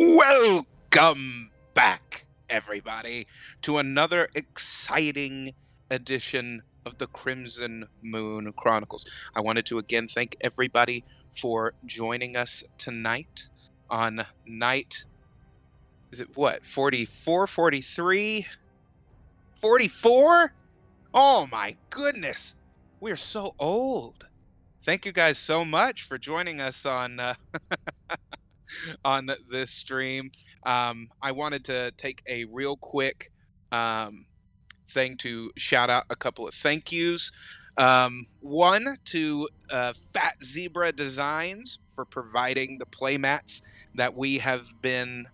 Welcome back, everybody, to another exciting edition of the Crimson Moon Chronicles. I wanted to again thank everybody for joining us tonight on night, is it what, 44, 43, 44? Oh my goodness, we're so old. Thank you guys so much for joining us on this stream. I wanted to take a real quick um, thing to shout out a couple of thank yous. One to Fat Zebra Designs for providing the playmats that we have been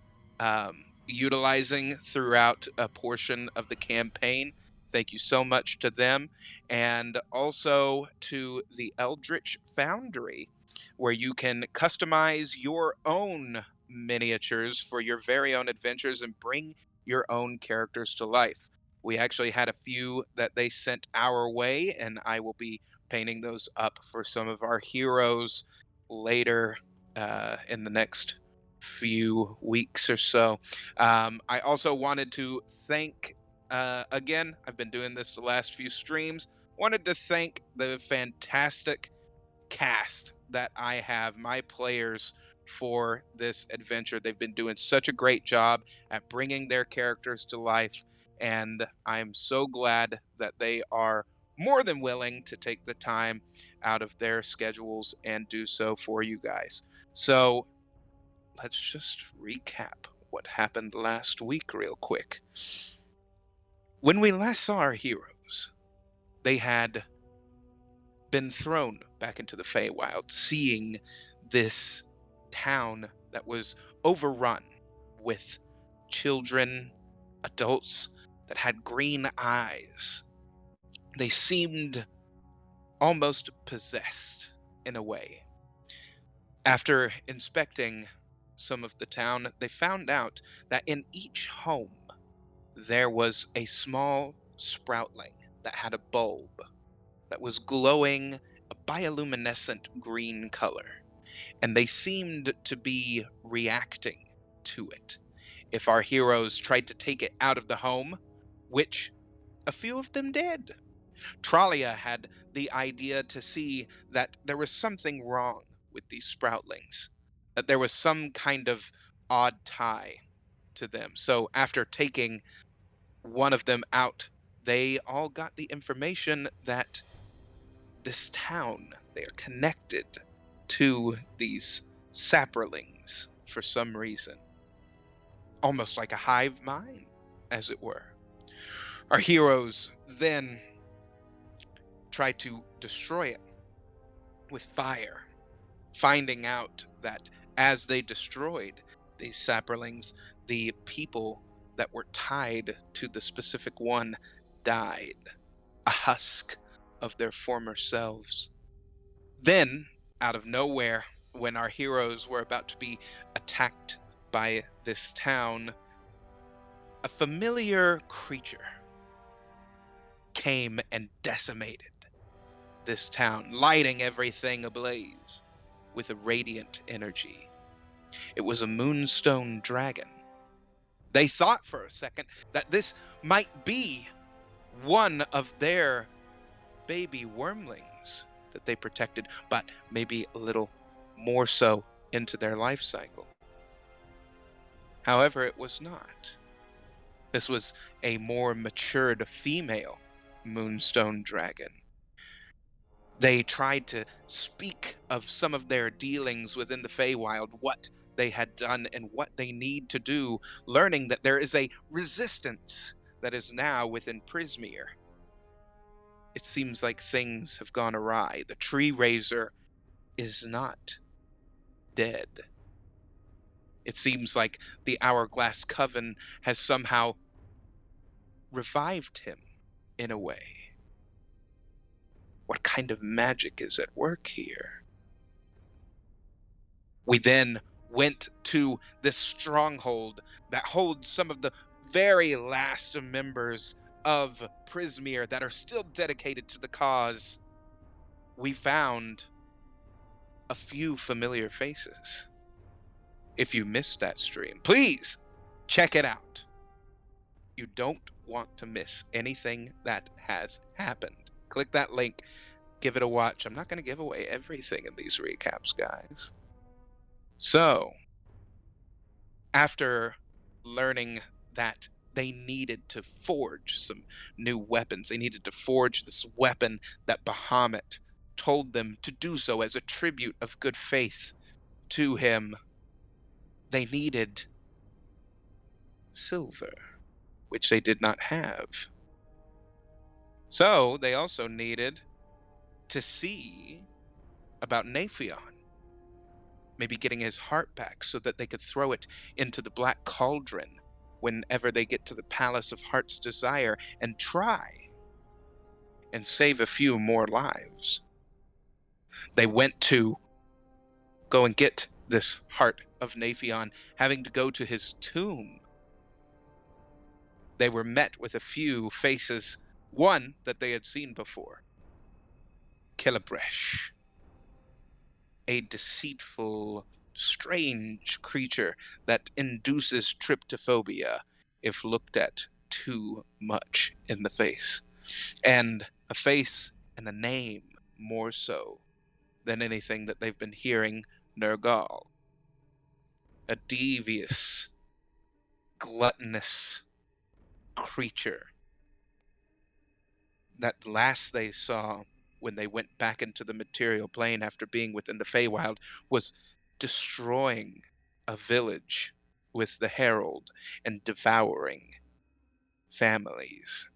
utilizing throughout a portion of the campaign. Thank you so much to them. And also to the Eldritch Foundry, where you can customize your own miniatures for your very own adventures and bring your own characters to life. We actually had a few that they sent our way, and I will be painting those up for some of our heroes later in the next few weeks or so. I also wanted to thank, again, I've been doing this the last few streams, wanted to thank the fantastic cast that I have, my players for this adventure. They've been doing such a great job at bringing their characters to life, and I'm so glad that they are more than willing to take the time out of their schedules and do so for you guys. So let's just recap what happened last week real quick. When we last saw our heroes, they had been thrown back into the Feywild, seeing this town that was overrun with children, adults that had green eyes. They seemed almost possessed in a way. After inspecting some of the town, they found out that in each home there was a small sproutling that had a bulb that was glowing a bioluminescent green color, and they seemed to be reacting to it. If our heroes tried to take it out of the home, which a few of them did, Tralia had the idea to see that there was something wrong with these sproutlings, that there was some kind of odd tie to them. So after taking one of them out, they all got the information that this town, they are connected to these saprolings for some reason. Almost like a hive mind, as it were. Our heroes then try to destroy it with fire, finding out that as they destroyed these saprolings, the people that were tied to the specific one died, a husk of their former selves. Then, out of nowhere, when our heroes were about to be attacked by this town, a familiar creature came and decimated this town, lighting everything ablaze with a radiant energy. It was a moonstone dragon. They thought for a second that this might be one of their baby wormlings that they protected, but maybe a little more so into their life cycle. However, it was not. This was a more matured female moonstone dragon. They tried to speak of some of their dealings within the Feywild, what they had done and what they need to do, learning that there is a resistance that is now within Prismere. It seems like things have gone awry. The tree raiser is not dead. It seems like the Hourglass Coven has somehow revived him in a way. What kind of magic is at work here? We then went to this stronghold that holds some of the very last members of Prismere that are still dedicated to the cause. We found a few familiar faces. If you missed that stream, please check it out. You don't want to miss anything that has happened. Click that link, give it a watch. I'm not going to give away everything in these recaps, guys. So, after learning that they needed to forge some new weapons, they needed to forge this weapon that Bahamut told them to do so as a tribute of good faith to him. They needed silver, which they did not have. So they also needed to see about Naphion, maybe getting his heart back so that they could throw it into the Black Cauldron whenever they get to the Palace of Heart's Desire and try and save a few more lives. They went to go and get this heart of Naphion, having to go to his tomb. They were met with a few faces, one that they had seen before, Kilabresh, a deceitful, strange creature that induces tryptophobia if looked at too much in the face. And a face and a name more so than anything that they've been hearing, Nergal. A devious, gluttonous creature that last they saw when they went back into the material plane after being within the Feywild was destroying a village with the Herald and devouring families.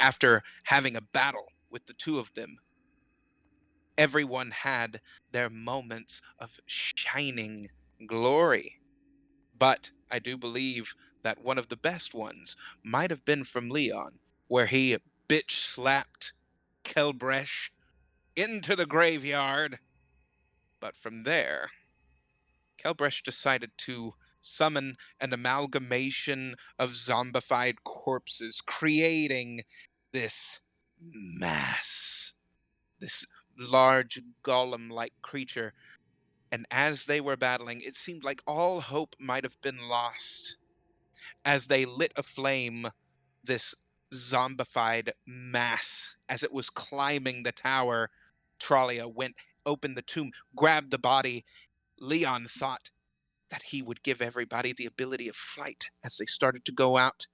After having a battle with the two of them, everyone had their moments of shining glory. But I do believe that one of the best ones might have been from Leon, where he bitch slapped Kelbresh into the graveyard. But from there, Kelbresh decided to summon an amalgamation of zombified corpses, creating this mass, this large golem-like creature. And as they were battling, it seemed like all hope might have been lost. As they lit aflame this zombified mass, as it was climbing the tower, Tralia went, opened the tomb, grabbed the body. Leon thought that he would give everybody the ability of flight. As they started to go out,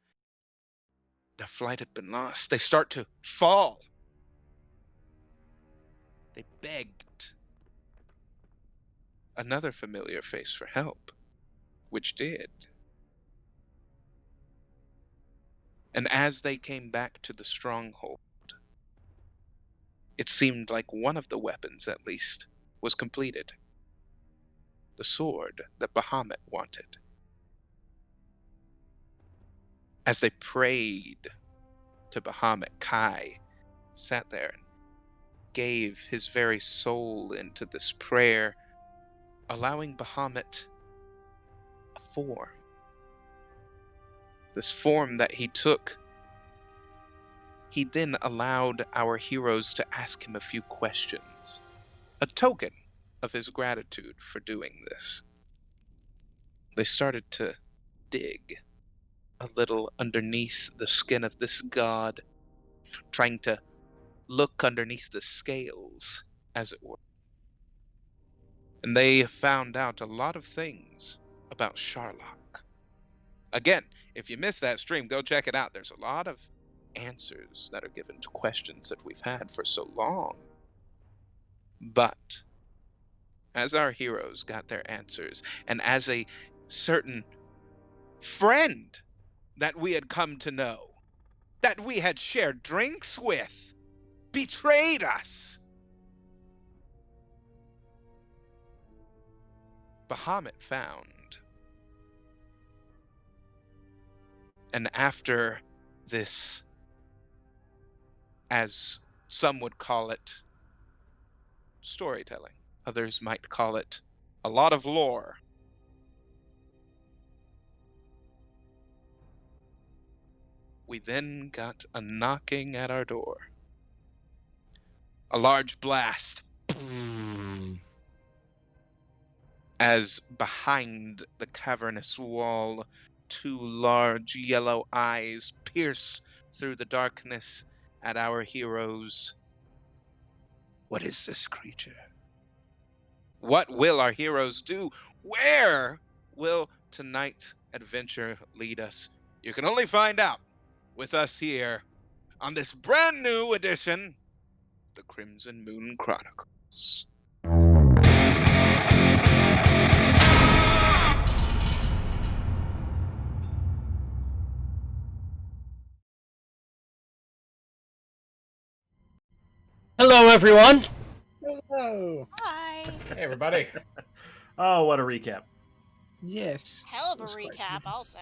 their flight had been lost. They start to fall. They begged another familiar face for help, which did. And as they came back to the stronghold, it seemed like one of the weapons, at least, was completed. The sword that Bahamut wanted. As they prayed to Bahamut, Kai sat there and gave his very soul into this prayer, allowing Bahamut a form. This form that he took. He then allowed our heroes to ask him a few questions, a token of his gratitude for doing this. They started to dig a little underneath the skin of this god, trying to look underneath the scales, as it were. And they found out a lot of things about Sharlock. Again, if you missed that stream, go check it out. There's a lot of answers that are given to questions that we've had for so long. But as our heroes got their answers, and as a certain friend that we had come to know, that we had shared drinks with, betrayed us, Bahamut found. And after this, as some would call it, storytelling, others might call it a lot of lore, we then got a knocking at our door. A large blast as behind the cavernous wall, two large yellow eyes pierce through the darkness at our heroes. What is this creature? What will our heroes do? Where will tonight's adventure lead us? You can only find out with us here on this brand new edition, The Crimson Moon Chronicles. Hello, everyone. Hello. Hi. Hey, everybody. Oh, what a recap. Yes. Hell of a That's quite recap, good. I'll say.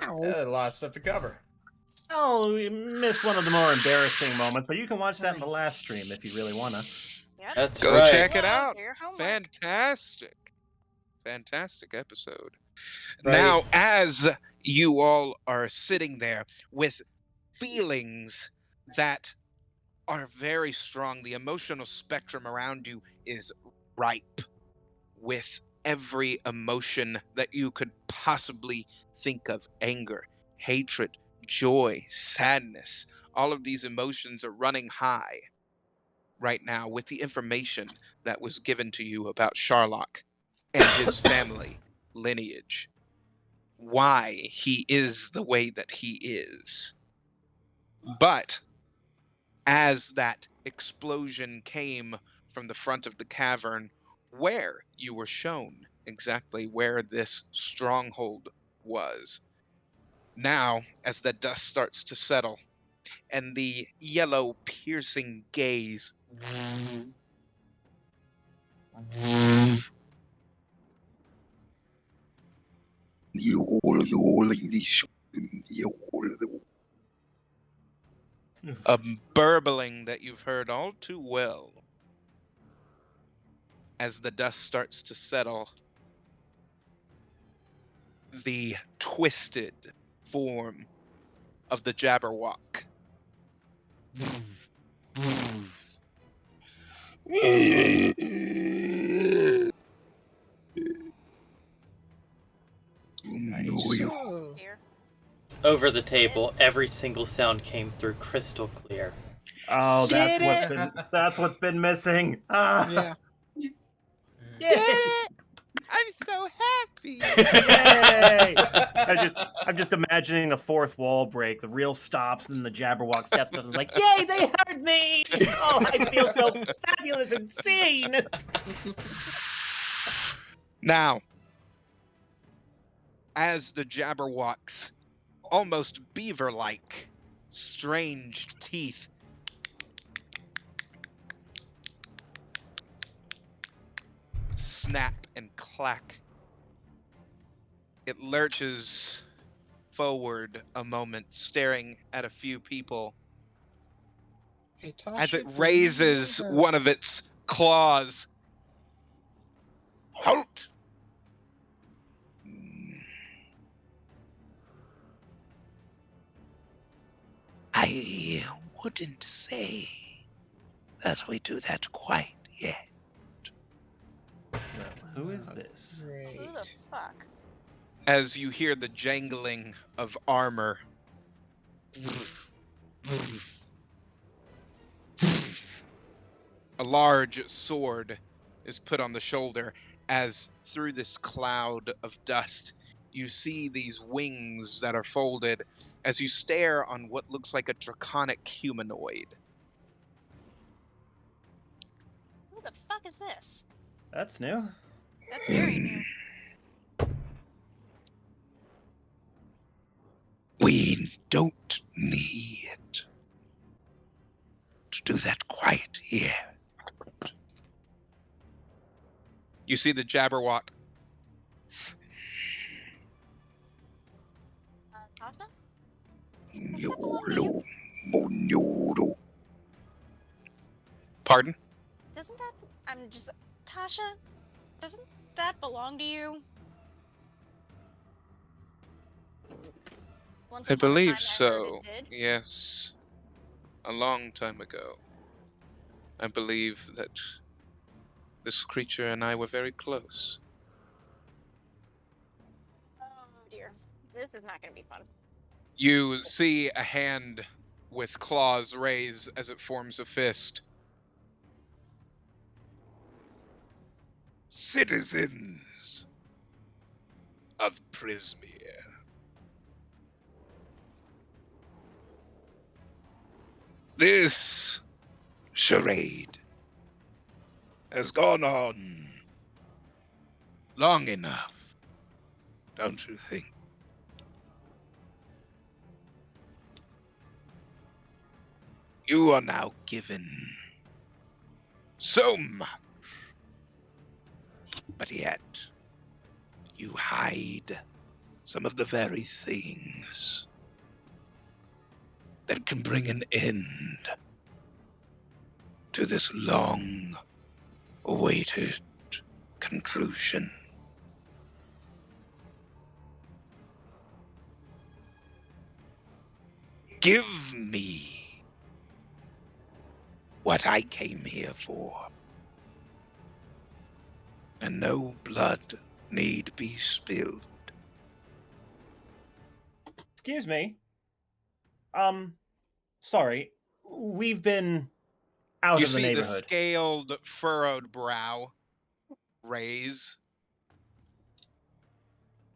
Ow. Yeah, a lot of stuff to cover. Oh, we missed one of the more embarrassing moments, but you can watch that in the last stream if you really want to. Yep. That's Go right. check it Hello, out. do your homework. Fantastic. Fantastic episode. Right. Now, as you all are sitting there with feelings that are very strong, the emotional spectrum around you is ripe with every emotion that you could possibly think of: anger, hatred, joy, sadness. All of these emotions are running high right now with the information that was given to you about Sharlock and his family lineage, why he is the way that he is. But as that explosion came from the front of the cavern, where you were shown exactly where this stronghold was. Now, as the dust starts to settle and the yellow piercing gaze a burbling that you've heard all too well. As the dust starts to settle, the twisted form of the Jabberwock Oh. Here. Over the table, every single sound came through crystal clear. Oh, Did that's what's been missing. Ah, Yeah. yay! Get it? I'm so happy. Yay! I'm just imagining the fourth wall break. The reel stops, and the Jabberwock steps up and is like, "Yay! They heard me! Oh, I feel so fabulous and seen." Now, as the Jabberwock's almost beaver-like strange teeth snap and clack, it lurches forward a moment, staring at a few people Hey, as Tasha, it do you raises have- one of its claws. Halt! I wouldn't say that we do that quite yet. Who is this? Great. Who the fuck? As you hear the jangling of armor. A large sword is put on the shoulder as through this cloud of dust you see these wings that are folded as you stare on what looks like a draconic humanoid. Who the fuck is this? That's new. That's very new. We don't need to do that quite yet. You see the Jabberwock. Tasha? Does that belong to you? Pardon? Doesn't that... I'm just... Tasha? Doesn't that belong to you? Once I upon a believe time, I so. heard it did. Yes. A long time ago. I believe that this creature and I were very close. This is not going to be fun. You see a hand with claws raise as it forms a fist. Citizens of Prismere, this charade has gone on long enough, don't you think? You are now given so much, but yet you hide some of the very things that can bring an end to this long awaited conclusion. Give me what I came here for, and no blood need be spilled. Excuse me. Sorry. We've been out You of the see the neighborhood. scaled, furrowed brow raise.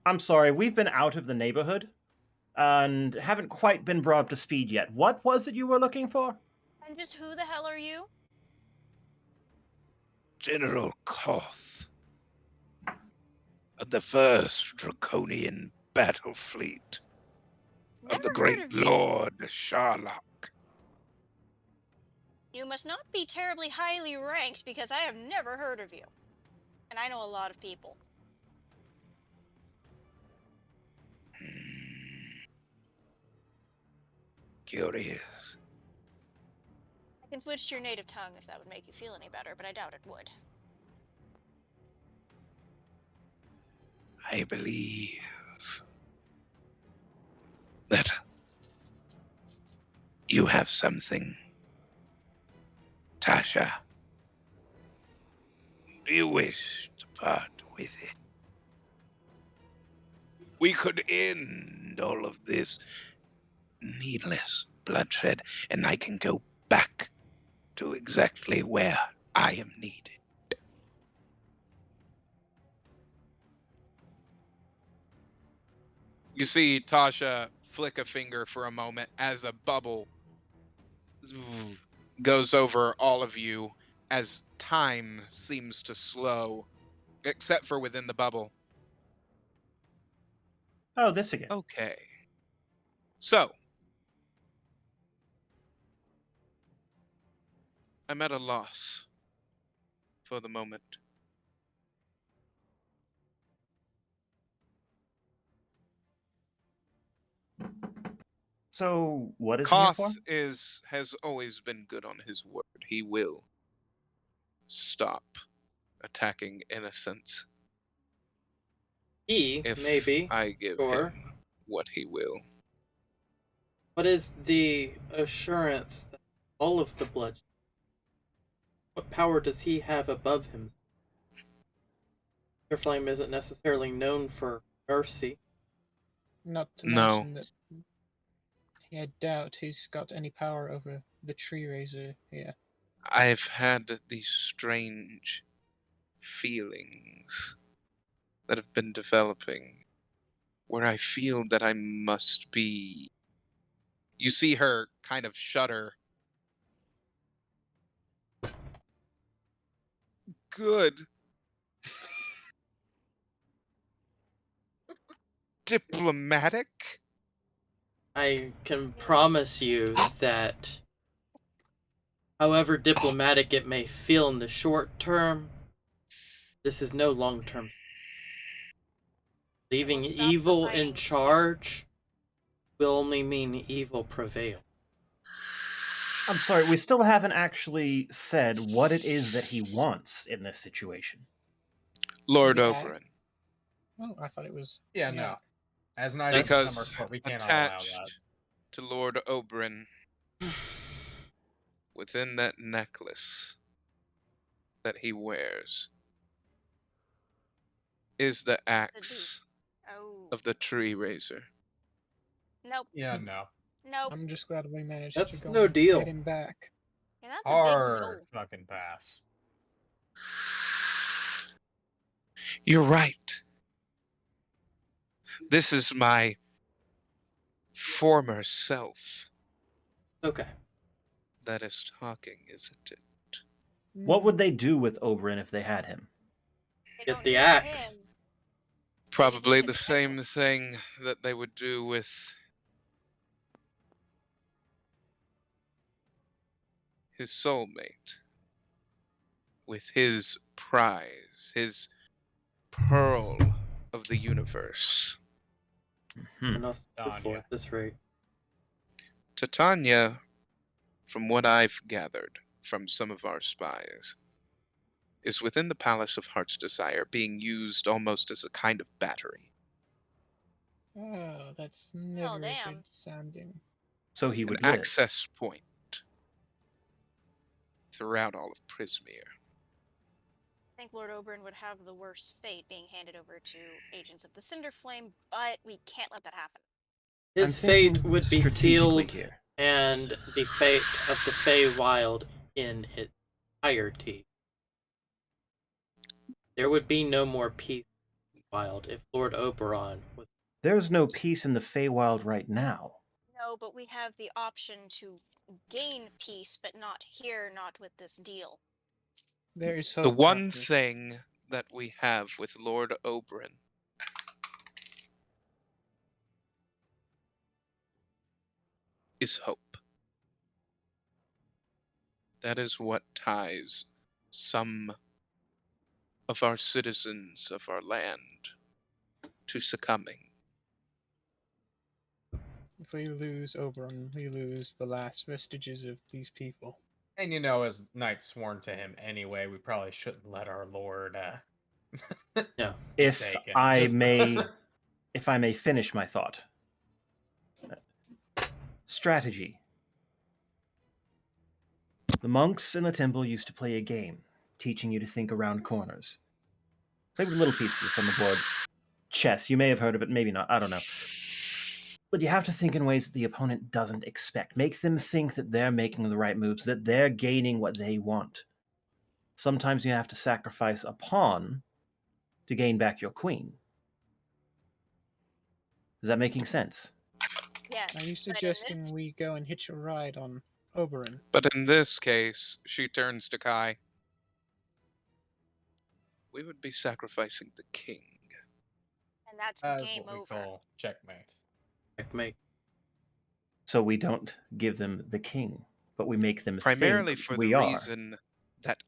I'm sorry, we've been out of the neighborhood and haven't quite been brought up to speed yet. What was it you were looking for? And just who the hell are you? General Koth of the first Draconian battle fleet of Never the heard great of you. Lord Sharlock. You must not be terribly highly ranked because I have never heard of you. And I know a lot of people. Curious. I can switch to your native tongue if that would make you feel any better, but I doubt it would. I believe that you have something. Tasha, do you wish to part with it? We could end all of this needless bloodshed, and I can go back to exactly where I am needed. You see Tasha flick a finger for a moment as a bubble goes over all of you as time seems to slow, except for within the bubble. Oh, this again. Okay. So, I'm at a loss for the moment. So, what is he here for? Koth has always been good on his word. He will stop attacking innocents He, if maybe. I give Sure. him what he will. What is the assurance that all of the blood? What power does he have above him? Your flame isn't necessarily known for mercy. Not to No. mention that I doubt he's got any power over the tree raiser here. I've had these strange feelings that have been developing where I feel that I must be. You see her kind of shudder. Good. Diplomatic? I can promise you that, however diplomatic it may feel in the short term, this is no long term. Leaving Stop the evil in fighting. charge will only mean evil prevail. I'm sorry, we still haven't actually said what it is that he wants in this situation. Lord Yeah. Oberyn. Oh, I thought it was. Yeah, no. As Knight of the That's- Summer Because Court, we cannot allow that. attached to Lord Oberyn within that necklace that he wears is the axe Oh. of the tree raiser. Nope. Yeah, no. Nope. I'm just glad we managed That's to go no and deal. get him back. Yeah, that's a big no. Hard fucking pass. You're right. This is my former self Okay. that is talking, isn't it? What would they do with Oberyn if they had him? They Get don't the need axe. him. Probably need the his same necklace. thing that they would do with his soulmate, with his prize, his pearl of the universe. Enough for Tanya. at this rate. Titania, from what I've gathered from some of our spies, is within the Palace of Heart's Desire, being used almost as a kind of battery. Oh, that's never a damn. good sounding. So he An would live. access point throughout all of Prismeer. I think Lord Oberyn would have the worst fate being handed over to agents of the Cinderflame, but we can't let that happen. His I'm thinking fate would be strategically sealed, here. and the fate of the Feywild in its entirety. There would be no more peace in the wild if Lord Oberon was. There's no peace in the Feywild right now. No, but we have the option to gain peace, but not here, not with this deal. There is hope. The one Doctor. thing that we have with Lord Oberyn is hope. That is what ties some of our citizens of our land to succumbing. If we lose Oberon, we lose the last vestiges of these people. And as knights sworn to him anyway, we probably shouldn't let our lord No. If taken. I Just- may, if I may finish my thought. Strategy. The monks in the temple used to play a game, teaching you to think around corners. Play with little pieces on the board. Chess, you may have heard of it, maybe not, I don't know. But you have to think in ways that the opponent doesn't expect. Make them think that they're making the right moves, that they're gaining what they want. Sometimes you have to sacrifice a pawn to gain back your queen. Is that making sense? Yes. Are you but in suggesting this, we go and hitch a ride on Oberon? But in this case, she turns to Kai. We would be sacrificing the king. and that's That is game what we over. call checkmate. Checkmate. So we don't give them the king, but we make them Primarily think for we the are. reason that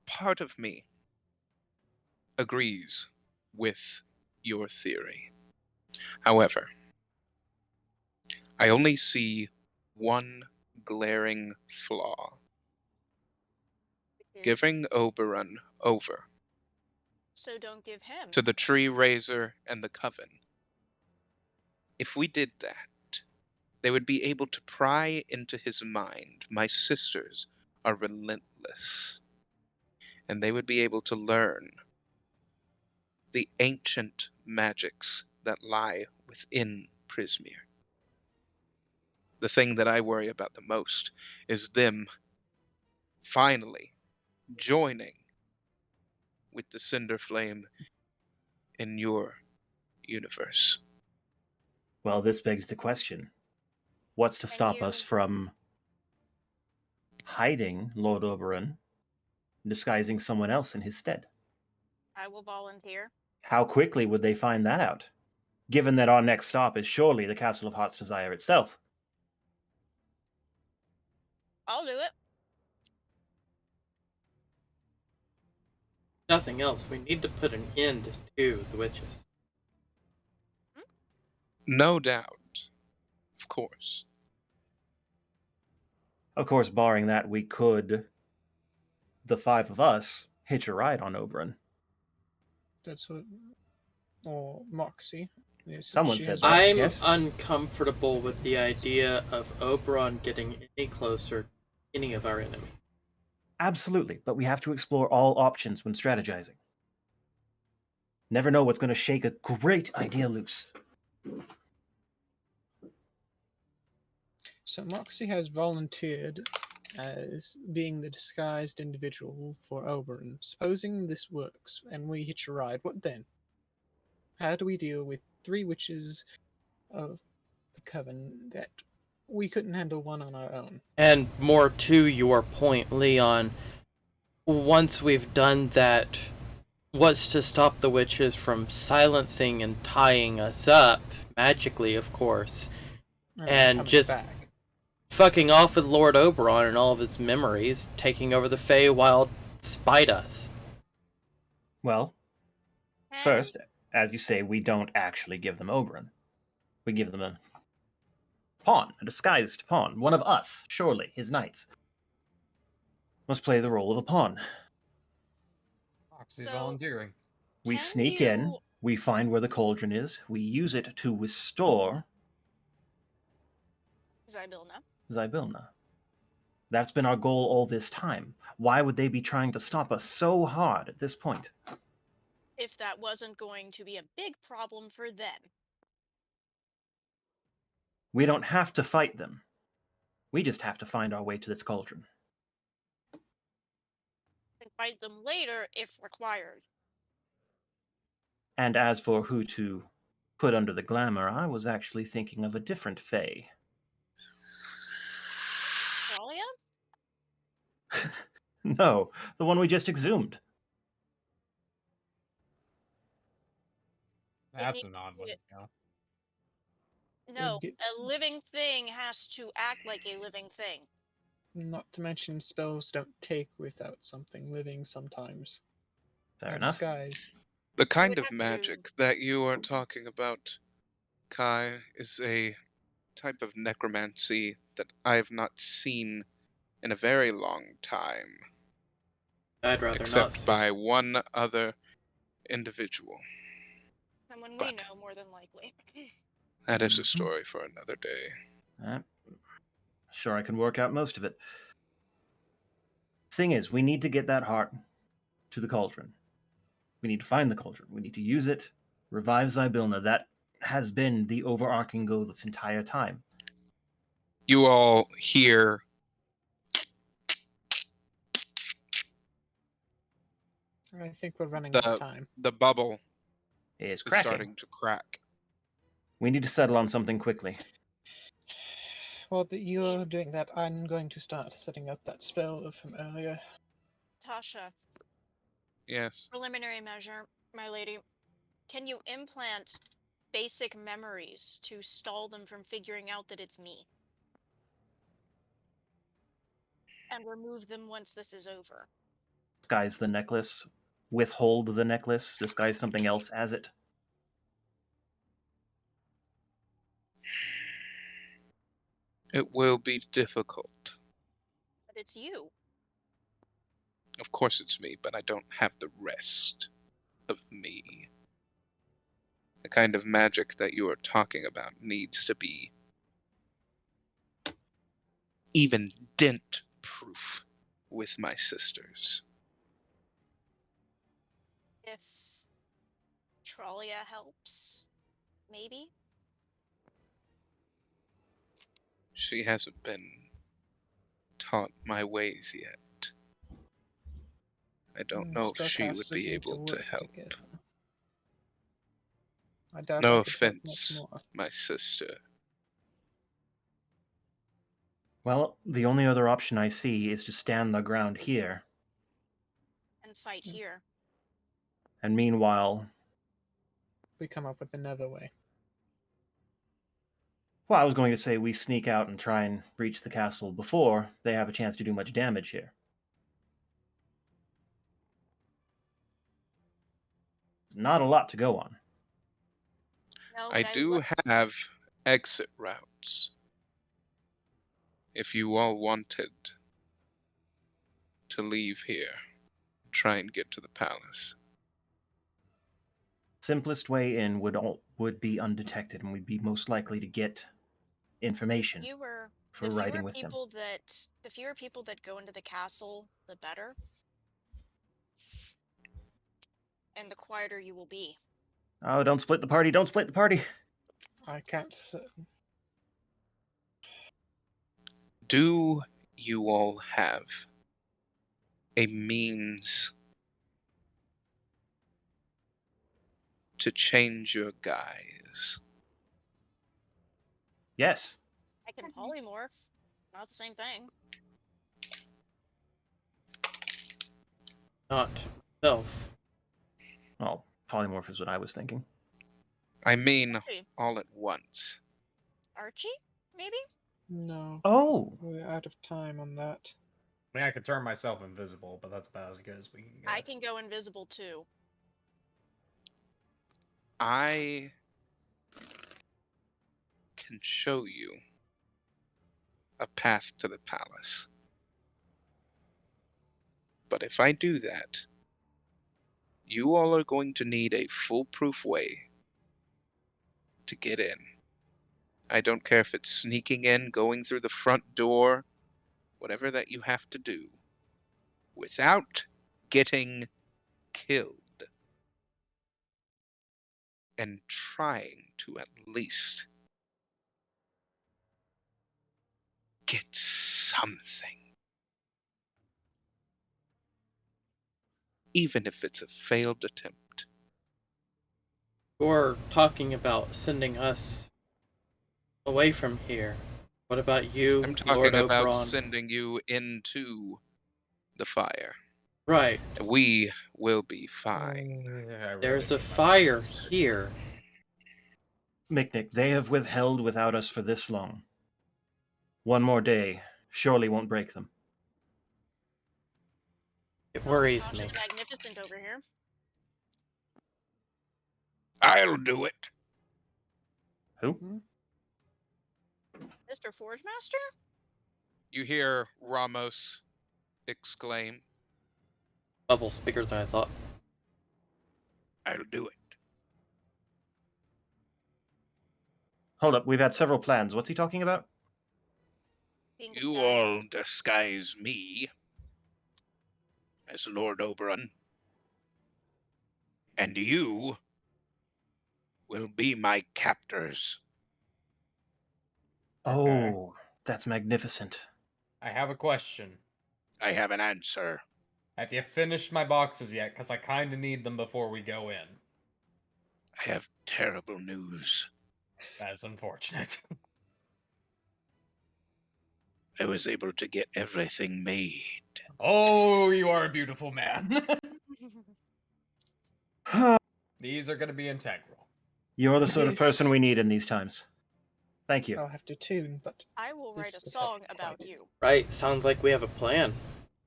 part of me agrees with your theory. However, I only see one glaring flaw. Is- Giving Oberon over So don't give him. to the Tree Raiser and the Coven. If we did that, they would be able to pry into his mind. My sisters are relentless. And they would be able to learn the ancient magics that lie within Prismeer. The thing that I worry about the most is them finally joining with the Cinder Flame in your universe. Well, this begs the question. What's to Can stop you- us from hiding Lord Oberon, disguising someone else in his stead? I will volunteer. How quickly would they find that out? Given that our next stop is surely the Castle of Heart's Desire itself. I'll do it. Nothing else. We need to put an end to the witches. No doubt. Of course. Of course, barring that, we could, the five of us, hitch a ride on Oberon. That's what. Or Moxie. Yes, Someone she said has that. one. I'm yes. uncomfortable with the idea of Oberon getting any closer to any of our enemies. Absolutely, but we have to explore all options when strategizing. Never know what's going to shake a great idea loose. So Moxie has volunteered as being the disguised individual for Oberon. Supposing this works and we hitch a ride, what then? How do we deal with 3 witches of the coven that we couldn't handle one on our own? And more to your point, Leon, once we've done that, what's to stop the witches from silencing and tying us up, magically, of course, and Coming just back. fucking off with Lord Oberon and all of his memories, taking over the Feywild spite us? Well, And first, as you say, we don't actually give them Oberon. We give them a pawn, a disguised pawn. One of us, surely, his knights, must play the role of a pawn. Foxy's So- volunteering. We Can sneak you- in, we find where the cauldron is, we use it to restore Zybilna. Zybilna. That's been our goal all this time. Why would they be trying to stop us so hard at this point? If that wasn't going to be a big problem for them. We don't have to fight them. We just have to find our way to this cauldron. And fight them later if required. And as for who to put under the glamour, I was actually thinking of a different Fae. Talia? No, the one we just exhumed. That's needs an odd one. to- Yeah. No, get- a living thing has to act like a living thing. Not to mention spells don't take without something living sometimes. Fair A enough. disguise. The kind would of have to- magic that you are talking about, Kai, is a type of necromancy that I have not seen in a very long time, I'd rather except not. by one other individual. Someone we But- know more than likely. That is a Mhm. story for another day. Sure, I can work out most of it. Thing is, we need to get that heart to the cauldron. We need to find the cauldron. We need to use it, revive Zybilna. That has been the overarching goal this entire time. You all hear I think we're running out of the time. the bubble It's is cracking. starting to crack. We need to settle on something quickly. While you're doing that, I'm going to start setting up that spell from earlier. Tasha, Yes. preliminary measure, my lady. Can you implant basic memories to stall them from figuring out that it's me? And remove them once this is over. Disguise the necklace. Withhold the necklace. Disguise something else as it. It will be difficult. But it's you. Of course it's me, but I don't have the rest of me. The kind of magic that you are talking about needs to be even dent proof with my sisters. If Trollia helps, maybe? She hasn't been taught my ways yet. I don't know if she would Spellcasters be need able to work help. together. I doubt No I could help much offense. more. My sister. Well, the only other option I see is to stand the ground here. And fight here. And meanwhile, We come up with another way. well, I was going to say we sneak out and try and breach the castle before they have a chance to do much damage here. Not a lot to go on. No, I but do looked- have exit routes. If you all wanted to leave here, try and get to the palace. Simplest way in would be undetected, and we'd be most likely to get information fewer for the riding fewer with them. people that the fewer people that go into the castle, the better. and the quieter you will be. Oh, don't split the party. Don't split the party. I can't. Do you all have a means to change your guise? Yes. I can polymorph. Not the same thing. Not self. Oh, polymorph is what I was thinking. I mean, Hey, all at once. Archie? Maybe? No, Oh, we're out of time on that. I mean, I could turn myself invisible, but that's about as good as we can get. I can go invisible too. I can show you a path to the palace. But if I do that, you all are going to need a foolproof way to get in. I don't care if it's sneaking in, going through the front door, whatever that you have to do, without getting killed. And trying to at least get something. Even if it's a failed attempt. You're talking about sending us away from here. What about you, I'm Lord talking about Oberon? sending you into the fire. Right. We will be fine. I really There's a need my fire glasses. here. Miknik, they have withheld without us for this long. One more day surely won't break them. It worries Tasha me. the Magnificent over here. I'll do it. Who? Mr. Forge Master? You hear Ramos exclaim, Bubbles bigger than I thought. I'll do it. Hold up, we've had several plans. What's he talking about? Being You disguised. all disguise me as Lord Oberon, and you will be my captors. Okay. Oh, that's magnificent. I have a question. I have an answer. Have you finished my boxes yet? Because I kind of need them before we go in. I have terrible news. That's unfortunate. I was able to get everything made. Oh, you are a beautiful man. These are going to be integral. You're the sort of Yes. person we need in these times. Thank you. I'll have to tune, but I will write a This would help song quite about a you. Right. Sounds like we have a plan.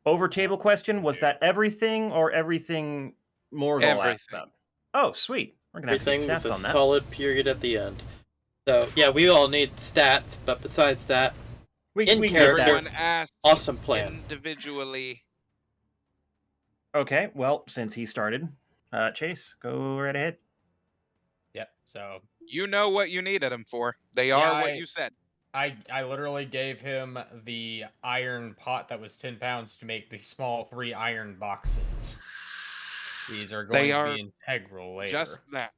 Over table question, was that everything or everything Morgul asked Everything. about? Oh, sweet. We're gonna have to get Everything with stats a on that. solid period at the end. So, yeah, we all need stats, but besides that, We in can get character. that. Everyone asks awesome plan. individually. Okay, well, since he started, Chase, go right ahead. Yep. So You know what you needed them for. They Yeah, are what you said. I literally gave him the iron pot that was 10 pounds to make the small 3 iron boxes. These are going They to are be integral later. just that.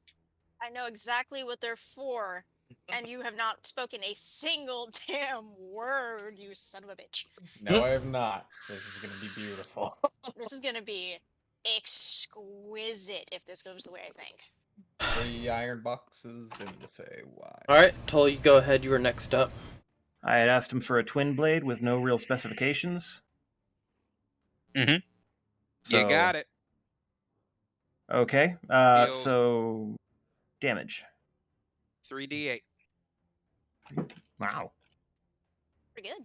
I know exactly what they're for, and you have not spoken a single damn word, you son of a bitch. No, I have not. This is going to be beautiful. This is gonna be exquisite if this goes the way I think. 3 iron boxes in the Feywild. Alright, Toll, you go ahead. You were next up. I had asked him for a twin blade with no real specifications. Mhm. So, You got it. Okay, Deals so damage. 3d8. Wow, Pretty good.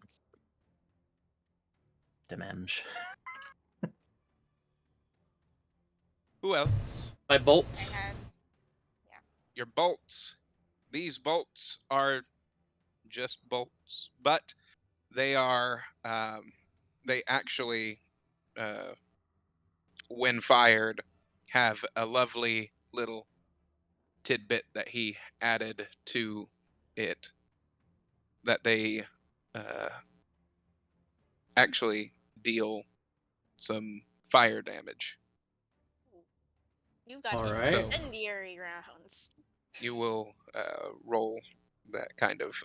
damage. Who else? My bolts. I had Your bolts. These bolts are just bolts, but they are they actually when fired have a lovely little tidbit that he added to it that they uh, actually deal some fire damage. You've got All right. So- incendiary rounds. You will roll that kind of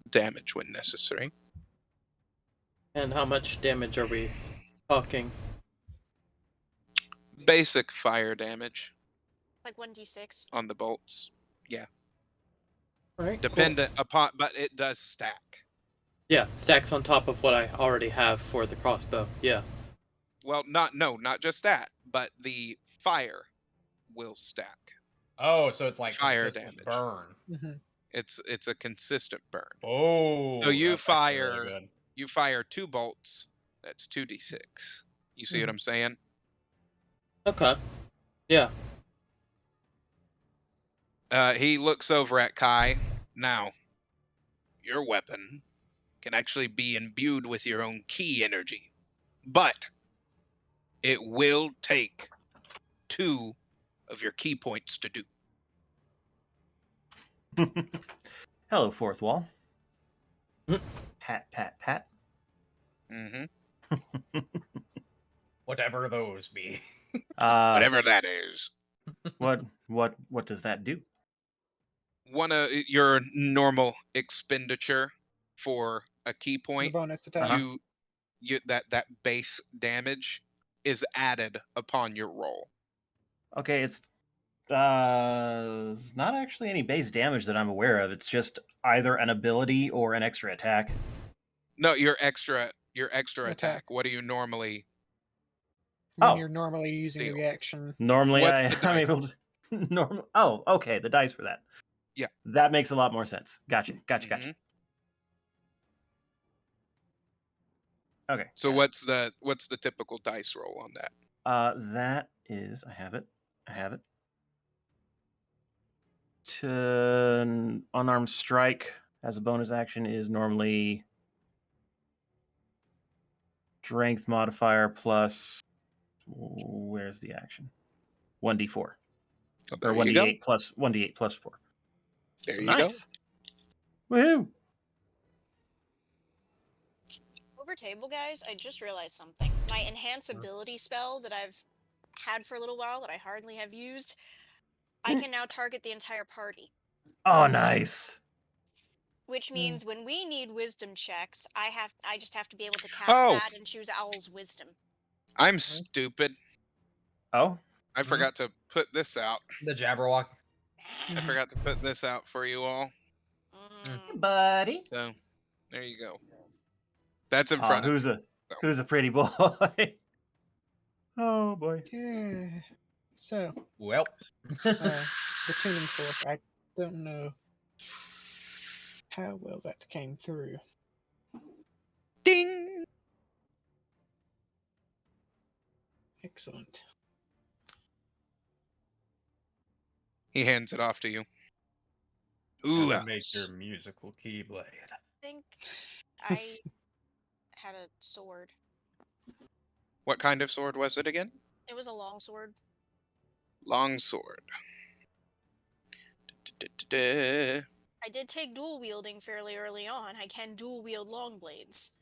damage when necessary. And how much damage are we talking? Basic fire damage Like 1d6. on the bolts. All right. Cool. Dependent upon, but it does stack. Yeah, stacks on top of what I already have for the crossbow. Yeah. Well, not just that, but the fire will stack. Oh, so it's like Fire consistent damage. burn. Mhm. It's a consistent burn. Oh, So you that's actually fire- really good. You fire 2 bolts, that's 2d6. You see what I'm saying? Okay. Yeah. He looks over at Kai. Now, your weapon can actually be imbued with your own key energy, but it will take 2 of your key points to do. Hello, fourth wall. Mm. Pat, pat, pat. Mm-hmm. Whatever those be. Whatever that is. What does that do? One of your normal expenditure for a key The point, bonus attack. you that base damage is added upon your roll. Okay, it's not actually any base damage that I'm aware of. It's just either an ability or an extra attack. No, your extra Attack. attack. What do you normally? When Oh. you're normally using Deal. the reaction. Normally, What's the I'm dice? able to. Normal. Oh, okay. The dice for that. Yeah. That makes a lot more sense. Gotcha. Gotcha. Gotcha. Mhm. Okay. So got it. what's the typical dice roll on that? That is. I have it. I have it. To unarmed strike as a bonus action is normally strength modifier plus. Where's the action? 1d4 Oh, or there you go. 1d8 plus 4. There So you nice. Woohoo! Over table, guys, I just realized something. My enhance ability spell that I've had for a little while that I hardly have used, I can now target the entire party. Oh, nice. Which means when we need wisdom checks, I just have to be able to cast Oh. that and choose Owl's wisdom. I'm stupid. Oh, I forgot to put this out. The Jabberwock. I forgot to put this out for you all. buddy. So there you go. That's in Oh, front of who's me. who's a pretty boy? Oh boy. Yeah. So, Well, the tuning fork, I don't know how well that came through. Ding. Excellent. He hands it off to you. how Ooh, to make your musical keyblade. I think I had a sword. what kind of sword was it again? It was a long sword. Long sword. Da-da-da-da. I did take dual wielding fairly early on. I can dual wield long blades.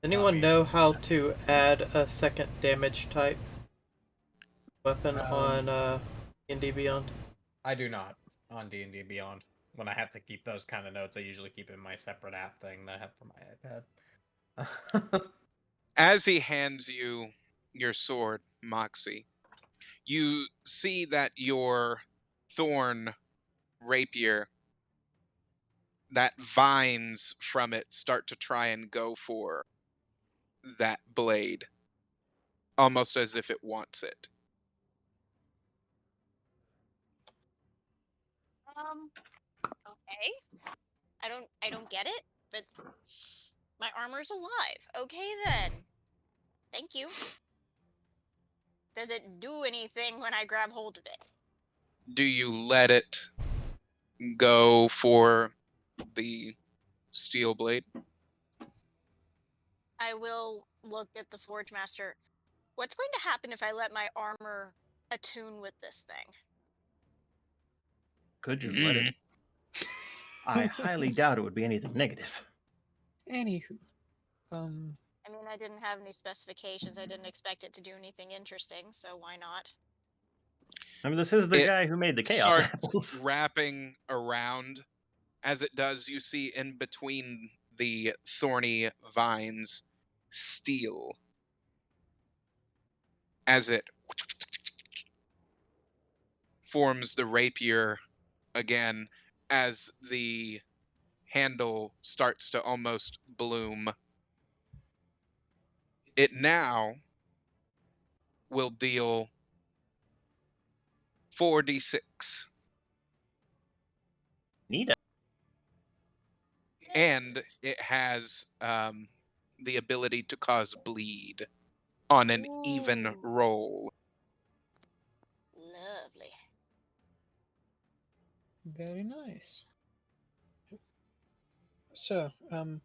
Anyone know how to add a second damage type weapon on D&D Beyond? I do not on D&D Beyond. When I have to keep those kind of notes, I usually keep it in my separate app thing that I have for my iPad. As he hands you your sword, Moxie, you see that your thorn rapier, that vines from it start to try and go for that blade, almost as if it wants it. Okay. I don't get it, but my armor's alive. Okay then. Thank you. Does it do anything when I grab hold of it? Do you let it go for the steel blade? I will look at the Forge Master. What's going to happen if I let my armor attune with this thing? Could just let it. I highly doubt it would be anything negative. Anywho, I mean, I didn't have any specifications. I didn't expect it to do anything interesting, so why not? I mean, this is the It guy who made the chaos starts apples. wrapping around. As it does, you see in between the thorny vines steel as it forms the rapier again as the handle starts to almost bloom. It now will deal 4d6, Neat. and Excellent. it has the ability to cause bleed on an even Ooh, roll. lovely. Very nice. So, quick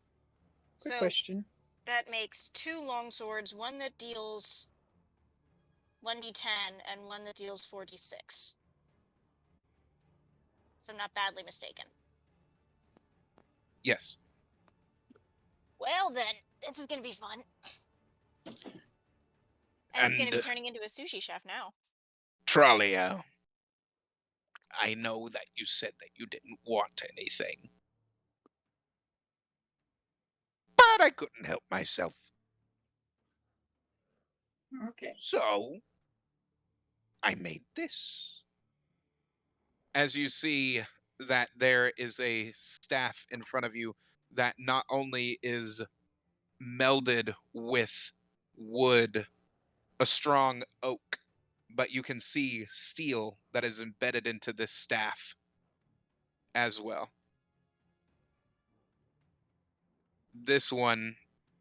So question. that makes 2 longswords, one that deals 1d10 and one that deals 4d6. If I'm not badly mistaken. Yes. Well then, this is gonna be fun. I'm gonna be And turning into a sushi chef now. Trollio, I know that you said that you didn't want anything, but I couldn't help myself. Okay. So, I made this. As you see that there is a staff in front of you that not only is melded with wood, a strong oak, but you can see steel that is embedded into this staff as well. This one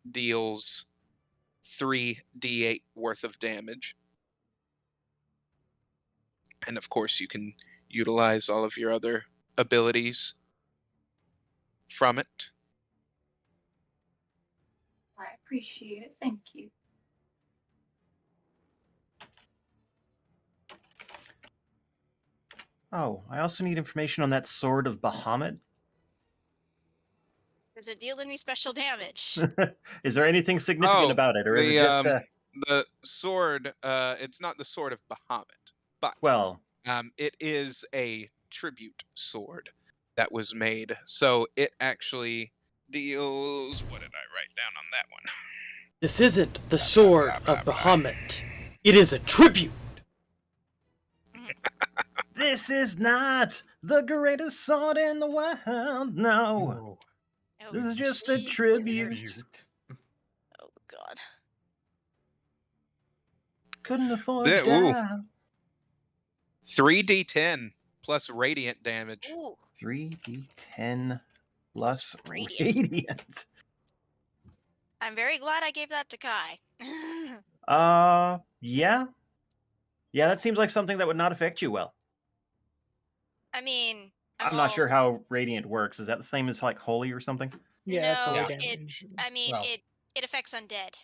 deals 3d8 worth of damage. And of course, you can utilize all of your other abilities from it. I appreciate it. Thank you. Oh, I also need information on that sword of Bahamut. Does it deal any special damage? Is there anything significant Oh, about it, or is it just the sword, it's not the sword of Bahamut, but well, it is a tribute sword that was made. So it actually deals. What did I write down on that one? This isn't the Blah, blah, sword blah, blah, of blah. Bahamut. It is a tribute. this is not the greatest sword in the world. No, Ooh, Oh, this is just a jeez, tribute. tribute. Oh god. Couldn't afford Ooh, that. 3d10 plus radiant damage. Ooh, 3d10 plus plus radiant. radiant. I'm very glad I gave that to Kai. Yeah. Yeah, that seems like something that would not affect you well. I mean, I'm not sure how radiant works. Is that the same as like holy or something? Yeah, that's No, holy Yeah. damage. Well, it affects undead.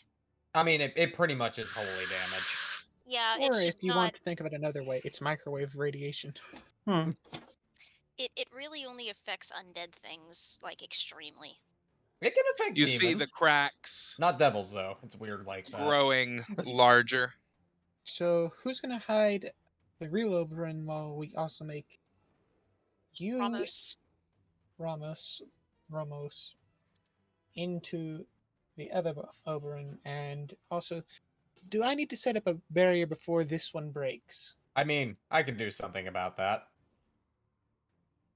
I mean, it pretty much is holy damage. Yeah, Or it's if just you not. want to think of it another way, it's microwave radiation. Hmm. It really only affects undead things like extremely. It can affect You see the demons. cracks Not devils, though. It's weird like that. growing larger. So who's gonna hide the real Oberyn while we also make you Ramos. Ramos into the other Oberyn, and also, do I need to set up a barrier before this one breaks? I mean, I can do something about that.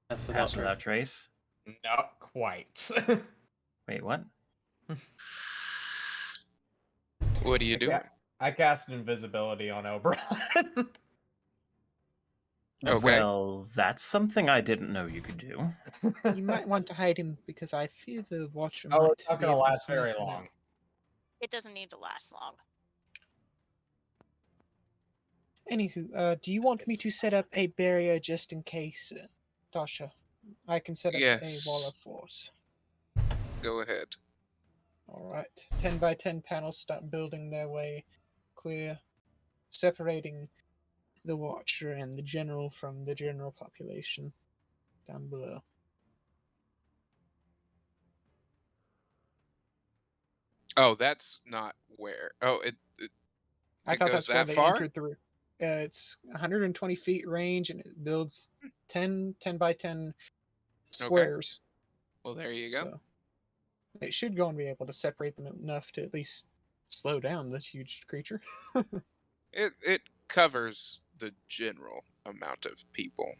That's Pass without without trace. trace. Not quite. Wait, what? What are you doing? I cast invisibility on Oberon. Okay. Well, that's something I didn't know you could do. You might want to hide him because I fear the Watcher Oh, might it's not be gonna able to last sniff very him long. out. It doesn't need to last long. Anywho, do you want me to set up a barrier just in case, Tasha? I can set up a wall Yes. of force. Go ahead. Alright. 10 by 10 panels start building their way clear, separating the Watcher and the General from the general population down below. Oh, that's not where. Oh, I it thought goes that's where that they far? entered through. It's 120 feet range, and it builds 10 by 10 Okay. squares. Well, there you go. So it should go and be able to separate them enough to at least slow down this huge creature. It covers the general amount of people.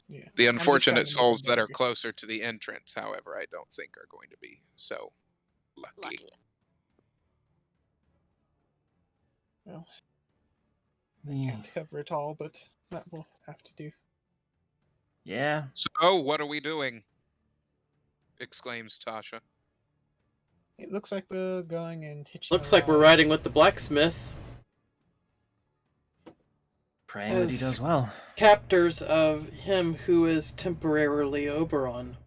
Yeah. The I'm just trying unfortunate to make it souls that are bigger. closer to the entrance, however, I don't think are going to be so lucky. Lucky. Well, The- can't cover it all, but that will have to do. Yeah. So, what are we doing? Exclaims Tasha. It looks like we're going and hitching. Looks like we're riding with the blacksmith Praying that he As- does well. captors of him who is temporarily Oberon.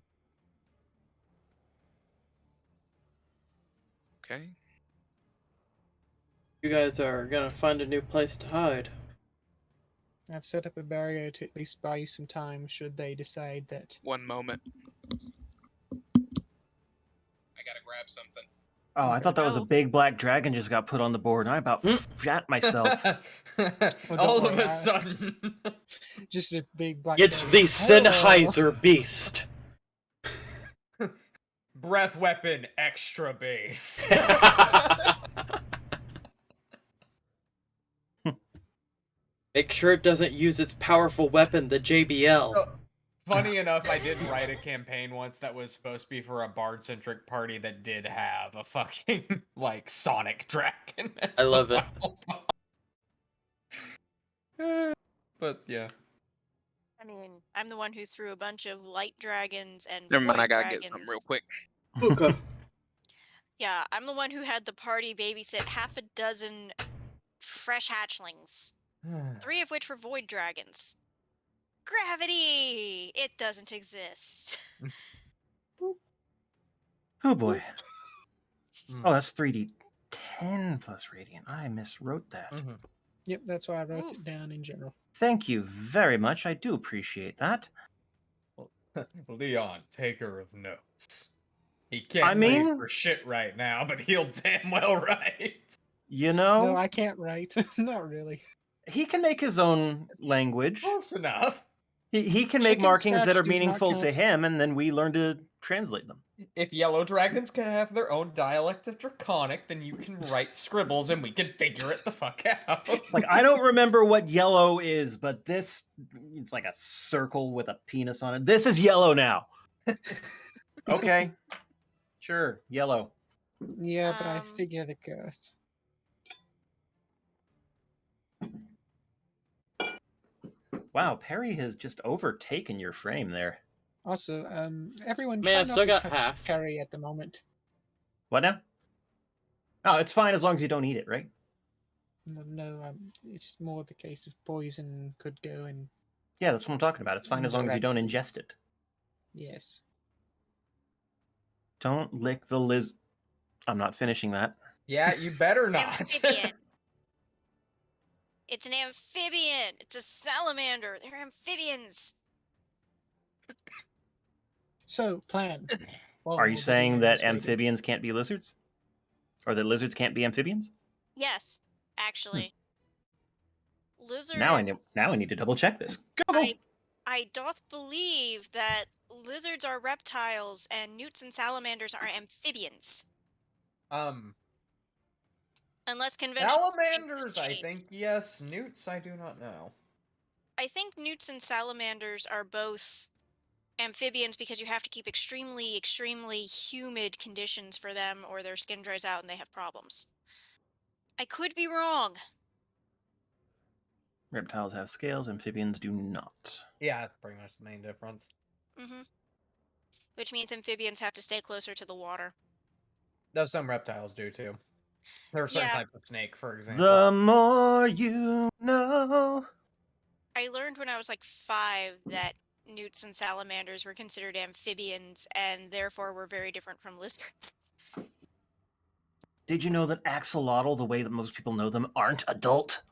Okay. You guys are gonna find a new place to hide. I've set up a barrier to at least buy you some time should they decide that. One moment. I gotta grab something. Oh, I Okay. thought that was a Oh. big black dragon just got put on the board, and I about shat myself. don't All of worry, a sudden. Just a big black. It's dragon. the Sennheiser beast. Breath weapon extra base. Make sure it doesn't use its powerful weapon, the JBL. Oh, funny enough, I did write a campaign once that was supposed to be for a bard-centric party that did have a fucking, like, Sonic dragon. I love it. But, yeah. I mean, I'm the one who threw a bunch of light dragons and Never mind, void I gotta dragons. get something real quick. Okay. Yeah, I'm the one who had the party babysit half a dozen fresh hatchlings, 3 of which were void dragons. Gravity! It doesn't exist. Oh boy. Mm. Oh, that's 3d10 plus radiant. I miswrote that. Mhm. Yep, that's why I wrote Ooh. it down in general. Thank you very much. I do appreciate that. Leon, taker of notes. He can't I read mean- for shit right now, but he'll damn well write. You know, No, I can't write. Not really. he can make his own language. Close enough. He can make Chicken markings that scratch are does not meaningful to count. him, and then we learn to translate them. If yellow dragons can have their own dialect of Draconic, then you can write scribbles and we can figure it the fuck out. It's like, I don't remember what yellow is, but this, it's like a circle with a penis on it. This is yellow now. Okay. Sure, yellow. Yeah, but I Um, figured it goes. Wow, Perry has just overtaken your frame there. Also, everyone. Man, try I've not still to got touch half. Carry at the moment. What now? Oh, it's fine as long as you don't eat it, right? No, it's more the case of poison could go and Yeah, that's what I'm talking about. It's fine as long as you don't Indirectly. ingest it. yes. Don't lick the liz. I'm not finishing that. Yeah, you better not. Amphibian. It's an amphibian. It's a salamander. They're amphibians. So plan. While Are you the saying DM that is waiting. amphibians can't be lizards? Or that lizards can't be amphibians? Yes, actually. Lizards. Now I need to double check this. Go. I doth believe that lizards are reptiles and newts and salamanders are amphibians. Unless conventional. Salamanders, I change. think, yes. Newts, I do not know. I think newts and salamanders are both amphibians because you have to keep extremely, extremely humid conditions for them or their skin dries out and they have problems. I could be wrong. Reptiles have scales, amphibians do not. Yeah, that's pretty much the main difference. Hmm. Which means amphibians have to stay closer to the water. Though some reptiles do too. There are certain Yeah. types of snake, for example. The more you know. I learned when I was like 5 that newts and salamanders were considered amphibians and therefore were very different from lizards. Did you know that axolotl, the way that most people know them, aren't adult?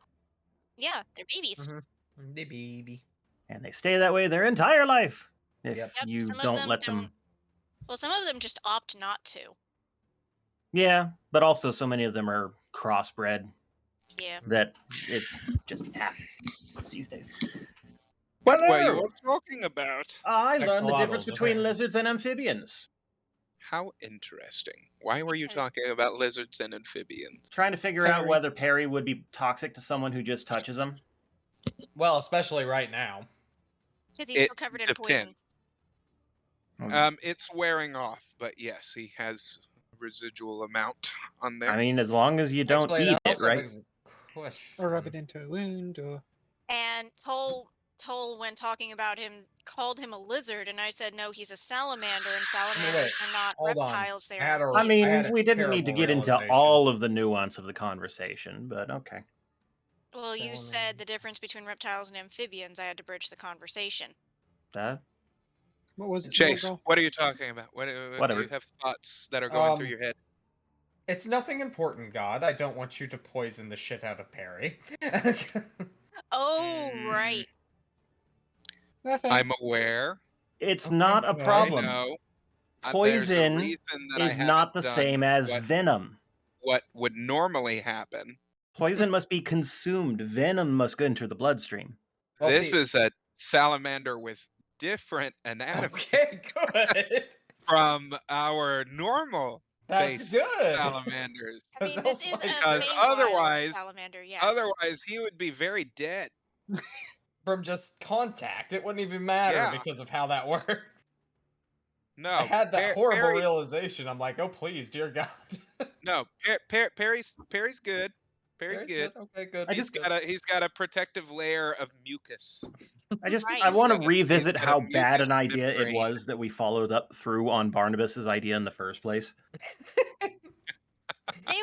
Yeah, they're babies. The baby. And they stay that way their entire life. If Yep. Yep, you some of don't them let them. don't- Well, some of them just opt not to. Yeah, but also so many of them are crossbred. Yeah. that it just happens these days. What were you Hello! all talking about? I learned the difference Axolotls, between okay. lizards and amphibians. How interesting. Why were you Because- talking about lizards and amphibians? Trying to figure out Perry. whether Perry would be toxic to someone who just touches him. Well, especially right now. Because he's It still covered in depends. poison. It's wearing off, but yes, he has a residual amount on there. I mean, as long as you don't Actually, eat that it, also right? begs the question. Or rub it into a wound, or And Toll, when talking about him, called him a lizard, and I said no, he's a salamander, and salamanders are not hold on. reptiles; they I had are a- I amphibians. mean, had a we didn't need to terrible get into realization. all of the nuance of the conversation, but okay. Well, you Salamander. said the difference between reptiles and amphibians. I had to bridge the conversation. what was it? Chase, Morgul? what are you talking about? What do Whatever. you have thoughts that are going through Um, your head? It's nothing important, God. I don't want you to poison the shit out of Perry. Oh, Mm, right. Nothing. I'm aware. It's Okay, not a well, I problem. know. There's a Poison reason that I is not haven't the done same as venom. what would normally happen. Poison must be consumed. Venom must enter the bloodstream. Well, This see- is a salamander with different anatomy okay, good. from our normal That's base good. salamanders. I mean, Because this is like- a Because Feywild otherwise- salamander. Yeah. Otherwise, he would be very dead. From just contact, it wouldn't even matter Yeah. because of how that worked. No, I had that horrible Perry, realization. I'm like, oh please, dear God. no, Perry's good. Perry's good. Okay, good. I He's just- got a protective layer of mucus. I Right. want to got a- revisit he's got a how bad mucus an idea it membrane. was that we followed up through on Barnabas's idea in the first place. They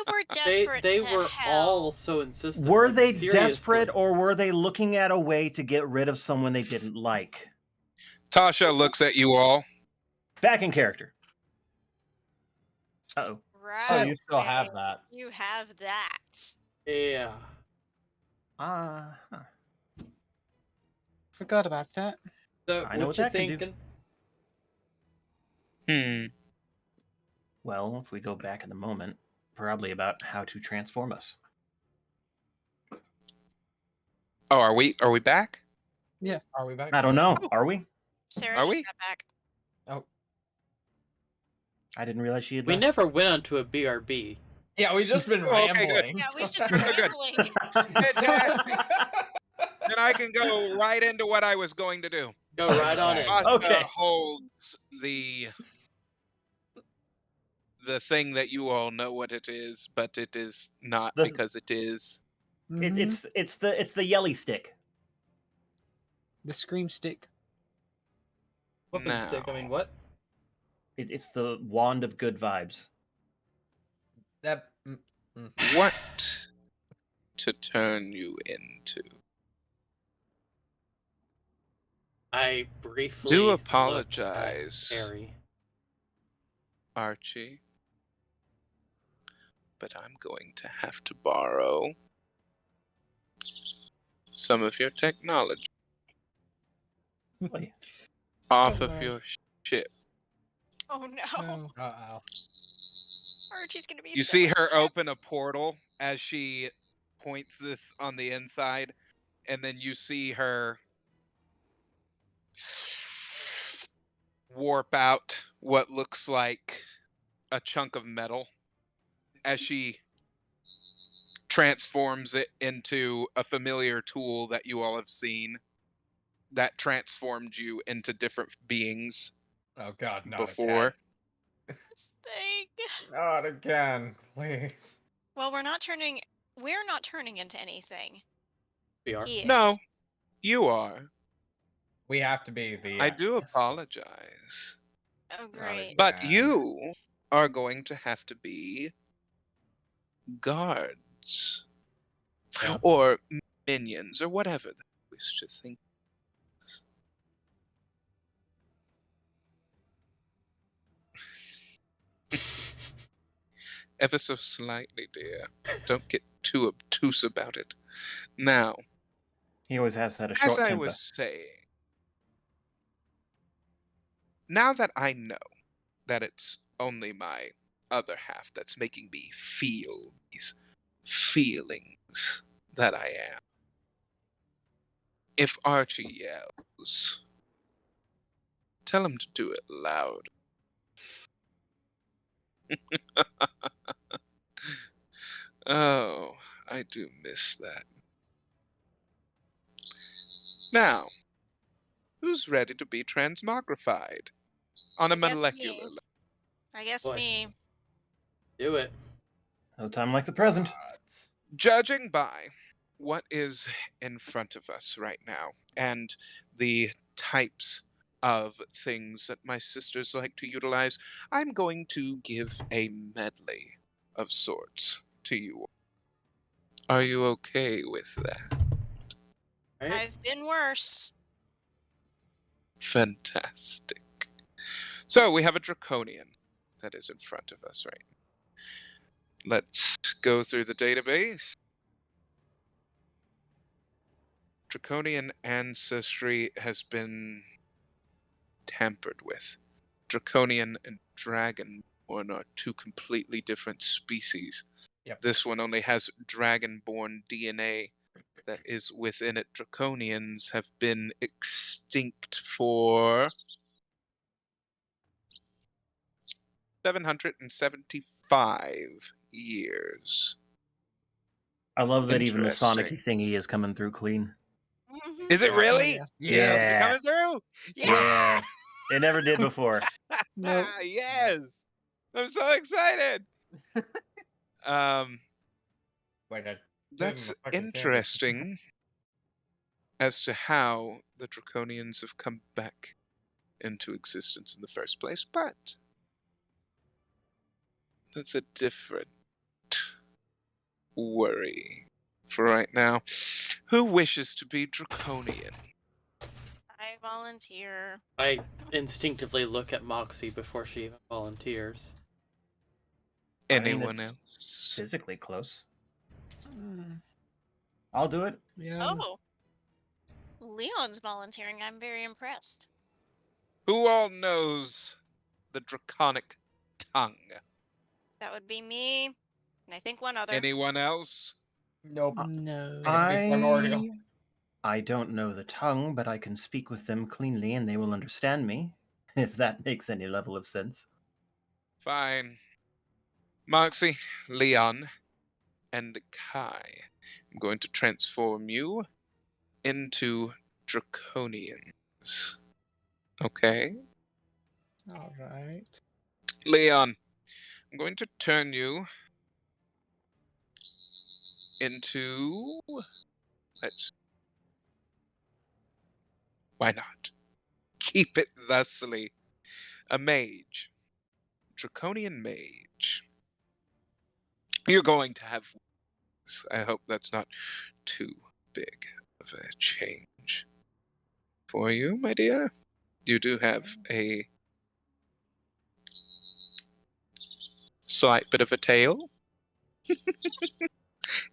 were They desperate they to were hell. all so insistent. Were like, they seriously. desperate or were they looking at a way to get rid of someone they didn't like? Tasha looks at you all. Back in character. Uh-oh. Right. Oh, you still have that. You have that. Yeah. Huh. Forgot about that. So I know what you that can do. thinking? Well, if we go back in the moment, probably about how to transform us. Oh, are we back? Are we back? I don't know. Are we? Sarah Are just we? got back. Oh, I didn't realize she had We left. never went onto a BRB. yeah, we've just been Oh, okay, good. rambling. Yeah, we've just been Good. rambling. Fantastic. Then I can go right into what I was going to do. Go right on in. Tasha Okay. holds the thing that you all know what it is, but it is not The- because it is. Mhm. It's the yelly stick. The scream stick. Weapon stick. I mean, Now. what? It's the wand of good vibes. That What to turn you into? I briefly Do looked at apologize, Harry. Archie, but I'm going to have to borrow some of your technology Wait, off Oh, of no. your ship. Oh no. Oh. uh-oh. Archie's gonna be You so see her upset. open a portal as she points this on the inside, and then you see her warp out what looks like a chunk of metal as she transforms it into a familiar tool that you all have seen that transformed you into different beings Oh God, not before. This thing. again. Not again, please. Well, we're not turning into anything. We are. He is. No, you are. We have to be the. I do apologize. Oh great. But Yeah. you are going to have to be guards. Yeah. Or minions, or whatever they wish to think. Ever so slightly, dear. Don't get too obtuse about it. Now, he always has had a as short I temper. was saying, now that I know that it's only my other half that's making me feel these feelings that I am. If Archie yells, tell him to do it loud. Oh, I do miss that. Now, who's ready to be transmogrified on a I guess molecular me. level? I guess Boy. me. Do it. No time like the present. Odds. Judging by what is in front of us right now and the types of things that my sisters like to utilize, I'm going to give a medley of sorts to you. Are you okay with that? Right? I've been worse. Fantastic. So we have a draconian that is in front of us right now. Let's go through the database. Draconian ancestry has been tampered with. Draconian and Dragonborn are two completely different species. Yep. This one only has Dragonborn DNA that is within it. Draconians have been extinct for 775 years. I love that even the Sonic Interesting. thingy is coming through clean. Is it Oh, really? yeah. Yes. Is it coming through? Yeah. It never did before. No. Yes. I'm so excited. Um, Like a that's fucking candy. interesting as to how the Draconians have come back into existence in the first place, but that's a different worry for right now. Who wishes to be Draconian? I volunteer. I instinctively look at Moxie before she even volunteers. I mean, Anyone it's else? physically close. Mm, I'll do it. yeah. Oh, Leon's volunteering. I'm very impressed. Who all knows the Draconic tongue? That would be me, and I think one other. Anyone else? Nope. No. I can speak primordial. I don't know the tongue, but I can speak with them cleanly and they will understand me, if that makes any level of sense. Fine. Moxie, Leon, and Kai. I'm going to transform you into Draconians. Okay? All right. Leon, I'm going to turn you into. Let's. Why not? Keep it thusly. A mage. Draconian mage. You're going to have wings. I hope that's not too big of a change for you, my dear. You do have a slight bit of a tail.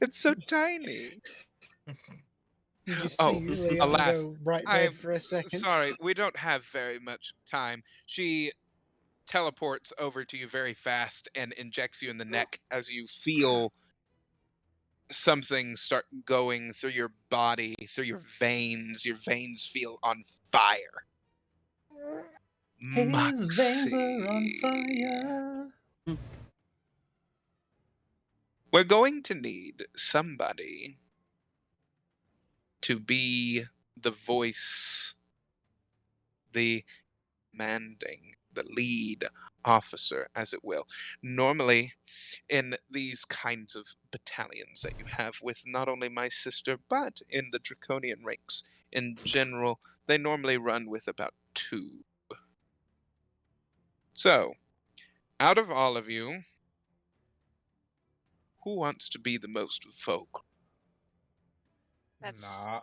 It's so tiny. You just Oh, see Leon alas, go bright red I'm for a second. sorry. We don't have very much time. She teleports over to you very fast and injects you in the neck as you feel something start going through your body, through your veins. Your veins feel on fire. His veins were on Moxie. fire. We're going to need somebody to be the voice, the commanding, the lead officer, as it will. Normally, in these kinds of battalions that you have with not only my sister, but in the Draconian ranks in general, they normally run with about 2. So, out of all of you, who wants to be the most vocal? That's Nah.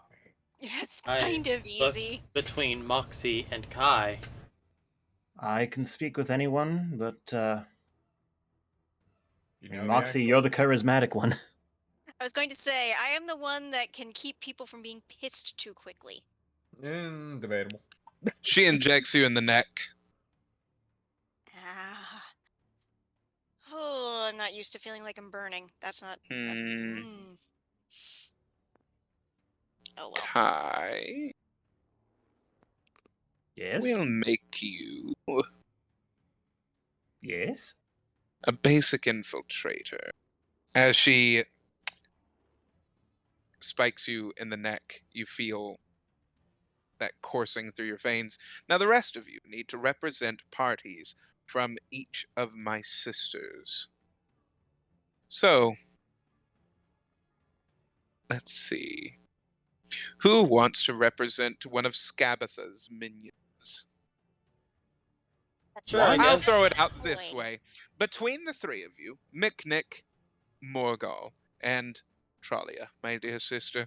that's I kind of look easy. between Moxie and Kai. I can speak with anyone, but You I mean, know the Moxie, actual. you're the charismatic one. I was going to say I am the one that can keep people from being pissed too quickly. Debatable. She injects you in the neck. Ah. Oh, I'm not used to feeling like I'm burning. That's not. Hmm. Mm. Oh well. Kai, Yes? we'll make you Yes? a basic infiltrator. As she spikes you in the neck, you feel that coursing through your veins. Now, the rest of you need to represent parties from each of my sisters. So, let's see. Who wants to represent one of Scabatha's minions? That's Sure, I I'll guess. throw it out this Boy. way. Between the three of you, Miknik, Morgal, and Tralia, my dear sister,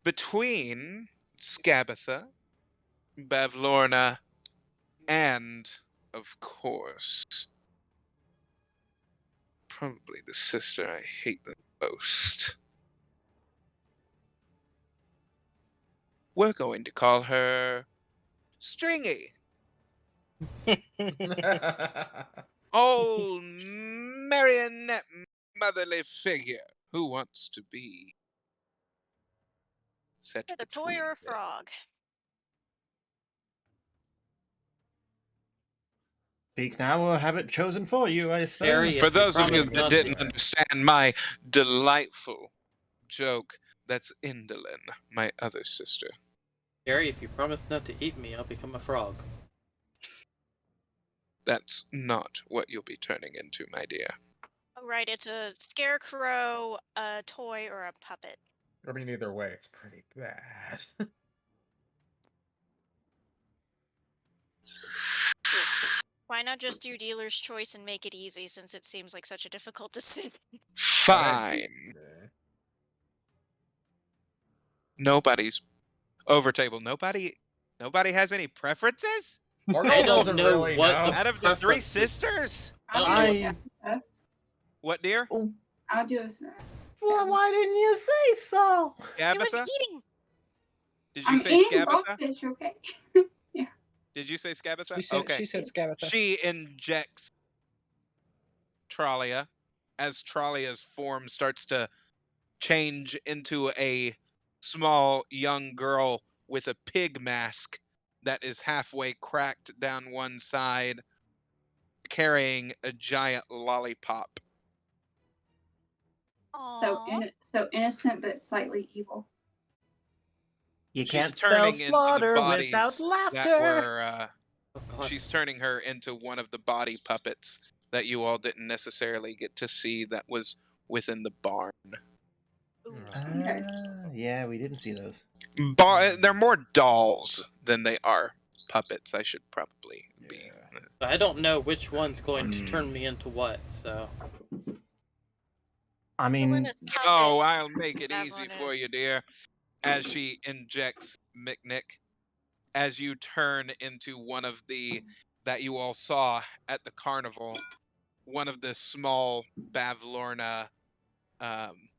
between Scabatha, Bavlorna, and, of course, probably the sister I hate the most. We're going to call her Stringy. Old marionette motherly figure. Who wants to be set A toy between or a them? frog? Speak now or have it chosen for you, I suppose. Harry, For if you those of you promise that not didn't to, understand my delightful joke, that's Indolin, my other sister. Harry, if you promise not to eat me, I'll become a frog. That's not what you'll be turning into, my dear. Oh, right. It's a scarecrow, a toy, or a puppet. I mean, either way, it's pretty bad. Why not just do dealer's choice and make it easy, since it seems like such a difficult decision? Fine. Nobody's over table. Nobody has any preferences? Morgul I don't doesn't know really what know. the Out of the three preferences. sisters? I don't I'll know. do I- a Scabba. What, dear? Oh, I'll do a well, why didn't you say so? It was Scabatha? eating. Did you I'm say eating Scabatha? goldfish, okay? Did you say Scabatha? She said. Okay. She said Scabatha. She injects Tralia as Tralia's form starts to change into a small young girl with a pig mask that is halfway cracked down one side, carrying a giant lollipop. So, Aww. so innocent but slightly evil. You She's can't spell turning into the slaughter without bodies that laughter. were. Oh, God. She's turning her into one of the body puppets that you all didn't necessarily get to see that was within the barn. Ooh. Okay. Yeah, we didn't see those. They're more dolls than they are puppets. I should probably be. I don't know which one's going to Hmm. turn me into what, so. I mean, Helena's puppet. Oh, I'll make it easy for Bavlorna's- you, dear. As she injects Miknik, as you turn into one of the that you all saw at the carnival, one of the small Bavlorna. Um,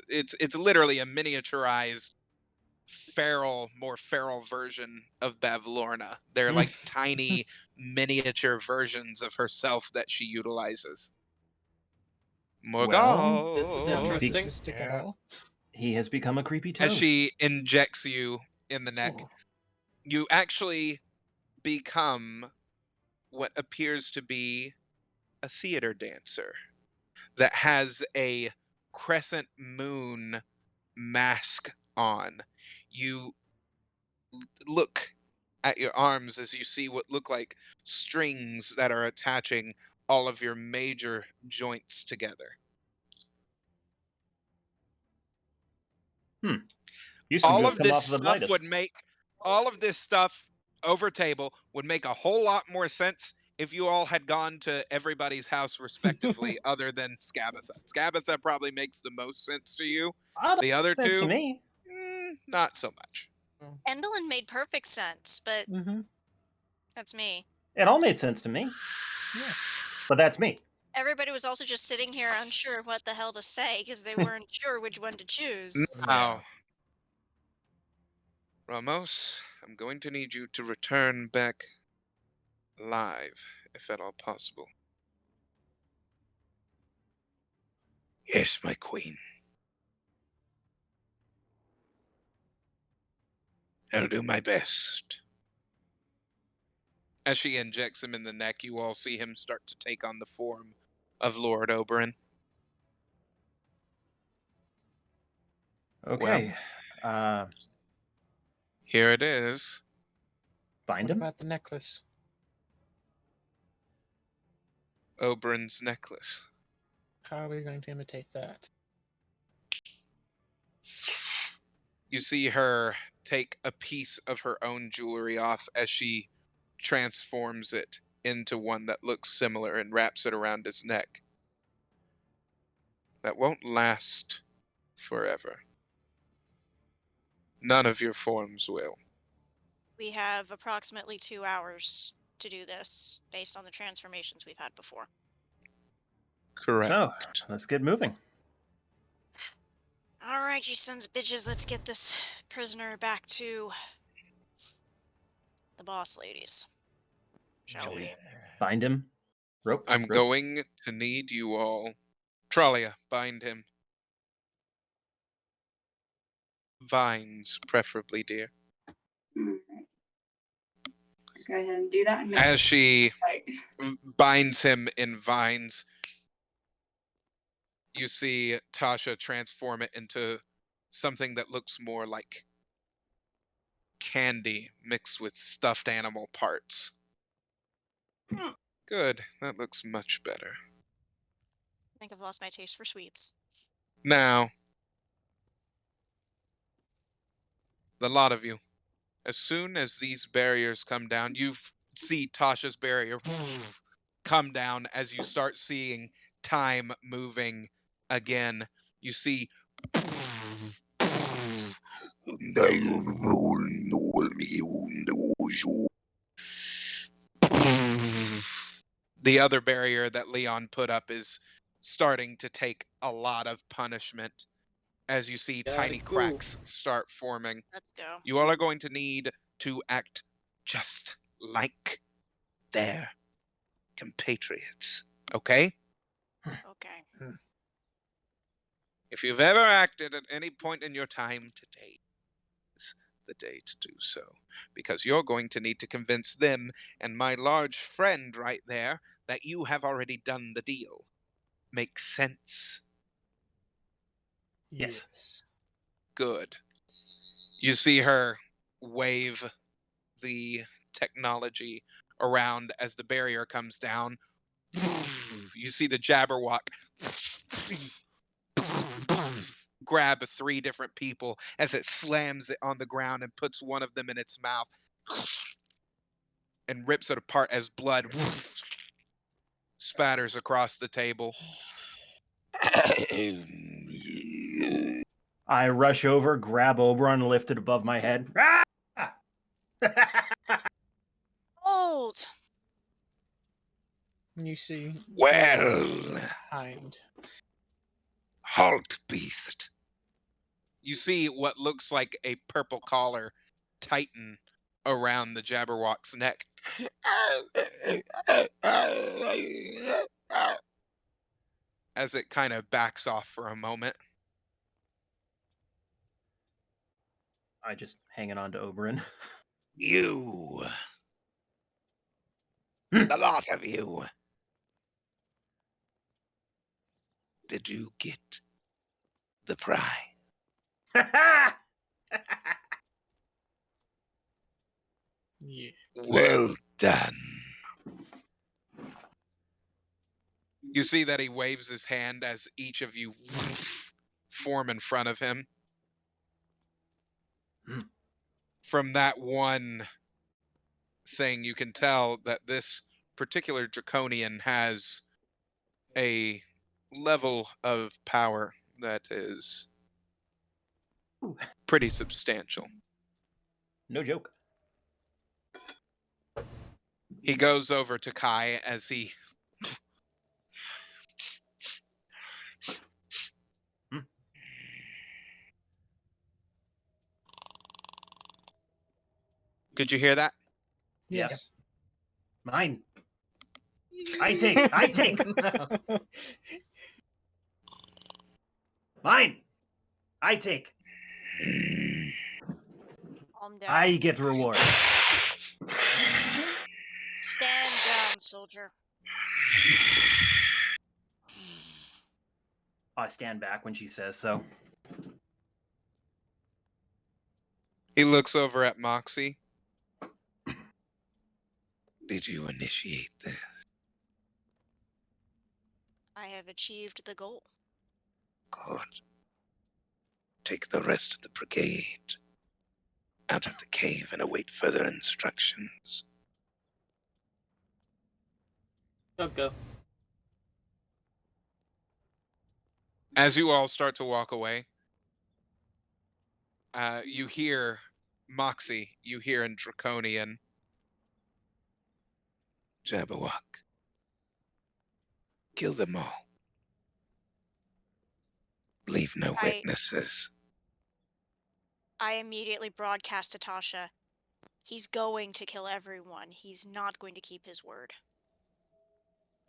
it's literally a miniaturized more feral version of Bavlorna. They're like tiny miniature versions of herself that she utilizes. Morgal. This is Not interesting. narcissistic at Yeah. all. he has become a creepy toad. As she injects you in the neck, Oh. you actually become what appears to be a theater dancer that has a crescent moon mask on. You look at your arms as you see what look like strings that are attaching all of your major joints together. You seem to All have of come this off the stuff lightest. would make all of this stuff over table would make a whole lot more sense if you all had gone to everybody's house respectively other than Scabatha. Scabatha probably makes the most sense to you. The other Sense to two, me. not so much. Endolin made perfect sense, but Mm-hmm. that's me. It all made sense to me. But that's me. Everybody was also just sitting here unsure of what the hell to say because they weren't sure which one to choose. Now, Ramos, I'm going to need you to return back live, if at all possible. Yes, my queen. I'll do my best. As she injects him in the neck, you all see him start to take on the form of Lord Oberyn. Okay. Here it is. Bind What him? about the necklace? Oberyn's necklace. How are we going to imitate that? You see her take a piece of her own jewelry off as she transforms it into one that looks similar and wraps it around his neck. That won't last forever. None of your forms will. We have approximately 2 hours to do this, based on the transformations we've had before. Correct. So, let's get moving. All right, you sons of bitches, let's get this prisoner back to the boss ladies. Shall we? Bind him. Rope. I'm rope. going to need you all. Tralia, bind him. Vines, preferably, dear. Alright. Let's go ahead and do that. And make As it she tight. binds him in vines, you see Tasha transform it into something that looks more like candy mixed with stuffed animal parts. Good. That looks much better. I think I've lost my taste for sweets. Now, the lot of you, as soon as these barriers come down, you see Tasha's barrier come down as you start seeing time moving again. You see the other barrier that Leon put up is starting to take a lot of punishment as you see Gotta tiny go. cracks start forming. Let's go. You all are going to need to act just like their compatriots, okay? Okay. If you've ever acted at any point in your time, today is the day to do so. Because you're going to need to convince them and my large friend right there that you have already done the deal. Makes sense? Yes. Good. You see her wave the technology around as the barrier comes down. You see the Jabberwock grab 3 different people as it slams it on the ground and puts one of them in its mouth and rips it apart as blood spatters across the table. I rush over, grab Oberon, lift it above my head. Ah! Old! You see. Well, Behind. halt, beast. You see what looks like a purple collar tighten around the Jabberwock's neck. As it kind of backs off for a moment. I just hanging on to Oberon. You. The lot of you. Did you get the prize? Yeah. Well done. You see that he waves his hand as each of you form in front of him. From that one thing, you can tell that this particular Draconian has a level of power that is pretty substantial. No joke. He goes over to Kai as he Could you hear that? Yes. Mine. I take. No. Mine! I take. Calm down. I get reward. Stand down, soldier. I stand back when she says so. He looks over at Moxie. Did you initiate this? I have achieved the goal. Good. Take the rest of the brigade out of the cave and await further instructions. Go. As you all start to walk away, you hear Moxie, you hear in Draconian, Jabberwock. Kill them all. Leave no witnesses. I immediately broadcast to Tasha. He's going to kill everyone. He's not going to keep his word.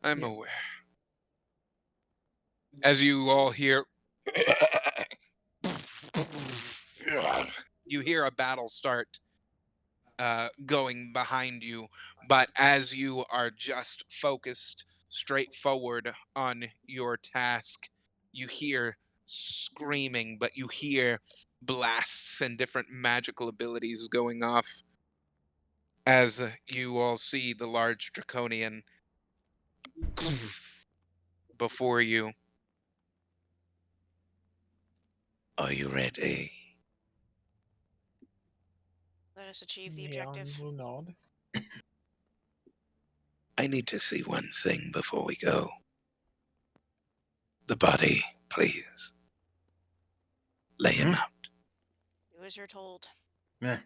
I'm aware. As you all hear, you hear a battle start going behind you, but as you are just focused straight forward on your task, you hear screaming, but you hear blasts and different magical abilities going off as you all see the large draconian before you. Are you ready? Let us achieve the Leon objective. will nod. I need to see one thing before we go. The body, please. Lay him out. Do as you're told. Meh.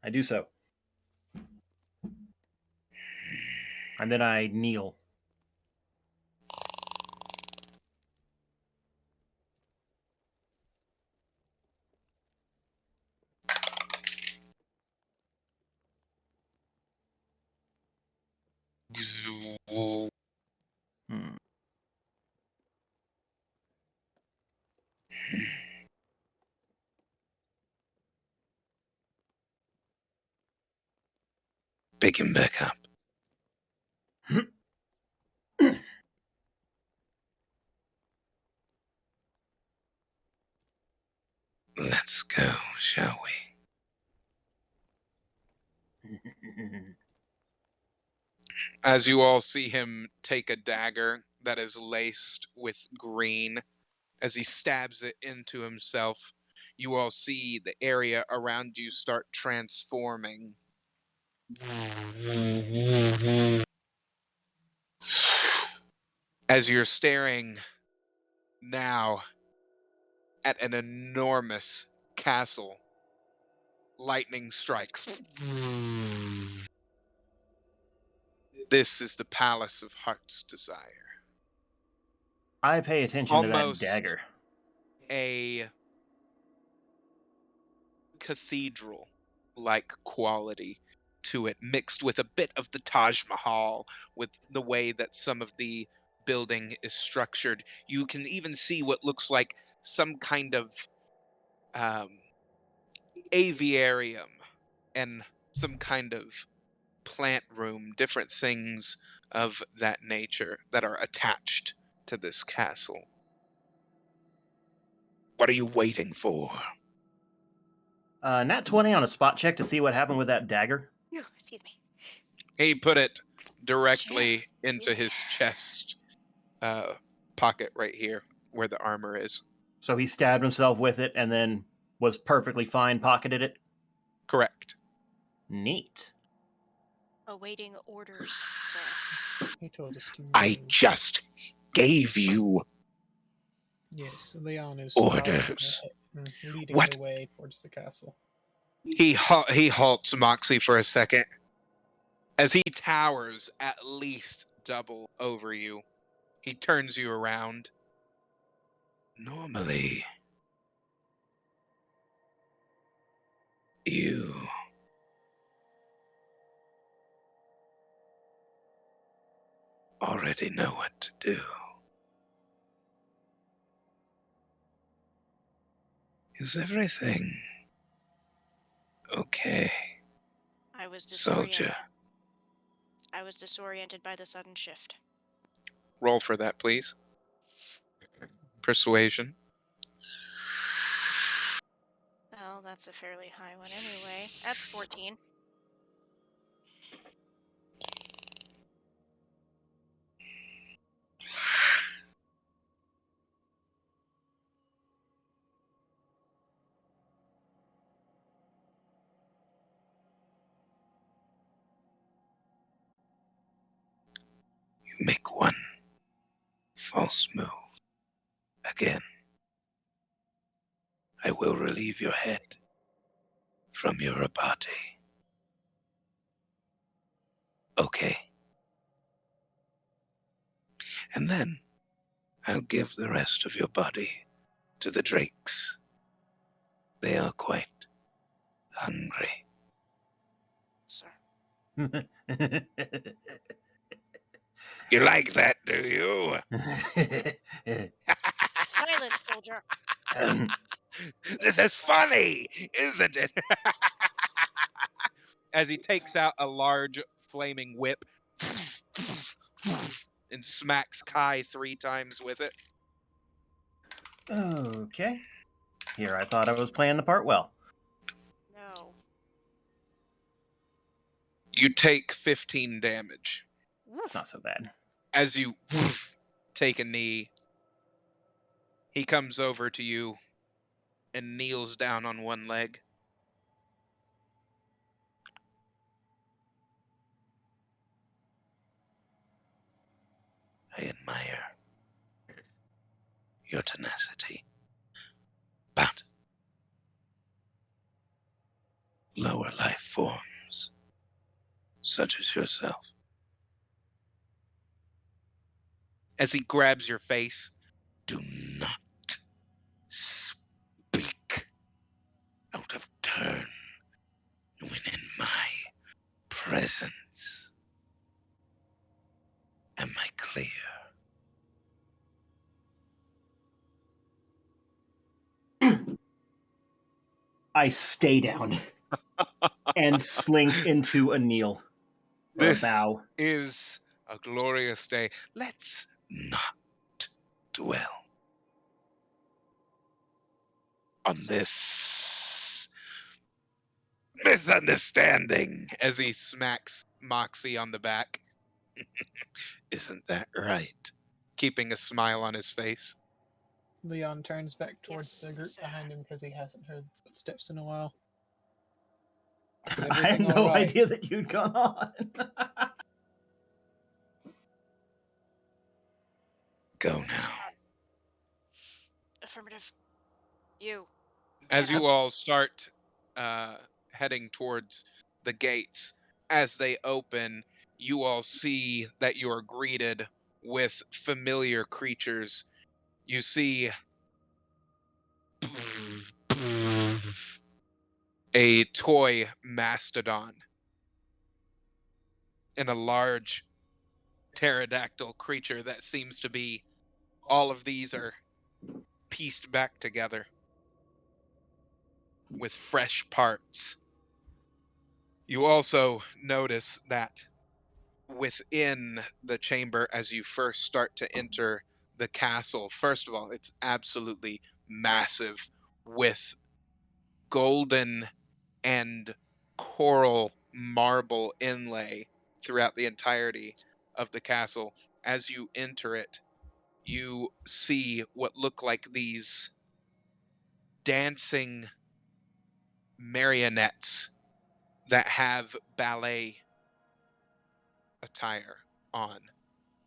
I do so. And then I kneel. Hmm. Pick him back up. Let's go, shall we? As you all see him take a dagger that is laced with green, as he stabs it into himself, you all see the area around you start transforming. As you're staring now at an enormous castle, lightning strikes. This is the Palace of Heart's Desire. I pay attention to that Almost dagger. a cathedral like quality to it, mixed with a bit of the Taj Mahal, with the way that some of the building is structured. You can even see what looks like some kind of aviarium and some kind of plant room, different things of that nature that are attached to this castle. What are you waiting for? Nat 20 on a spot check to see what happened with that dagger. Excuse me. He put it directly Excuse into me. his chest pocket right here where the armor is. So he stabbed himself with it and then was perfectly fine, pocketed it. Correct. Neat. Awaiting orders, sir. He told us to move. I just gave you Yes, Leon is orders. leading What? the way towards the castle. He halts Moxie for a second as he towers at least double over you. He turns you around. Normally, you already know what to do. Is everything okay, I was soldier? disoriented. I was disoriented by the sudden shift. Roll for that, please. Persuasion. Well, that's a fairly high one anyway. That's 14. You make one false move again. I will relieve your head from your body. Okay. And then I'll give the rest of your body to the drakes. They are quite hungry. Sir. You like that, do you? Silence, soldier. This is funny, isn't it? As he takes out a large flaming whip and smacks Kai 3 times with it. Okay. Here, I thought I was playing the part well. No. You take 15 damage. It's not so bad. As you take a knee, he comes over to you and kneels down on one leg. I admire your tenacity. But lower life forms, such as yourself. As he grabs your face, do not speak out of turn when in my presence. Am I clear? I stay down and slink into a kneel. Or a This bow. is a glorious day. Let's not dwell on this misunderstanding, as he smacks Moxie on the back. Isn't that right? Keeping a smile on his face. Leon turns back towards Yes, the group sir. behind him because he hasn't heard footsteps in a while. Is I had everything no all right? idea that you'd gone on. Go now. Affirmative. You. As Get you up. all start heading towards the gates, as they open, you all see that you are greeted with familiar creatures. You see a toy mastodon and a large pterodactyl creature that seems to be all of these are pieced back together with fresh parts. You also notice that within the chamber, as you first start to enter the castle, first of all, it's absolutely massive with golden and coral marble inlay throughout the entirety of the castle. As you enter it, you see what look like these dancing marionettes that have ballet attire on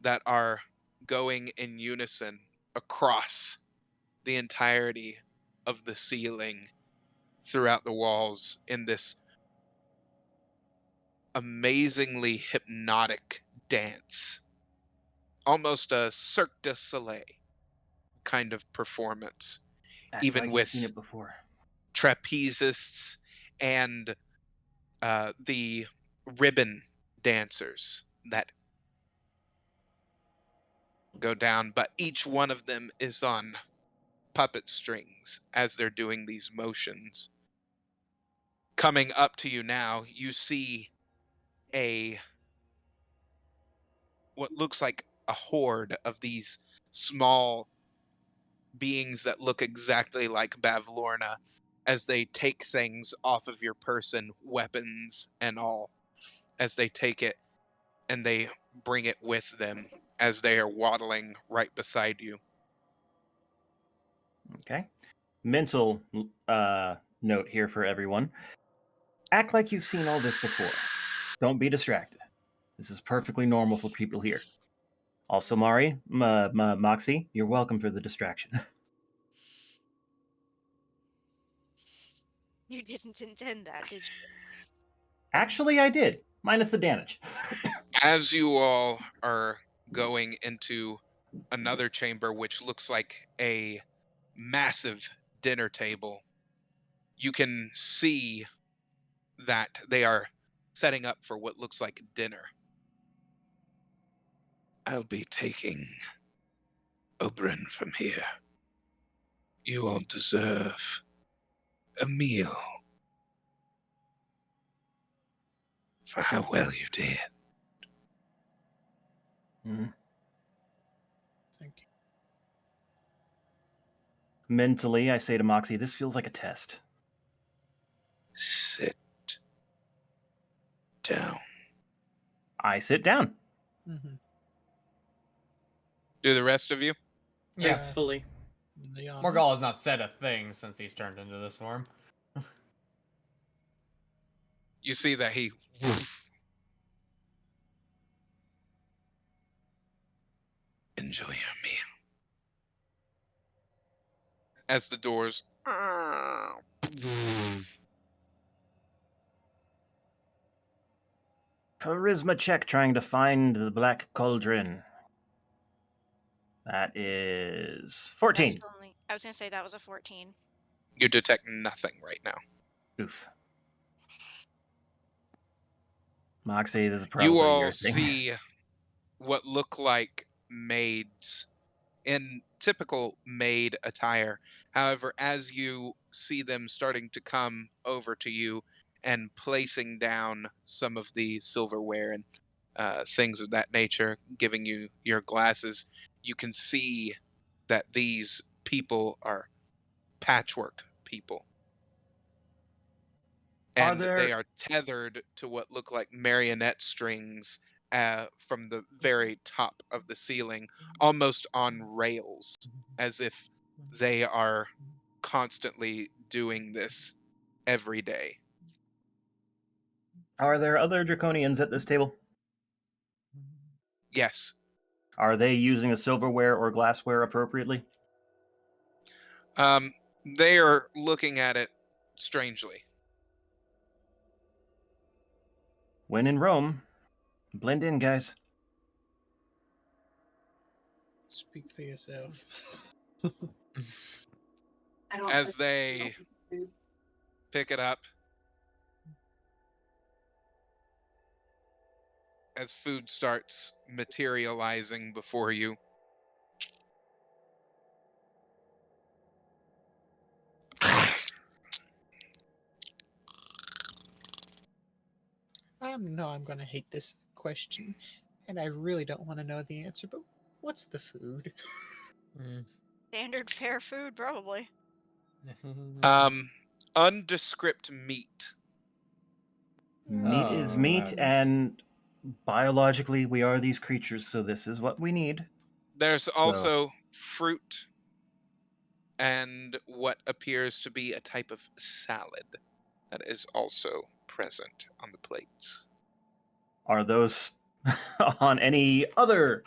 that are going in unison across the entirety of the ceiling throughout the walls in this amazingly hypnotic dance. Almost a Cirque du Soleil kind of performance, Act even like you've seen with it before. trapezeists and the ribbon dancers that go down, but each one of them is on puppet strings as they're doing these motions. Coming up to you now, you see a what looks like a horde of these small beings that look exactly like Bavlorna as they take things off of your person, weapons and all, as they take it and they bring it with them as they are waddling right beside you. Okay. Mental note here for everyone. Act like you've seen all this before. Don't be distracted. This is perfectly normal for people here. Also, Mari, Moxie, you're welcome for the distraction. You didn't intend that, did you? Actually, I did, minus the damage. As you all are going into another chamber, which looks like a massive dinner table, you can see that they are setting up for what looks like dinner. I'll be taking Oberyn from here. You all deserve a meal for how well you did. Mhm. Thank you. Mentally, I say to Moxie, this feels like a test. Sit down. I sit down. Mm-hmm. Do the rest of you? Yeah. Gracefully. The honors. Morgul has not said a thing since he's turned into this form. You see that he enjoy your meal. As the doors Charisma check trying to find the Black Cauldron. That is 14. I was gonna say that was a 14. you detect nothing right now. Oof. Moxie, this is You probably all your thing. see what look like maids in typical maid attire. However, as you see them starting to come over to you and placing down some of the silverware and things of that nature, giving you your glasses, you can see that these people are patchwork people. Are And they there are tethered to what look like marionette strings from the very top of the ceiling, almost on rails, as if they are constantly doing this every day. other Draconians at this table? Yes. Are they using the silverware or glassware appropriately? Um, they are looking at it strangely. When in Rome, blend in, guys. Speak for yourself. I don't. As they pick it up, as food starts materializing before you. I know I'm gonna hate this question, and I really don't want to know the answer, but what's the food? Standard fare food, probably. Undescript meat. Meat is Oh, meat, that's- and biologically, we are these creatures, so this is what we need. There's also fruit and what appears to be a type of salad that is also present on the plates. Are those on any other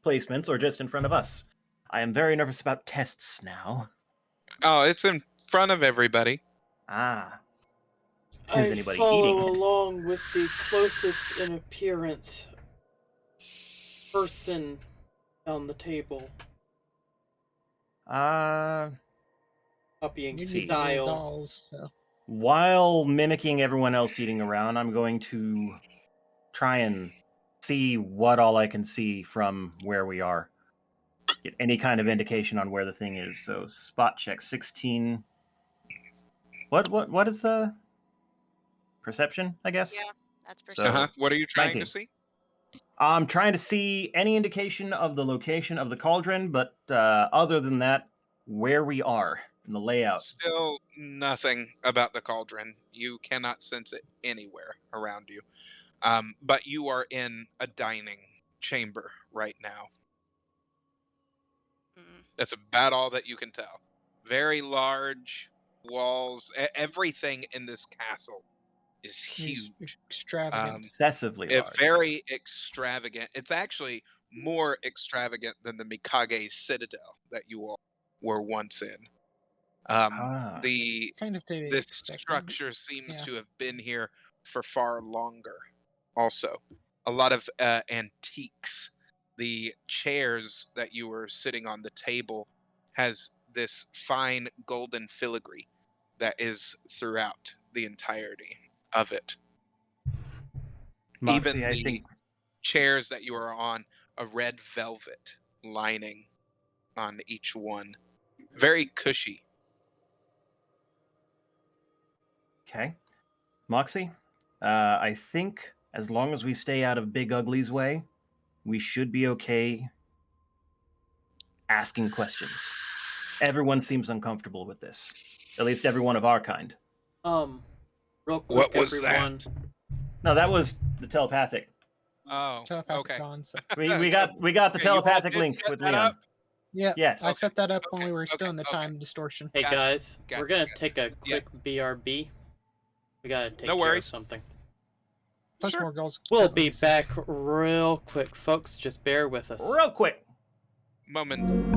placements or just in front of us? I am very nervous about tests now. Oh, it's in front of everybody. Ah. Is I anybody follow eating? along with the closest in appearance person on the table, copying you see. need the little style. dolls. So. While mimicking everyone else eating around, I'm going to try and see what all I can see from where we are. get any kind of indication on where the thing is. So spot check 16. What is the perception, I guess? Yeah, that's So, Uh-huh. perception. What are you trying 19. to see? I'm trying to see any indication of the location of the cauldron, but other than that, where we are in the layout. Still nothing about the cauldron. You cannot sense it anywhere around you. But you are in a dining chamber right now. Mm. That's about all that you can tell. Very large walls. Everything in this castle is It's huge. extravagant. Excessively large. Very extravagant. It's actually more extravagant than the Mikage Citadel that you all were once in. Ah. The Kind of to be this expected. structure seems Yeah. to have been here for far longer. Also, a lot of antiques. The chairs that you were sitting on, the table has this fine golden filigree that is throughout the entirety of it. Moxie, Even I the think chairs that you are on, a red velvet lining on each one. Very cushy. Okay. Moxie, I think as long as we stay out of Big Ugly's way, we should be okay asking questions. Everyone seems uncomfortable with this. At least everyone of our kind. Real quick, What was everyone. that? No, that was the telepathic. Oh, Telepathic okay. concept. We got the Okay, you all telepathic did link set with that Leon. up? Yeah, Yes. I set that up when Okay, we were still in the okay. time distortion. Hey Gotcha, guys, gotcha, we're gonna gotcha. take a quick BRB. We gotta take No care worries. of something. Plus Sure. more goals. We'll be back real quick, folks. Just bear with us. Real quick. Moment.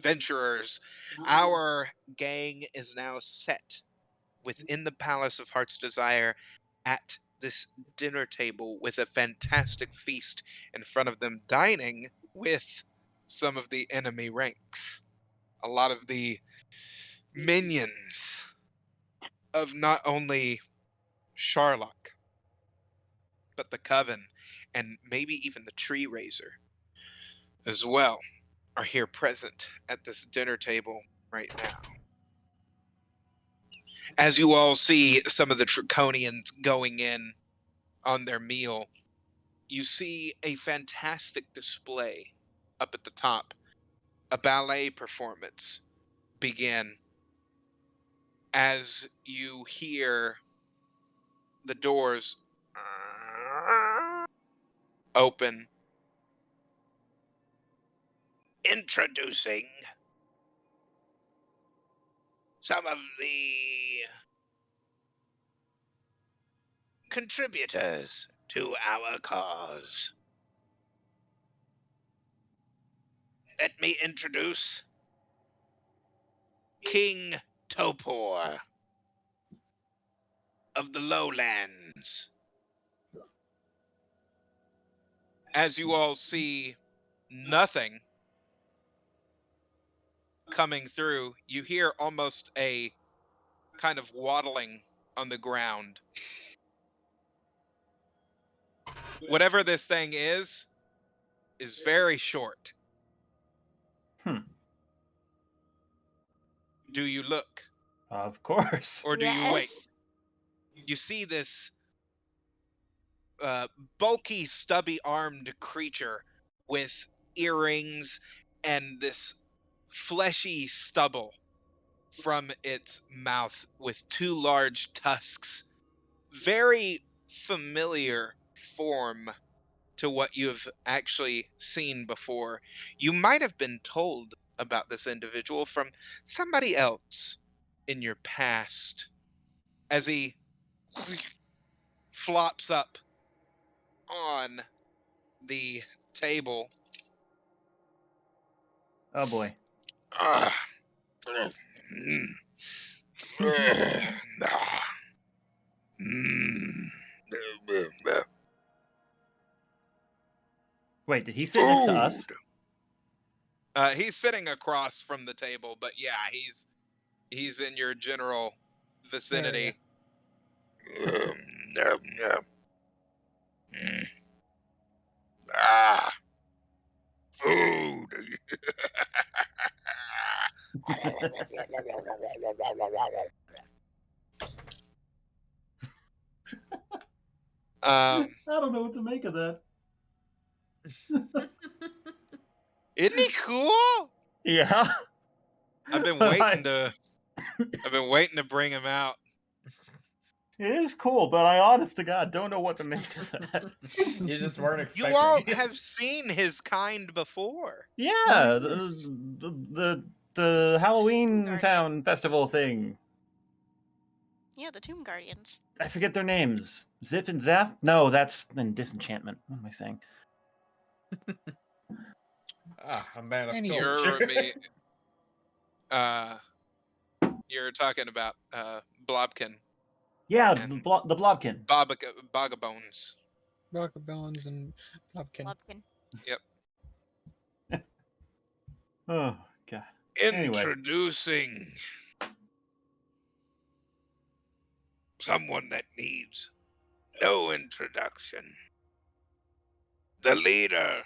adventurers, our gang is now set within the Palace of Heart's Desire at this dinner table with a fantastic feast in front of them, dining with some of the enemy ranks. A lot of the minions of not only Sharlock, but the Coven, and maybe even the Tree Raiser as well, are here present at this dinner table right now. As you all see some of the Draconians going in on their meal, you see a fantastic display up at the top. A ballet performance begin as you hear the doors open. Introducing some of the contributors to our cause. Let me introduce King Topor of the Lowlands. As you all see nothing coming through, you hear almost a kind of waddling on the ground. Whatever this thing is very short. Hmm. Do you look, Of course. or do you wait? Yes. You see this bulky, stubby-armed creature with earrings and this fleshy stubble from its mouth with two large tusks. Very familiar form to what you've actually seen before. You might have been told about this individual from somebody else in your past, as he flops up on the table. Oh boy. Ah. Mm. Ah. Mm. Wait, did he sit next to us? Food. He's sitting across from the table, but yeah, he's in your general vicinity. Nom, nom. Mm. Ah, food. I don't know what to make of that. Isn't he cool? Yeah. I've been waiting to bring him out. It is cool, but I honest to God don't know what to make of that. You just weren't You expecting. all it. have seen his kind before. Yeah, Yes. the Halloween Guardians. Town festival thing. Yeah, the Tomb Guardians. I forget their names. Zip and Zap? No, that's in Disenchantment. What am I saying? A man of Anyway. culture. You're talking about Blobkin, Yeah, And- the Blobkin. Bogabones. Vagabonds and Blobkin. Blobkin. Oh God. Anyway. Introducing someone that needs no introduction. The leader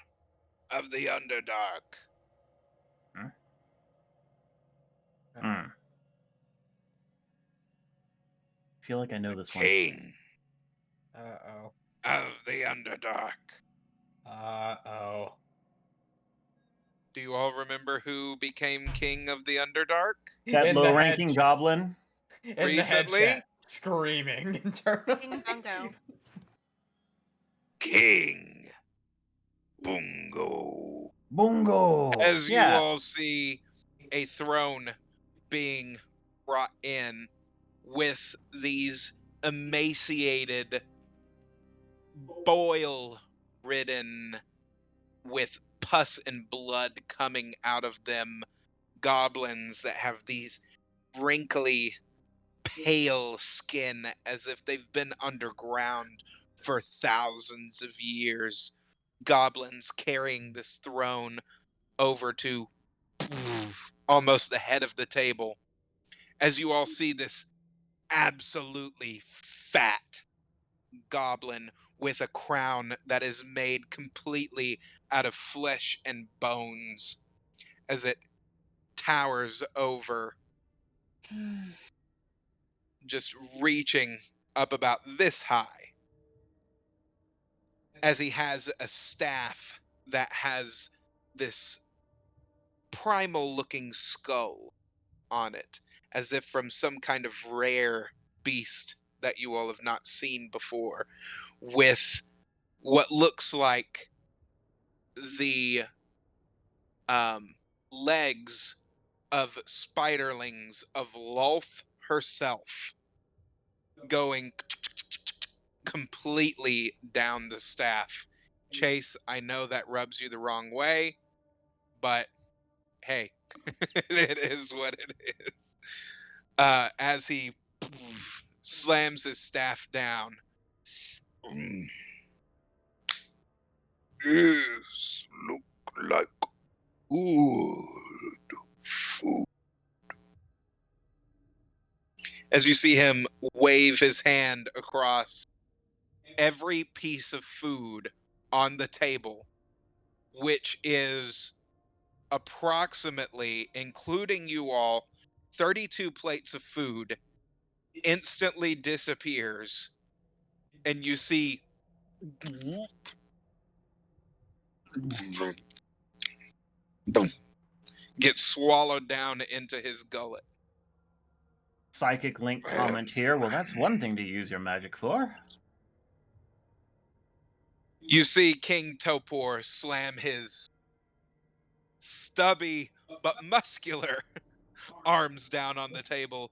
of the Underdark. I feel like I know this one. King Uh-oh. of the Underdark. Uh-oh. Do you all remember who became king of the Underdark? That In the low-ranking head- goblin. in the recently? headset, screaming internally. King Bungo. King Bungo. Bungo. As you Yeah. all see a throne being brought in with these emaciated, boil-ridden, with pus and blood coming out of them, goblins that have these wrinkly, pale skin as if they've been underground for thousands of years. Goblins carrying this throne over to almost the head of the table. As you all see this absolutely fat goblin with a crown that is made completely out of flesh and bones as it towers over, just reaching up about this high, as he has a staff that has this primal looking skull on it, as if from some kind of rare beast that you all have not seen before, with what looks like the legs of spiderlings of Lolth herself going completely down the staff. Chase, I know that rubs you the wrong way, but hey, it is what it is. As he slams his staff down. Yes, look like good food. As you see him wave his hand across every piece of food on the table, which is approximately, including you all, 32 plates of food, instantly disappears, and you see get swallowed down into his gullet. Psychic link comment here. Well, that's one thing to use your magic for. You see King Topor slam his stubby but muscular arms down on the table,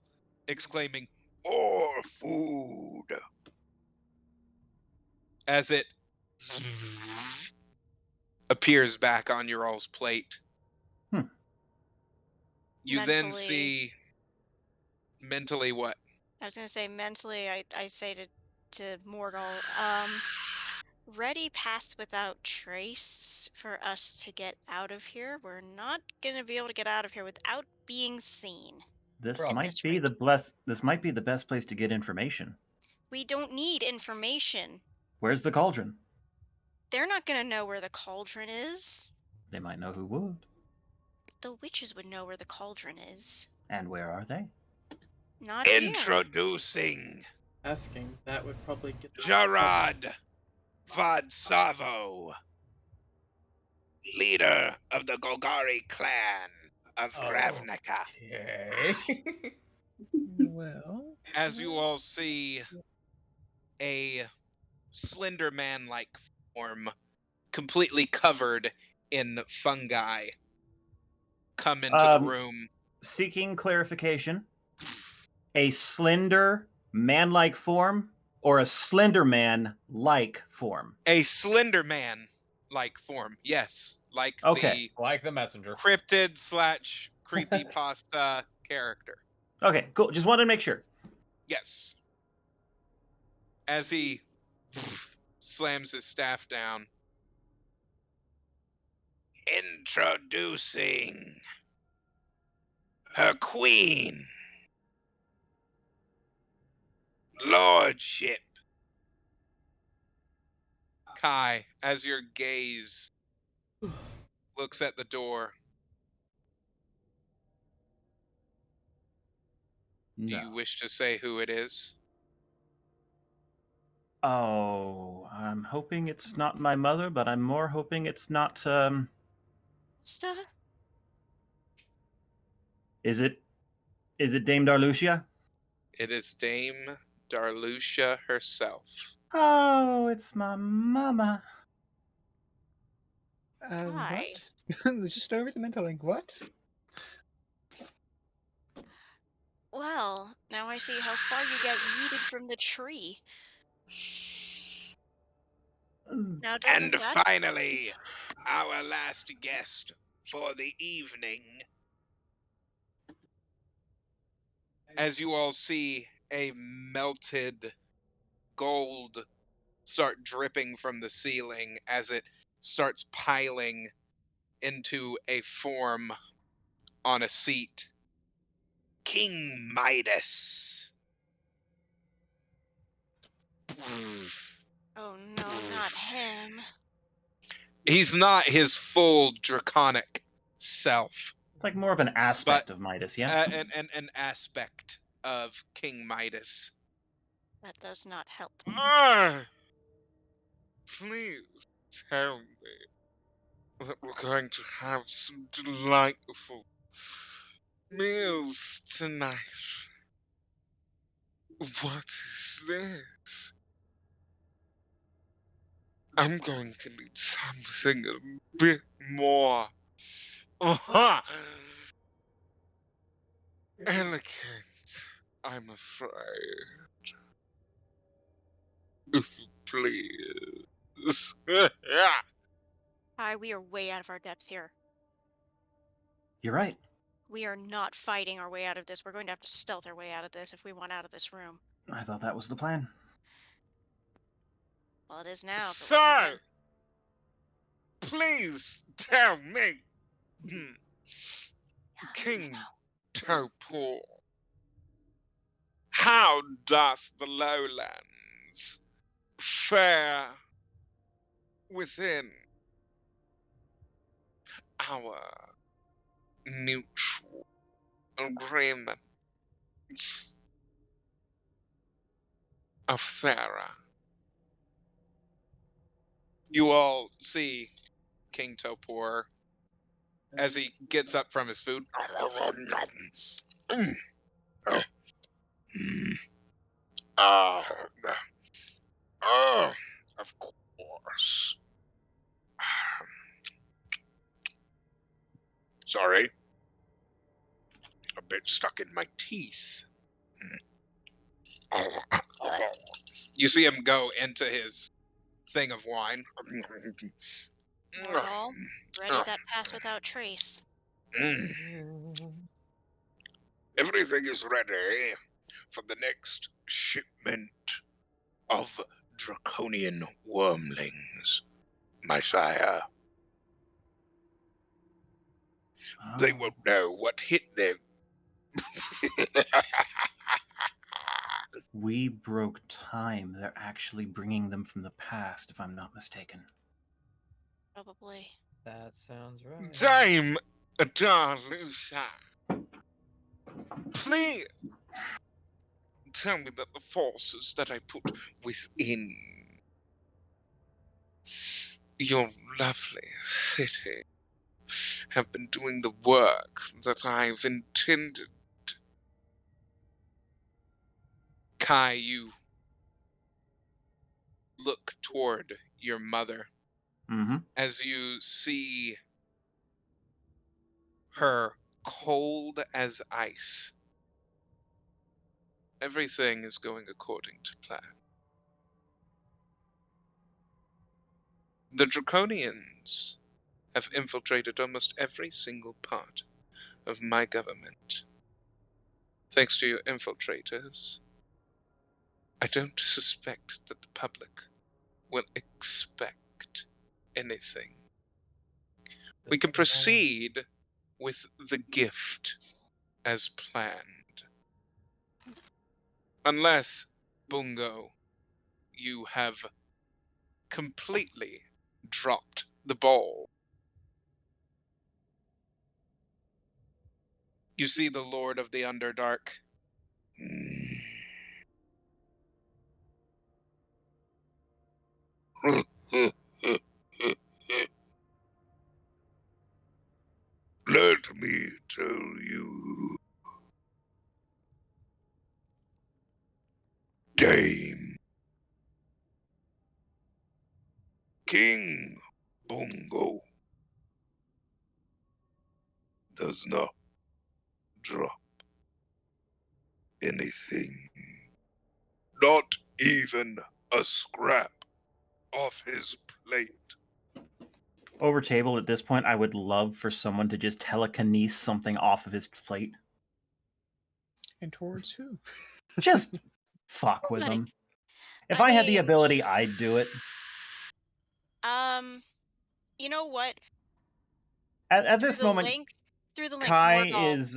exclaiming, "More food!" as it appears back on your all's plate. Hmm. You then see mentally what? I was gonna say mentally, I say to Morgul, ready pass without trace for us to get out of here. We're not gonna be able to get out of here without being seen. This Bro. might This be rate. the best place to get information. We don't need information. Where's the cauldron? They're not gonna know where the cauldron is. They might know who would. The witches would know where the cauldron is. And where are they? Not here. Introducing Asking that would probably get. Jarad Vadsavo, leader of the Golgari clan of Oh. Ravnica. Okay. Well, As you all see a slender man-like form, completely covered in fungi, come into the room. Seeking clarification. A slender man-like form or a slender man-like form? A slender man-like form, yes. Like Okay. Like the messenger. the cryptid / creepypasta character. Okay, cool. Just wanted to make sure. Yes. As he slams his staff down. Introducing her queen, lordship. Kai, as your gaze looks at the door, do you No. wish to say who it is? Oh, I'm hoping it's not my mother, but I'm more hoping it's not, Stuff. Is it Dame Darlucia? It is Dame Darlucia herself. Oh, it's my mama. Hi. what? Just over the mental link. What? Well, now I see how far you get yeeted from the tree. Now doesn't And that finally, our last guest for the evening. as you all see a melted gold start dripping from the ceiling as it starts piling into a form on a seat. King Midas. Oh no, not him. He's not his full draconic self, It's like more of an aspect but of Midas, yeah? an aspect of King Midas. That does not help. Ah, please tell me that we're going to have some delightful meals tonight. What is this? I'm going to need something a bit more. Aha! Elegant, I'm afraid. If you please. Hi, we are way out of our depth here. You're right. We are not fighting our way out of this. We're going to have to stealth our way out of this if we want out of this room. I thought that was the plan. Well, it is now. But So, please tell me, King Topor, how doth the lowlands fare within our mutual agreements of Thera? You all see King Topor as he gets up from his food. Of course. Sorry. A bit stuck in my teeth. You see him go into his thing of wine. Lord all, ready that pass without trace. Everything is ready for the next shipment of draconian wormlings, my sire. They won't know what hit them. We broke time. They're actually bringing them from the past, if I'm not mistaken. Probably. That sounds right. Dame Darlusa, please tell me that the forces that I put within your lovely city have been doing the work that I've intended. Kai, you look toward your mother Mm-hmm. as you see her cold as ice. Everything is going according to plan. The Draconians have infiltrated almost every single part of my government. Thanks to your infiltrators, I don't suspect that the public will expect anything. We can proceed with the gift as planned. Unless, Bungo, you have completely dropped the ball. You see the Lord of the Underdark. Let me tell you, Dame King Bungo does not drop anything, not even a scrap off his plate. Over table at this point, I would love for someone to just telekinesis something off of his plate. And towards who? Just fuck with Everybody. them. If I I had the mean, ability, I'd do it. um, you know what? At Through this the moment, link, through the link, Kai Morgall. is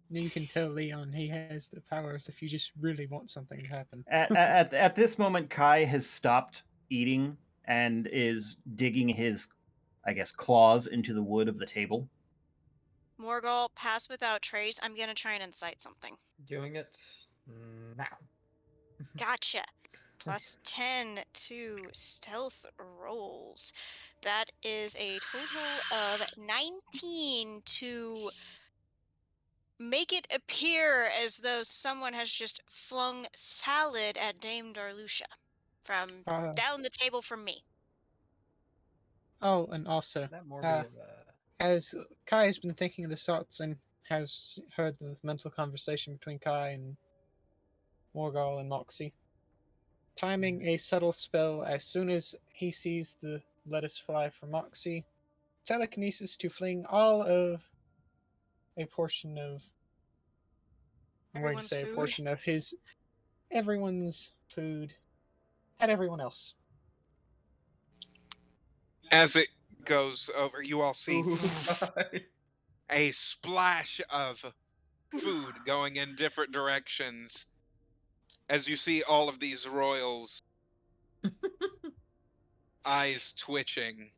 You can tell Leon he has the powers if you just really want something to happen. at this moment, Kai has stopped eating and is digging his, I guess, claws into the wood of the table. Morgall, pass without trace. I'm gonna try and incite something. Doing it now. Gotcha. Plus 10 to stealth rolls. That is a total of 19 to make it appear as though someone has just flung salad at Dame Darlucia from Uh, down the table from me. oh, and also, That more uh, be of a. as Kai has been thinking of the thoughts and has heard the mental conversation between Kai and Morgall and Moxie, timing a subtle spell as soon as he sees the lettuce fly from Moxie, telekinesis to fling all of a portion of, I'm going to Everyone's say a food. portion of everyone's food at everyone else. As it goes over, you all see Food fight. a splash of food going in different directions. As you see all of these royals, eyes twitching.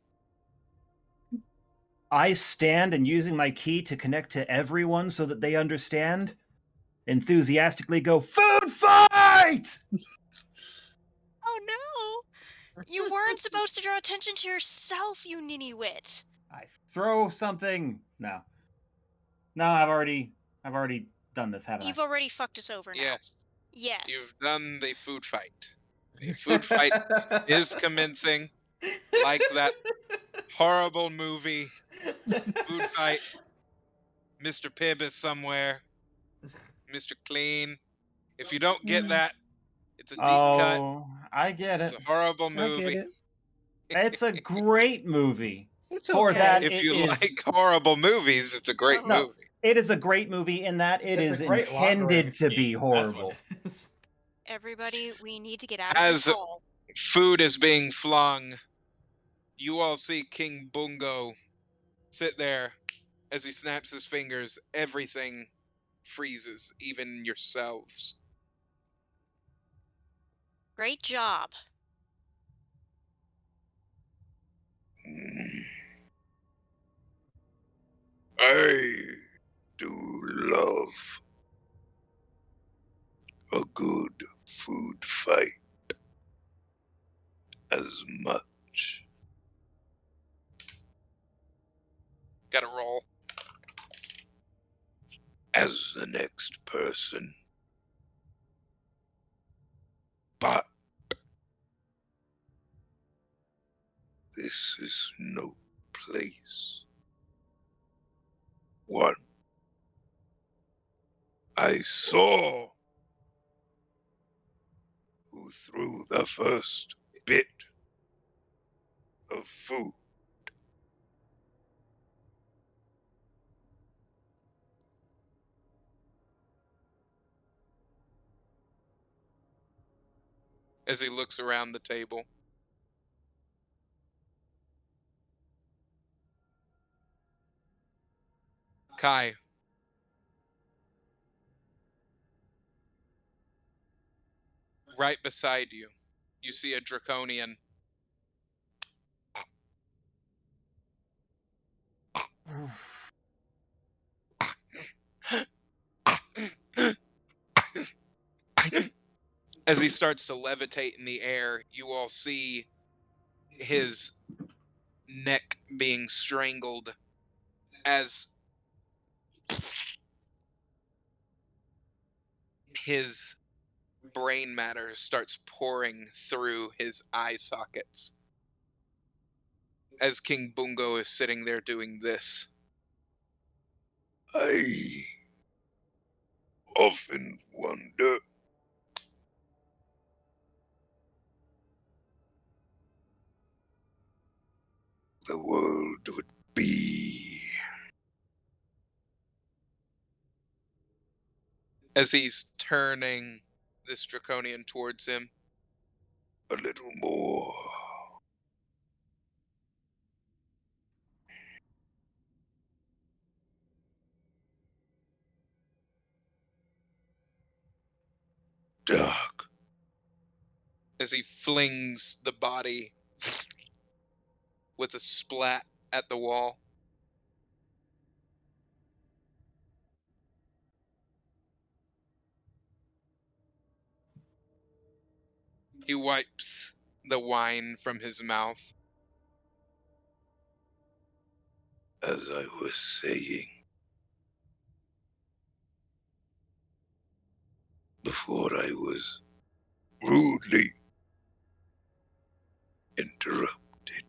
I stand and using my key to connect to everyone so that they understand, enthusiastically go, food fight! Oh no! You weren't supposed to draw attention to yourself, you ninny-wit. I throw something. No. No, I've already done this, haven't You've I? already fucked us over now. Yes, Yes. you've done the food fight. A food fight is commencing, like that horrible movie, Food Fight. Mr. Pibb is somewhere. Mr. Clean. If you don't get that, it's a deep cut. Oh, I get It's it. a horrible I get movie. it. It's a great movie. It's For okay. that, If it you is like horrible movies, it's a great no. movie. It is a great movie in that it It's is a great logarithm intended to be scheme, that's what horrible. it is. Everybody, we need to get out of this As hall. food is being flung, you all see King Bungo sit there. As he snaps his fingers, everything freezes, even yourselves. Great job. I do love a good food fight as much. Gotta roll. As the next person. But this is no place. One. I saw who threw the first bit of food. As he looks around the table. Kai. Right beside you, you see a draconian. As he starts to levitate in the air, you all see his neck being strangled as his brain matter starts pouring through his eye sockets. As King Bungo is sitting there doing this. I often wonder the world would be as he's turning this draconian towards him. A little more. Dark. As he flings the body with a splat at the wall. He wipes the wine from his mouth. As I was saying before I was rudely interrupted.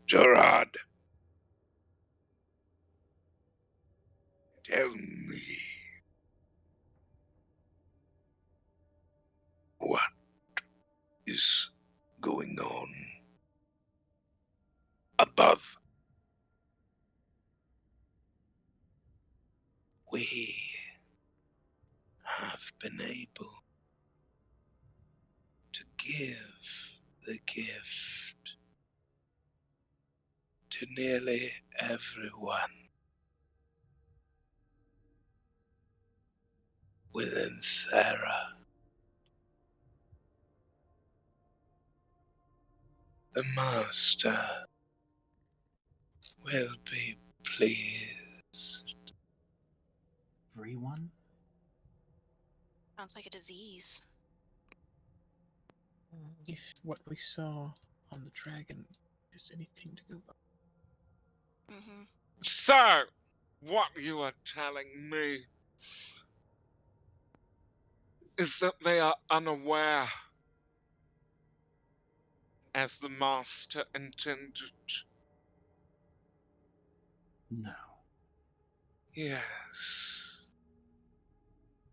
Gerard, tell me what is going on above. We have been able to give the gift to nearly everyone within Thera. The Master will be pleased. Everyone? Sounds like a disease. If what we saw on the dragon is anything to go by. Mm-hmm. So, what you are telling me is that they are unaware, as the Master intended. No. Yes,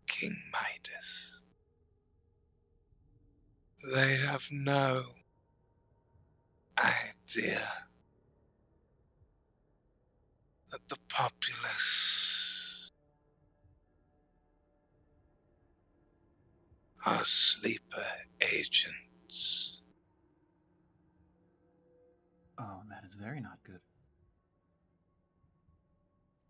King Midas. They have no idea that the populace are sleeper agents. Oh, that is very not good.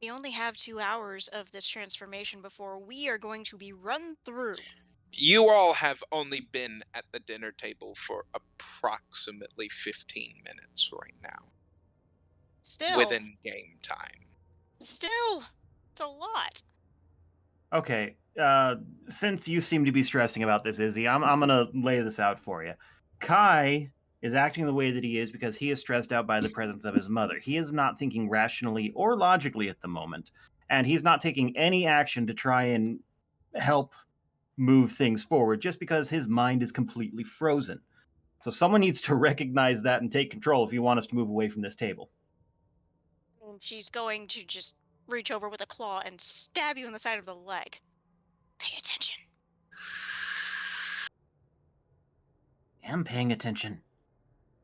We only have 2 hours of this transformation before we are going to be run through. You all have only been at the dinner table for approximately 15 minutes right now. Still. Within game time. Still. It's a lot. Okay, since you seem to be stressing about this, Izzy, I'm gonna lay this out for you. Kai is acting the way that he is because he is stressed out by the presence of his mother. He is not thinking rationally or logically at the moment, and he's not taking any action to try and help move things forward just because his mind is completely frozen. So someone needs to recognize that and take control if you want us to move away from this table. She's going to just reach over with a claw and stab you in the side of the leg. Pay attention. I'm paying attention.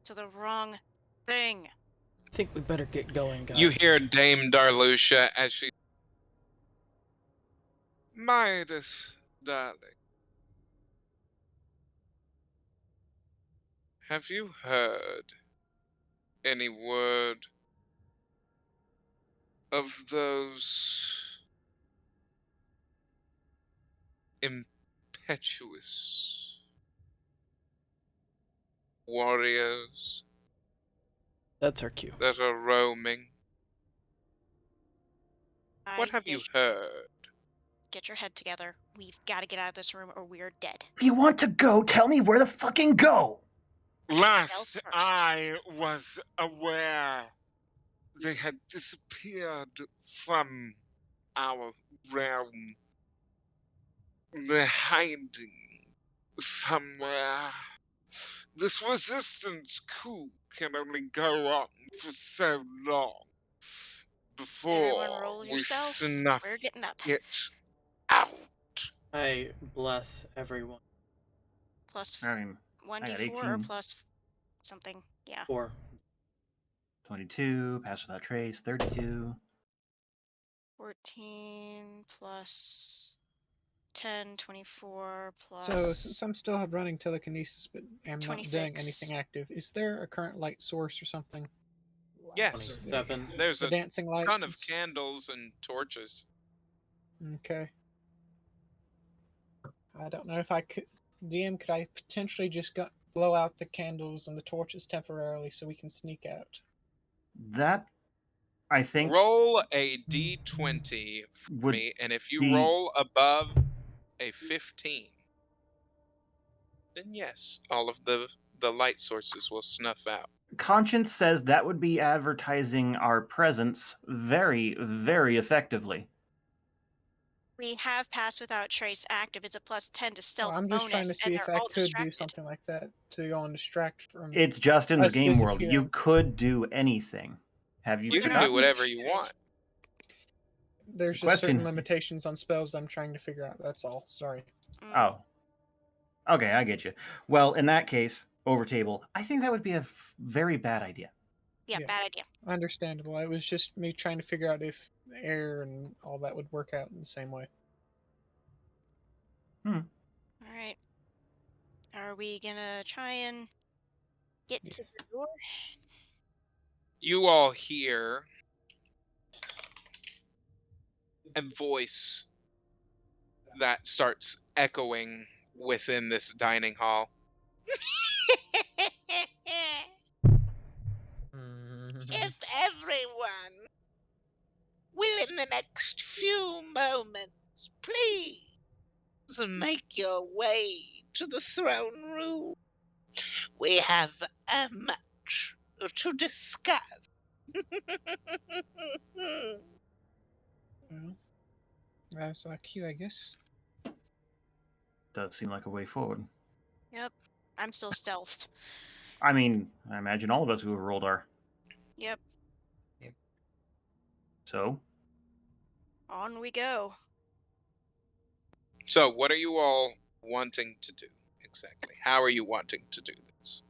To the wrong thing. I think we better get going, guys. You hear Dame Darlucia as she... Midas, darling. Have you heard any word of those impetuous warriors That's her cue. that are roaming? What I have you just- heard? Get your head together. We've got to get out of this room or we're dead. If you want to go, tell me where to fucking go. Last Stealth first. I was aware, they had disappeared from our realm. They're hiding somewhere. This resistance coup can only go on for so long before Everyone roll we yourselves. snuff We're getting up. it out. I bless everyone. Plus I mean, I got 1d4 or 18. plus something. Yeah. 4. 22, pass without trace, 32. 14 plus 10, 24 So since plus I'm still running telekinesis, but am not doing 26. anything active, is there a current light source or something? Yes, 27. there's The a dancing light. ton of candles and torches. Okay. I don't know if I could. DM, could I potentially just blow out the candles and the torches temporarily so we can sneak out? That, I think, Roll a d20 for would me, and if you be roll above a 15, then yes, all of the light sources will snuff out. conscience says that would be advertising our presence very, very effectively. We have Pass Without Trace active. It's a plus 10 to Oh, stealth I'm just trying to bonus, and see if they're I all could do distracted. something like that to go and distract from It's Justin's us game world. You disappearing. could do anything. Have you You Whether or can not do forgotten? we whatever you should. want. There's just certain Question. limitations on spells I'm trying to figure out. That's all. Sorry. Mm, Oh. Okay, I get you. Well, in that case, over table, I think that would be a very bad idea. yeah, Yeah. bad idea. Understandable. It was just me trying to figure out if air and all that would work out in the same way. All right. Are we gonna try and get to the door? You all hear a voice that starts echoing within this dining hall. If everyone will, in the next few moments, please make your way to the throne room. We have much to discuss. Well, that's our cue, I guess. Does seem like a way forward. Yep. I'm still stealthed. I mean, I imagine all of us who have rolled are. Yep. So, On we go. So, what are you all wanting to do exactly? How are you wanting to do this?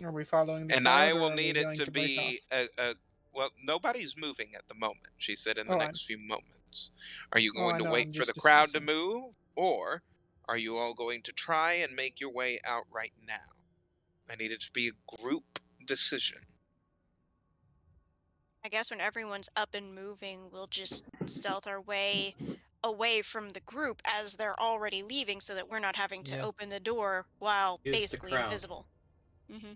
Are we following the And crowd, I or will are we need it going to to break be off? well, nobody's moving at the moment. She said in the Oh, next few moments. Are you I going to know. wait I'm for the just crowd to discussing. move, or are you all going to try and make your way out right now? I need it to be a group decision. I guess when everyone's up and moving, we'll just stealth our way away from the group as they're already leaving so that we're not having to Yeah. open the door while Use the basically crowd. invisible. Mm-hmm.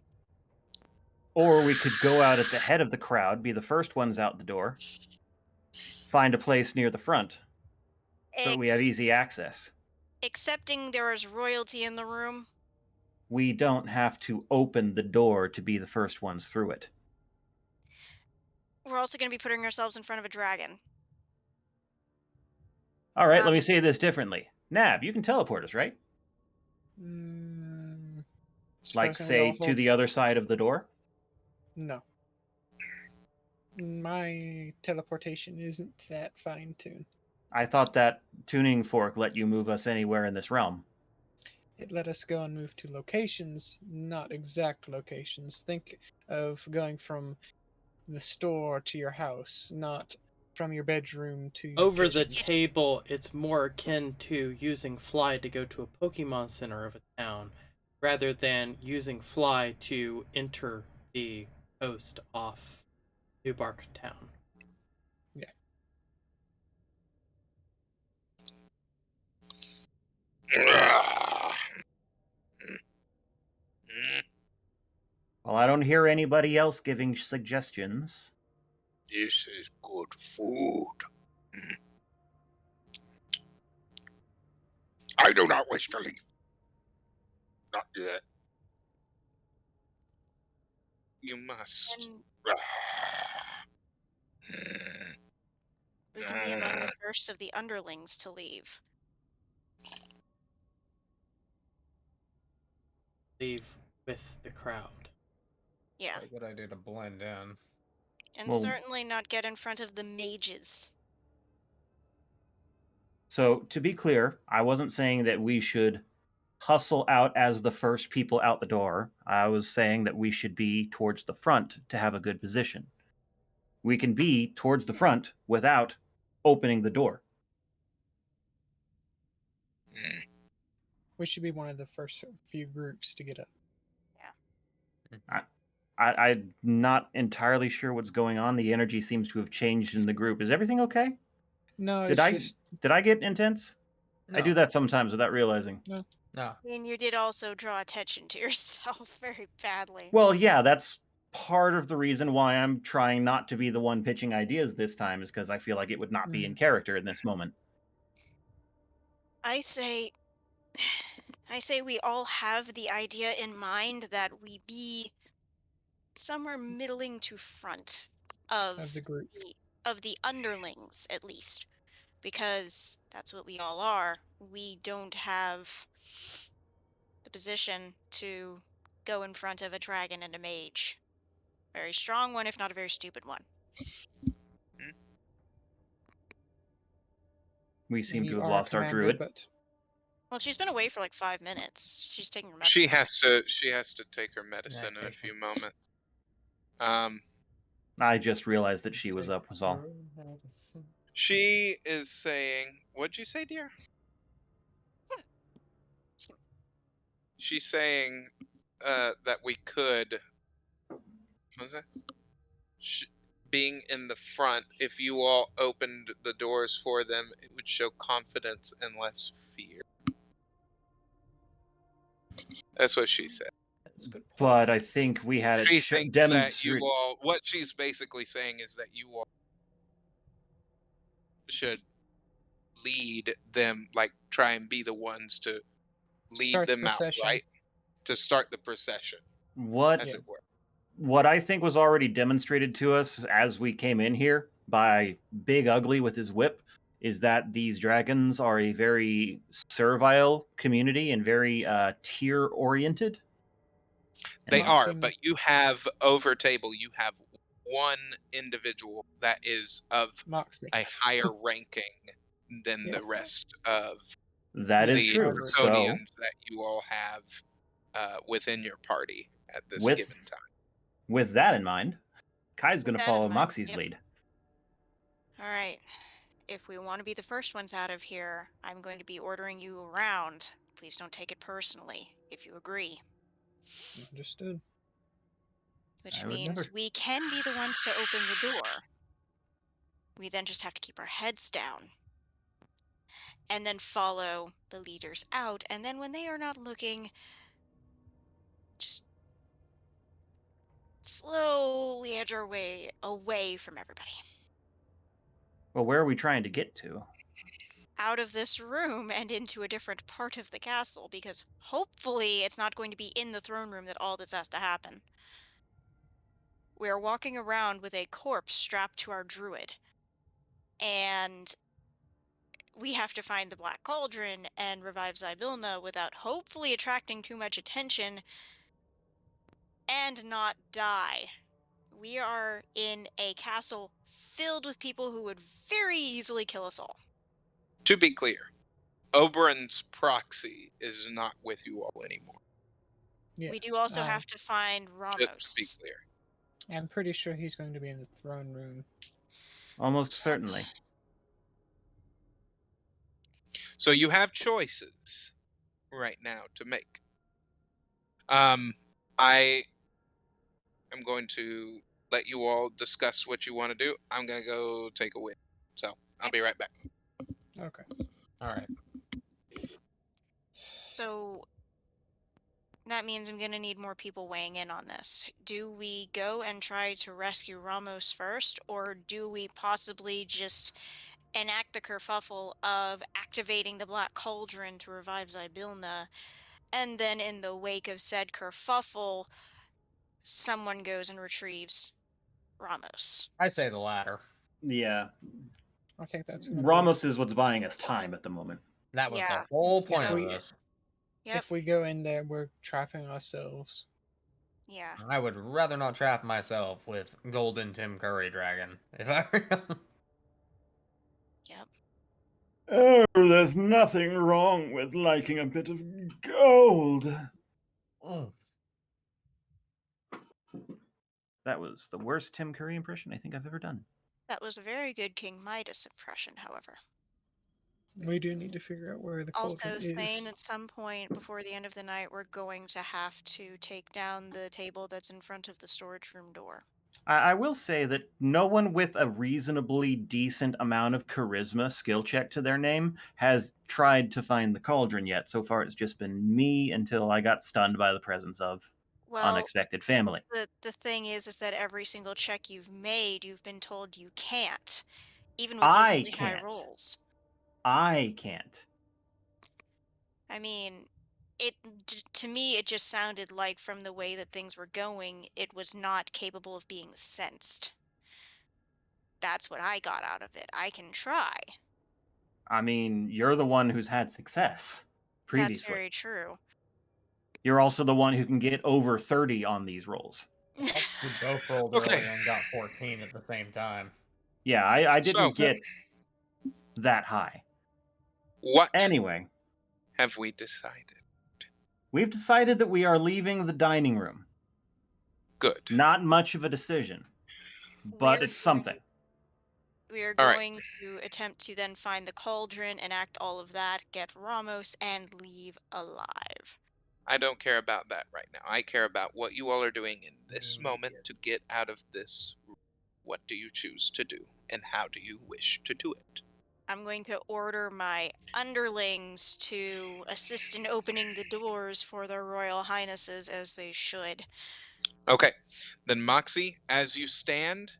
or we could go out at the head of the crowd, be the first ones out the door, find a place near the front so that we have easy access. Excepting there is royalty in the room. We don't have to open the door to be the first ones through it. We're also going to be putting ourselves in front of a dragon. All right, let me say this differently. Nab, you can teleport us, right? Like, Supposing we all say, to hold. the other side of the door? No. My teleportation isn't that fine-tuned. I thought that tuning fork let you move us anywhere in this realm. It let us go and move to locations, not exact locations. Think of going from the store to your house, not from your bedroom to your Over the kitchen. table, it's more akin to using Fly to go to a Pokemon Center of a town, rather than using Fly to enter the coast off Newbark Town. Yeah. Well, I don't hear anybody else giving suggestions. This is good food. I do not wish to leave. Not yet. You must. And we can be among the first of the underlings to leave. Leave with the crowd. Yeah. Probably a good idea to blend in. And Well- certainly not get in front of the mages. So, to be clear, I wasn't saying that we should hustle out as the first people out the door. I was saying that we should be towards the front to have a good position. we can be towards the front without opening the door. We should be one of the first few groups to get up. I'm not entirely sure what's going on. The energy seems to have changed in the group. Is everything okay? No, Did it's I just did I get intense? I do No. that sometimes without realizing. No. And you did also draw attention to yourself very badly. Well, yeah, that's part of the reason why I'm trying not to be the one pitching ideas this time, is because I feel like it would not be in character in this moment. I say we all have the idea in mind that we be somewhere middling to front of the group. of the underlings, at least, because that's what we all are. We don't have the position to go in front of a dragon and a mage. Very strong one, if not a very stupid one. We seem We to have are lost our commander, druid. but Well, she's been away for like 5 minutes. She's taking her She medicine. has to take her medicine in a take few her. moments. I just realized that she was Take up, was all. her medicine. She is saying, what'd you say, dear? She's saying that we could, what was it? Being in the front, if you all opened the doors for them, it would show confidence and less fear. That's what she said. That's a good point. But I think we had it She thinks that you demonstrated. all, what she's basically saying is that you all should lead them, like try and be the ones to lead Start the them out, procession. right? To start the procession, What as it were. what I think was already demonstrated to us as we came in here by Big Ugly with his whip is that these dragons are a very servile community and very tier oriented. They are, Moxie- but you have over table, you have one individual that is of Moxie. a higher ranking than Yeah. the rest of That is the true. So Draconians that you all have within your party at this With- given time. with that in mind, Kai's going to With that in follow mind, Moxie's yep. lead. All right. If we want to be the first ones out of here, I'm going to be ordering you around. Please don't take it personally, if you agree. Understood. Which I would means never. we can be the ones to open the door. We then just have to keep our heads down. And then follow the leaders out. And then when they are not looking, just slowly edge our way away from everybody. Well, where are we trying to get to? Out of this room and into a different part of the castle, because hopefully it's not going to be in the throne room that all this has to happen. We are walking around with a corpse strapped to our druid. And we have to find the Black Cauldron and revive Zybilna without hopefully attracting too much attention and not die. We are in a castle filled with people who would very easily kill us all. To be clear, Oberon's proxy is not with you all anymore. Yeah. We do also Uh, have to find Just to be Ramos. clear. I'm pretty sure he's going to be in the throne room. Almost certainly. So you have choices right now to make. I am going to let you all discuss what you want to do. I'm going to go take a win. So I'll be right back. Okay. All right. So that means I'm going to need more people weighing in on this. Do we go and try to rescue Ramos first, or do we possibly just enact the kerfuffle of activating the Black Cauldron to revive Zybilna, and then in the wake of said kerfuffle, someone goes and retrieves Ramos? I say the latter. Yeah. I think that's gonna Ramos is what's buying us time at the moment. That was Yeah. the whole If point of we- this. be. Yep. If we go in there, we're trapping ourselves. Yeah. I would rather not trap myself with Golden Tim Curry Dragon. If I were Yep. Oh, there's nothing wrong with liking a bit of gold. Mm. That was the worst Tim Curry impression I think I've ever done. That was a very good King Midas impression, however. We do need to figure out where the cauldron Also, Thane, is. at some point before the end of the night, we're going to have to take down the table that's in front of the storage room door. I will say that no one with a reasonably decent amount of charisma skill check to their name has tried to find the cauldron yet. So far, it's just been me until I got stunned by the presence of Well, unexpected family. the thing is that every single check you've made, you've been told you can't, even with I decently high can't. rolls. I can't. I mean, to me, it just sounded like from the way that things were going, it was not capable of being sensed. That's what I got out of it. I can try. I mean, you're the one who's had success That's previously. very true. You're also the one who can get over 30 on these rolls. Well, we both rolled Okay. early and got 14 at the same time. Yeah, I didn't So- get that high. What Anyway, have we decided? we've decided that we are leaving the dining room. Good. Not much of a decision, but We're it's something. We are All right. going to attempt to then find the cauldron, enact all of that, get Ramos, and leave alive. I don't care about that right now. I care about what you all are doing in this Mm, moment yes. to get out of this room. What do you choose to do, and how do you wish to do it? I'm going to order my underlings to assist in opening the doors for their royal highnesses as they should. Okay. Then, Moxie, as you stand,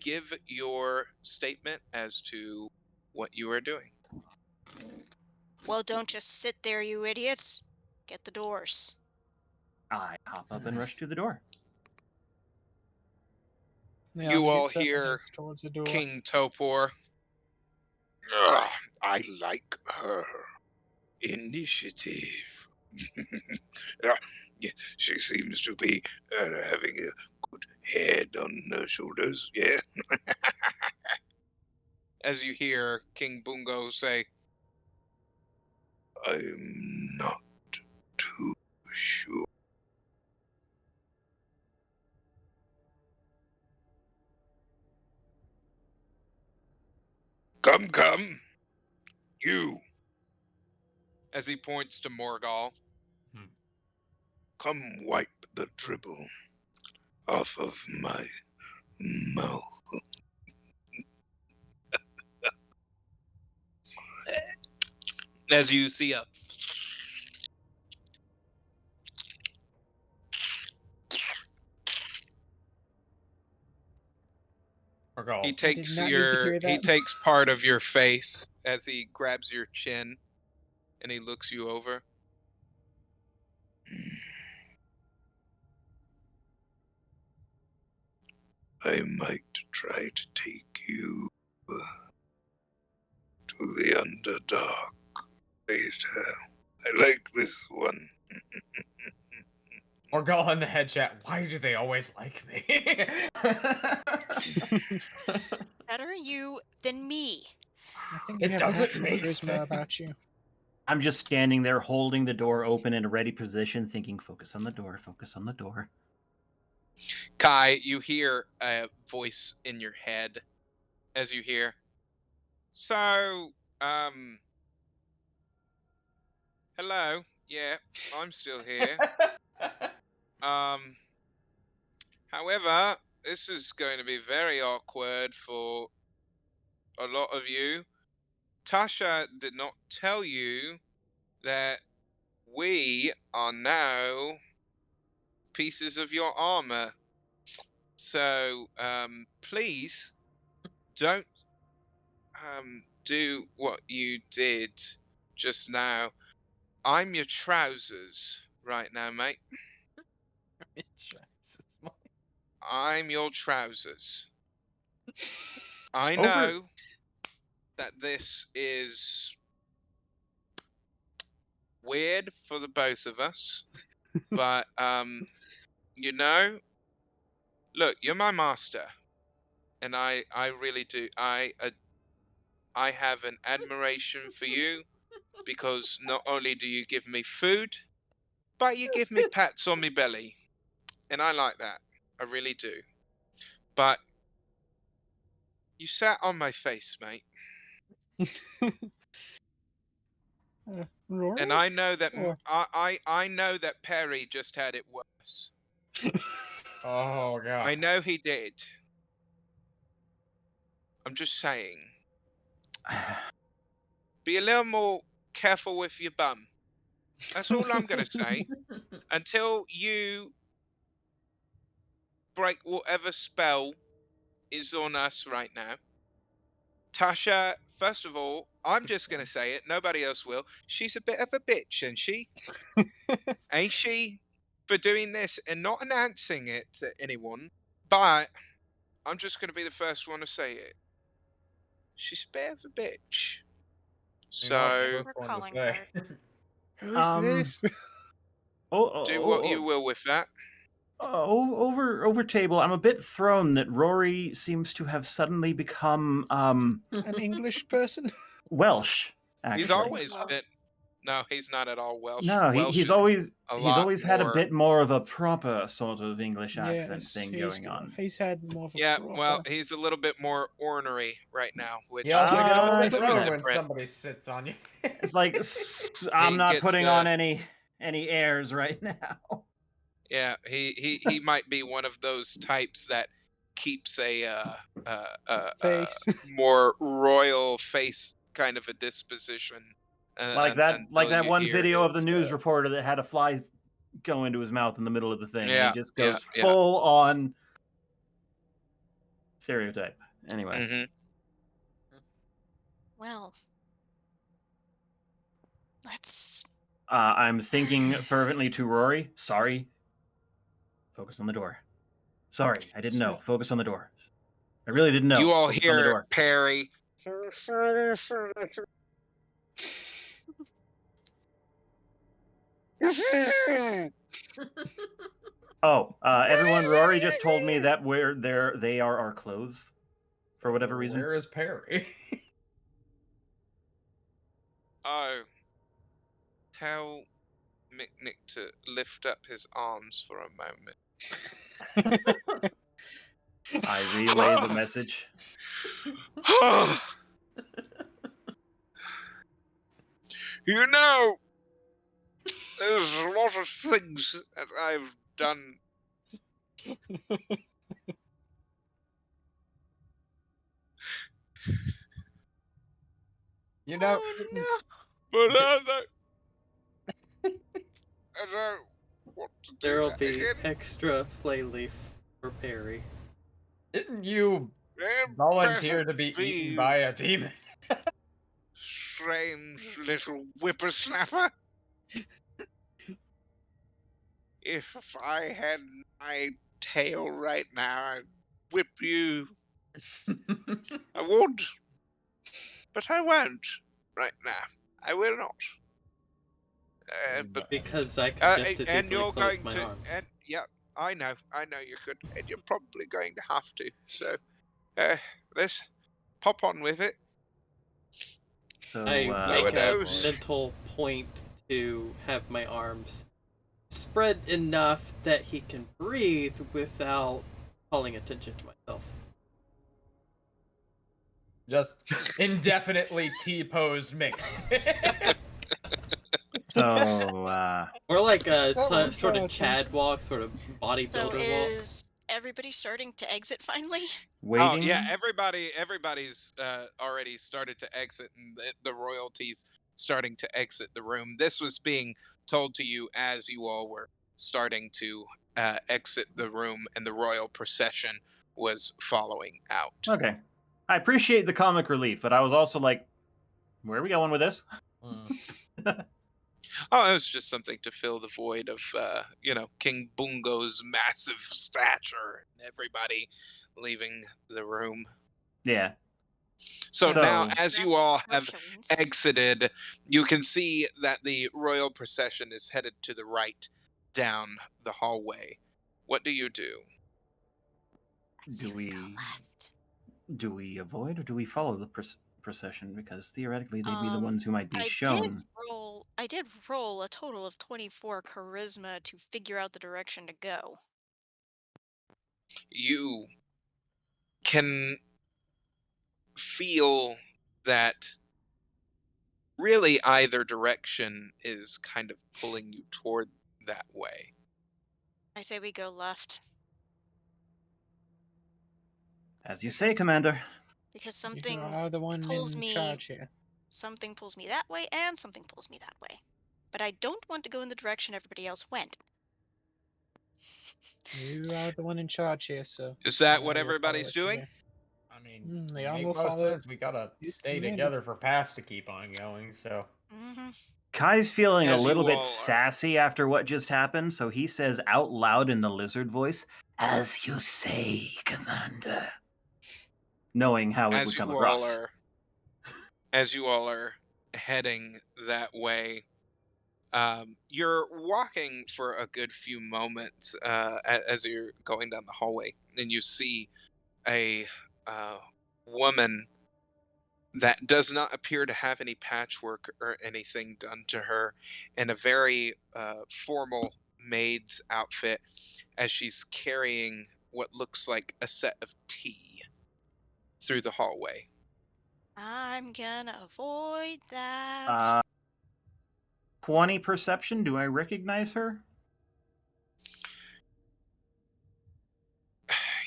give your statement as to what you are doing. Well, don't just sit there, you idiots. Get the doors. I hop up and rush to the door. The You army all gets up and hear heads towards the door. King Topor. "Ugh, I like her initiative. Yeah, she seems to be having a good head on her shoulders. Yeah." As you hear King Bungo say, "I'm not too sure." Come, come, you. As he points to Morgal. Hmm. Come wipe the dribble off of my mouth. As you see a Morgal. he takes not need to hear he that. takes part of your face as he grabs your chin and he looks you over. I might try to take you to the Underdark later. I like this one. Morgal in the head chat. Why do they always like me? Better you than me. I think you It have doesn't natural make charisma sense. about you. I'm just standing there holding the door open in a ready position, thinking, focus on the door, focus on the door. Kai, you hear a voice in your head as you hear, "So, hello. Yeah, I'm still here. However, this is going to be very awkward for a lot of you. Tasha did not tell you that we are now pieces of your armor. So, please don't do what you did just now. I'm your trousers right now, mate. I'm your trousers. I know that this is weird for the both of us, but you know, look, you're my master, and I really do. I have an admiration for you because not only do you give me food, but you give me pats on my belly, and I like that. I really do. but you sat on my face, mate. Rory? And I know that Or- I know that Perry just had it worse. Oh god. I know he did. I'm just saying, be a little more careful with your bum. That's all I'm gonna say. Until you break whatever spell is on us right now. Tasha, first of all, I'm just gonna say it. Nobody else will. She's a bit of a bitch, and ain't she, for doing this and not announcing it to anyone. But I'm just gonna be the first one to say it. She's a bit of a bitch. You're not the So first We're one to calling say. card. Who is Um, this? do what you will with that. Over table. I'm a bit thrown that Rory seems to have suddenly become An English person? Welsh. He's Actually, always Well, been. No, he's not at all Welsh. no, Welsh he's is always a he's lot always had a more. bit more of a proper sort of English accent Yes, thing going on. he's had more of a Yeah, well, proper. he's a little bit more ornery right now, which You also takes get a a little little I bit bit of see. an ruder when imprint. somebody sits on you. It's like I'm He not gets putting the on any airs right now. Yeah, he might be one of those types that keeps a Face. more royal face kind of a disposition, Like until that you one hear video of the his. news reporter that had a fly go into his mouth in the middle of the thing, and he Yeah, just yeah, goes yeah. full on stereotype. Anyway, Hmm. well, let's. I'm thinking fervently to Rory. Sorry. Focus on the door. Sorry, I didn't know. So, Focus on the door. I really didn't know. You all Focus on the hear door. Perry. Oh, everyone, Rory just told me that they are our clothes for whatever reason. Where is Perry? Oh, tell Mick to lift up his arms for a moment. I relay the message. You know, there's a lot of things that I've done. You know, Oh, no. But I don't want to do There'll that be again. extra flay leaf for Perry. didn't you There volunteer better to be be, eaten you by a demon? strange little whippersnapper. If I had my tail right now, I'd whip you. I would. But I won't right now. I will not. But Because I could just as and easily you're close going my to, arms. and yeah, I know you could, and you're probably going to have to. So, let's pop on with it. So, I No make one a knows. mental point to have my arms spread enough that he can breathe without calling attention to myself. Just indefinitely T-posed Mick. so Or like a That was sort of bad, Chad walk, sort of So bodybuilder walk. is everybody starting to exit finally? waiting. Oh yeah, everybody's already started to exit, and the royalties starting to exit the room. This was being told to you as you all were starting to exit the room, and the royal procession was following out. Okay. I appreciate the comic relief, but I was also like, where are we going with this? Oh, it was just something to fill the void of, King Bungo's massive stature and everybody leaving the room. Yeah. So now, So- as you all have Corpulence. exited, you can see that the royal procession is headed to the right down the hallway. What do you do? I say Do we go we left. do we avoid or do we follow the procession? Because theoretically, they'd be the ones who might be I shown. did roll a total of 24 charisma to figure out the direction to go. You can feel that really either direction is kind of pulling you toward that way. I say we go left As you say, because Commander. because You are the one pulls in me charge here. something pulls me that way and something pulls me that way. But I don't want to go in the direction everybody else went. You are the one in charge here, so Is that I what will follow everybody's what you doing? say. I mean, Leon make will most follow sense. We gotta his stay commander. together for pass to keep on going. So Mm-hmm. Kai's feeling a As little you bit all are. sassy after what just happened, so he says out loud in the lizard voice, "As you say, Commander," knowing how it would As come you all across. are. As you all are heading that way, you're walking for a good few moments as you're going down the hallway, and you see a uh, woman that does not appear to have any patchwork or anything done to her, in a very formal maid's outfit, as she's carrying what looks like a set of tea through the hallway. I'm gonna avoid that. Uh, 20 perception, do I recognize her?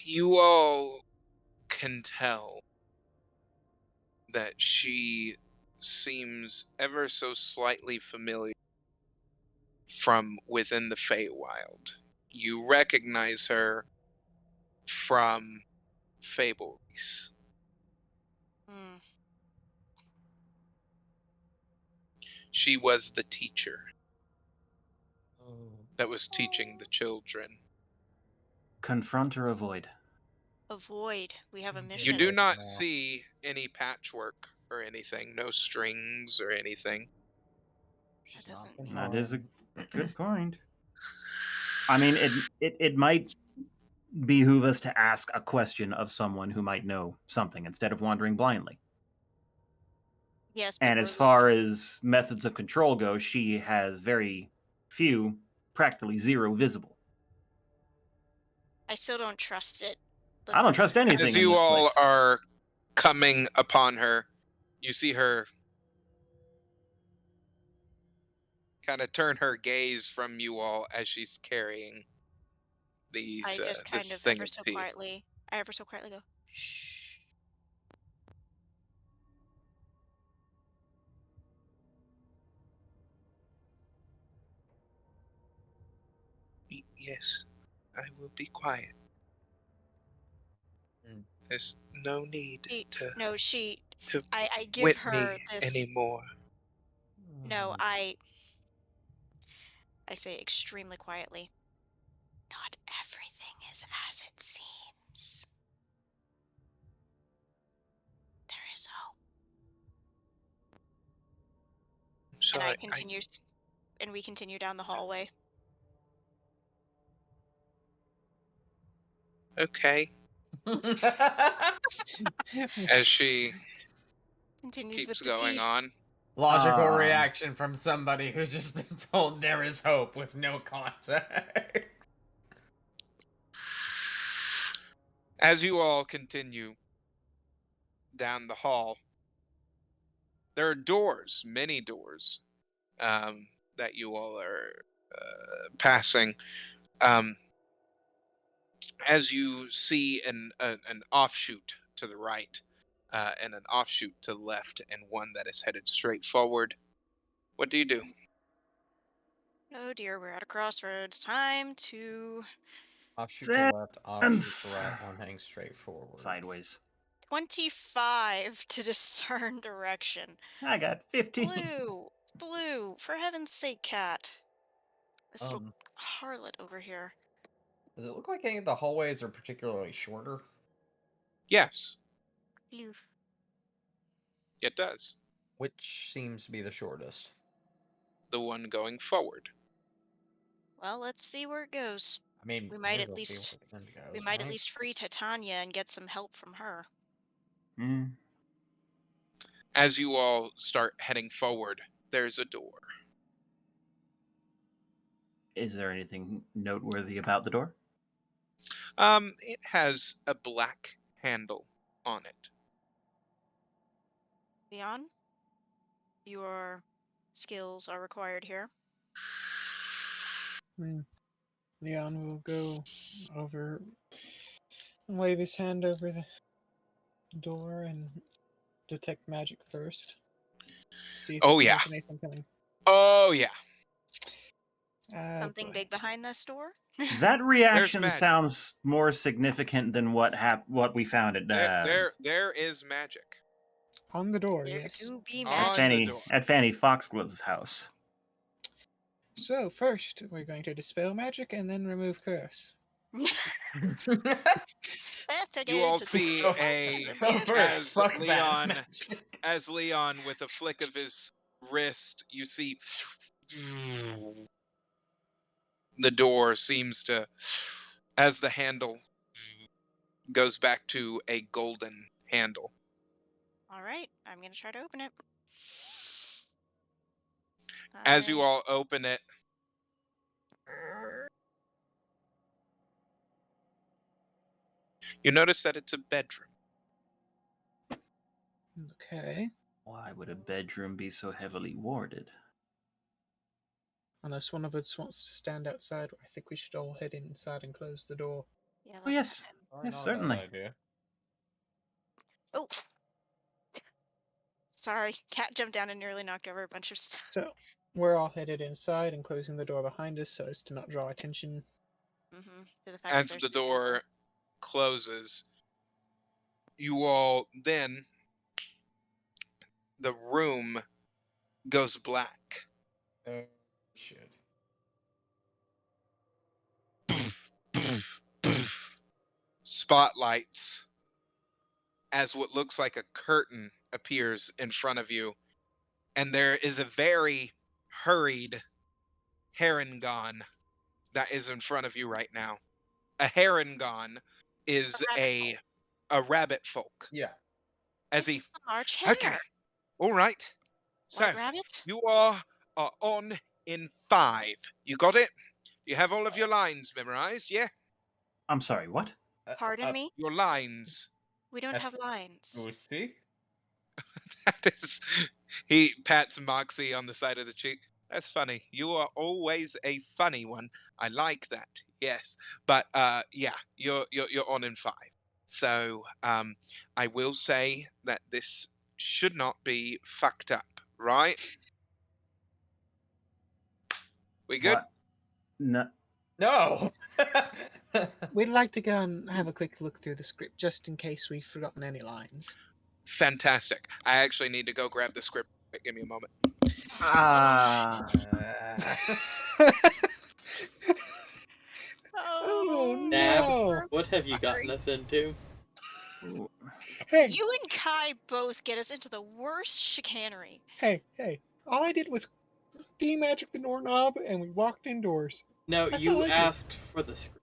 You all can tell that she seems ever so slightly familiar from within the Feywild. You recognize her from Fable Reese. Hmm. She was the teacher oh, that was teaching the children. Confront or avoid? Avoid. We have a get You mission. do away from not now. see any patchwork or anything, no strings or anything. That She's not doesn't been mean That is a harmed. good point. I mean, it might behoove us to ask a question of someone who might know something instead of wandering blindly. yes, but And we're as far leaving. as methods of control go, she has very few, practically zero visible. I still don't trust it. I don't trust As anything in you this all place. are coming upon her, you see her kind of turn her gaze from you all as she's carrying I just kind this of thing of tea. I ever so quietly go, shh. Yes, I will be quiet. Mm. There's no need She, to no, she, to I give whip her me this, anymore. no, I say extremely quietly, not everything is as it seems. There is hope. I'm And sorry. and we continue down the hallway. Okay. As she Continues with keeps the going tea. on, Logical Um, reaction from somebody who's just been told there is hope with no context. as you all continue down the hall, there are doors, many doors, that you all are passing. Um, as you see an offshoot to the right, and an offshoot to the left, and one that is headed straight forward. What do you do? Oh dear, we're at a crossroads. Time to Offshoot to left, offshoot to sense. right, one heading straight forward. Sideways. 25 to discern direction. I got 15. Blue, blue, for heaven's sake, cat. This little Um, harlot over here. does it look like any of the hallways are particularly shorter? Yes, Blue. it does. Which seems to be the shortest? The one going forward. Well, let's see where it goes. I mean, We may might as at well see where least the end we goes, might at right? least free Titania and get some help from her. Mm. As you all start heading forward, there's a door. Is there anything noteworthy about the door? It has a black handle on it. Leon, your skills are required here. Leon will go over and wave his hand over the door and detect magic first. See if Oh, he yeah. knows anything coming. Oh, yeah. Something Boy. big behind this door? That reaction magic. sounds more significant than what we found at There is magic On the door, There yes. do be on magic. the door. Fanny Foxglove's house. So first, we're going to dispel magic and then remove curse. You all see First, fuck that Leon, magic. as Leon, with a flick of his wrist, you see the door seems to, as the handle goes back to a golden handle. All right, I'm gonna try to open it. As you Alright. all open it, you notice that it's a bedroom. Okay. Why would a bedroom be so heavily warded? Unless one of us wants to stand outside, I think we should all head inside and close the door. Yeah, Oh, let's yes. have him. Yes, Not a bad certainly. idea. Oh, sorry, cat jumped down and nearly knocked over a bunch of stuff. So we're all headed inside and closing the door behind us so as to not draw attention. To the fact that As there's the a door closes, you all then, the room goes black. Oh, shit. Spotlights as what looks like a curtain appears in front of you, and there is a very hurried Harengon that is in front of you right now. A Harengon is rabbit a rabbit folk. Yeah. As It's he the March Hare. okay, all right. So White rabbit. you are on in 5. You got it? You have all of your lines memorized, yeah? I'm sorry, what? Pardon me. Your lines. We don't have That's- lines. Lucy? That is, he pats Moxie on the side of the cheek. That's funny. You are always a funny one. I like that. Yes, but yeah, you're on in 5. So I will say that this should not be fucked up, right? We good? What? No. No! We'd like to go and have a quick look through the script just in case we've forgotten any lines. Fantastic. I actually need to go grab the script. Give me a moment. Ah. Oh, Nab, no! what have you gotten us into? Hey, You and Kai both get us into the worst chicanery. hey! All I did was demagic the doorknob and we walked indoors. No, That's you all I did. asked for the script.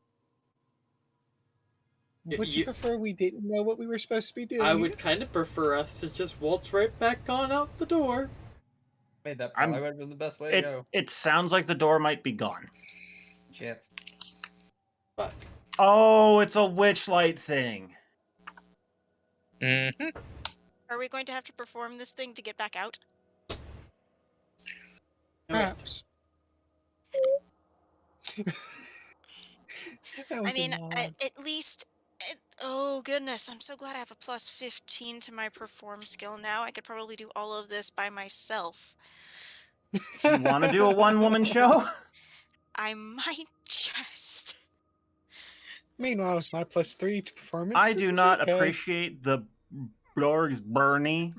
Would you prefer we didn't know what we were supposed to be doing? I would kind of prefer us to just waltz right back on out the door. Made that probably would have been the best way to go. It sounds like the door might be gone. Shit. Fuck. Oh, it's a witch light thing. Mm-hmm. Are we going to have to perform this thing to get back out? No Perhaps. answer. I mean, at least. Oh goodness, I'm so glad I have a plus 15 to my perform skill now. I could probably do all of this by myself. You want to do a one-woman show? I might just. Meanwhile, it's my plus 3 to performance. I This do is not okay. appreciate the Blorg's Bernie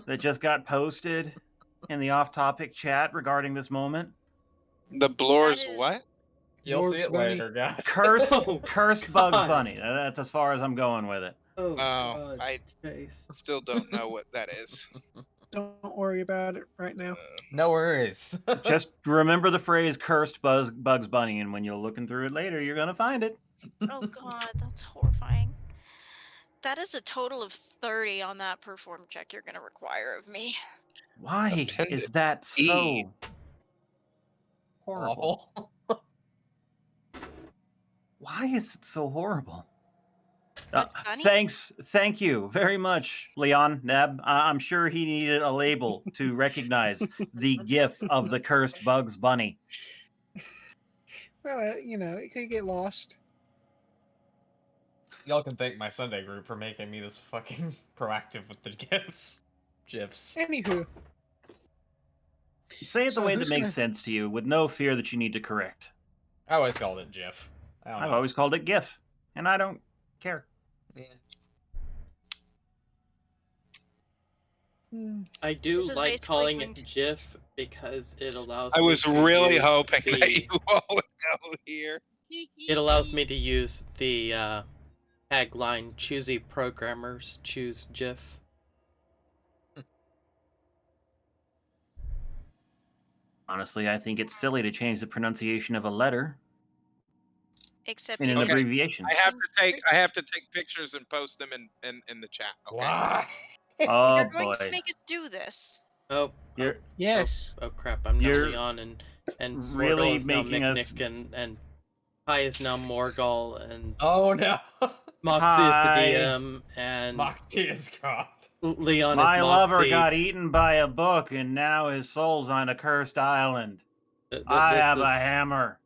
that just got posted in the off-topic chat regarding this moment. The Blor's That is- what? You'll see Lord's it Bunny. later, guys. Cursed, Oh, cursed Bugs God. Bunny. That's as far as I'm going with it. Oh, God. I Chase. still don't know what that is. Don't worry about it right now. No worries. Just remember the phrase "cursed Bugs Bunny," and when you're looking through it later, you're gonna find it. Oh god, that's horrifying. That is a total of 30 on that perform check you're going to require of me. Why Appendix is that E. so horrible? Awful. Why is it so horrible? Bugs Bunny? Thank you very much, Leon Neb. I'm sure he needed a label to recognize the gif of the cursed Bugs Bunny. Well, it could get lost. Y'all can thank my Sunday group for making me this fucking proactive with the gifs. GIFs. Anywho, Say it the So way that who's makes gonna- sense to you, with no fear that you need to correct. I always called it GIF. I don't I've know. always called it GIF, and I don't care. Yeah. I do This is like basically calling going it to- GIF because it allows I me was to really use hoping that the- you all would go here. It allows me to use the tagline "Choosy programmers choose GIF." Honestly, I think it's silly to change the pronunciation of a letter Except in you an Okay. can- abbreviation. I have to take pictures and post them in the chat. Okay. Why? Oh You're going to boy, make us do this. Oh, you're yes. oh crap! I'm now You're Leon, and really Morgul is now making us- Mick, and Kai is now Morgul, and Oh no. Moxie is the Hi. DM, and Moxie is God. Leon my is lover Moxie. got eaten by a book, and now his soul's on a cursed island. I This have a is- hammer.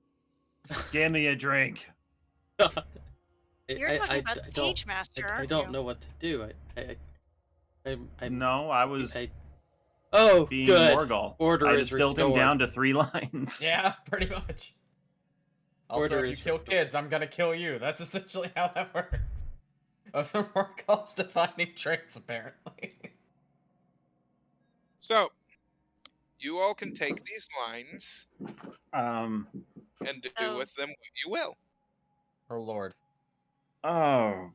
Give me a drink. You're talking about the Page Master, I aren't don't you? know what to do. I'm No, I was oh, being good. Morgul. Order I is distilled him restored. down to 3 lines. Yeah, pretty much. Also, Order if you is kill restored. kids, I'm gonna kill you. That's essentially how that works. Of the Morgul's defining traits, apparently. So, you all can take these lines Um. and do Oh. with them what you will. Oh lord. Oh,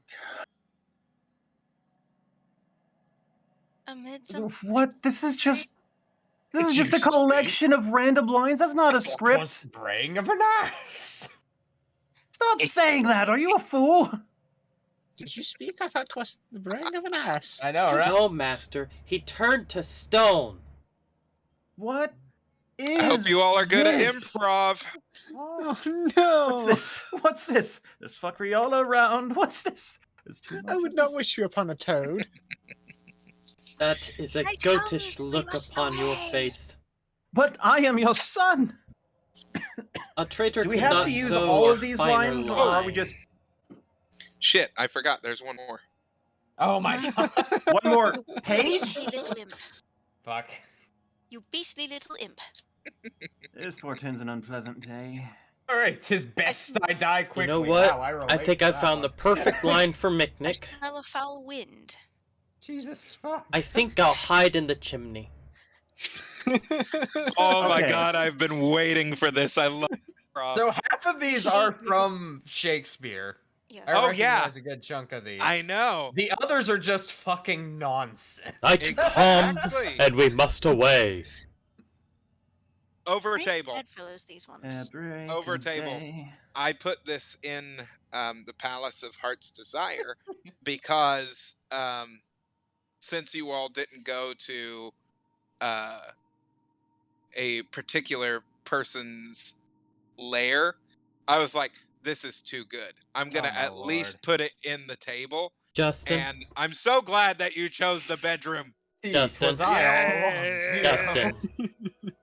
Amid some what? This is just. This is Did just a you speak? collection of random lines. That's not a What script. was braying of an ass? Stop saying that. Are you a fool? Did you speak? I thought 'twas the braying of an ass. I know, right? No, master. He turned to stone. What is? I hope you all are good this? at improv. Oh no! What's this? What's this? There's fuckery all around. What's this? There's too much I would of not this. wish you upon a toad. That is a I tell goatish you, we look must upon your away. face. But I am your son. A traitor Do we could have not to use sow all a of these finer lines, or are we line. just Shit, I forgot. There's one more. Oh my god. one more page? beastly little imp. Fuck. You beastly little imp. This portends an unpleasant day. Alright, tis best I die quickly. You know what? Wow, I relate think to I that found the one. perfect line for I Micknick. smell a foul wind. Jesus fuck. I think I'll hide in the chimney. Oh my Okay. god, I've been waiting for this. I love improv. So half of these are from Shakespeare. Yes. I Oh, yeah. recognize a good chunk of these. I know. The others are just fucking nonsense. Night comes, Exactly. and we must away. Over Very table. bedfellows, these ones. Over table. I put this in the Palace of Heart's Desire because since you all didn't go to a particular person's lair, I was like, this is too good. I'm going Oh, to my at least lord. put it in the table. Justin, And I'm so glad that you chose the bedroom. Justin. Twas I all along. Yeah. Justin,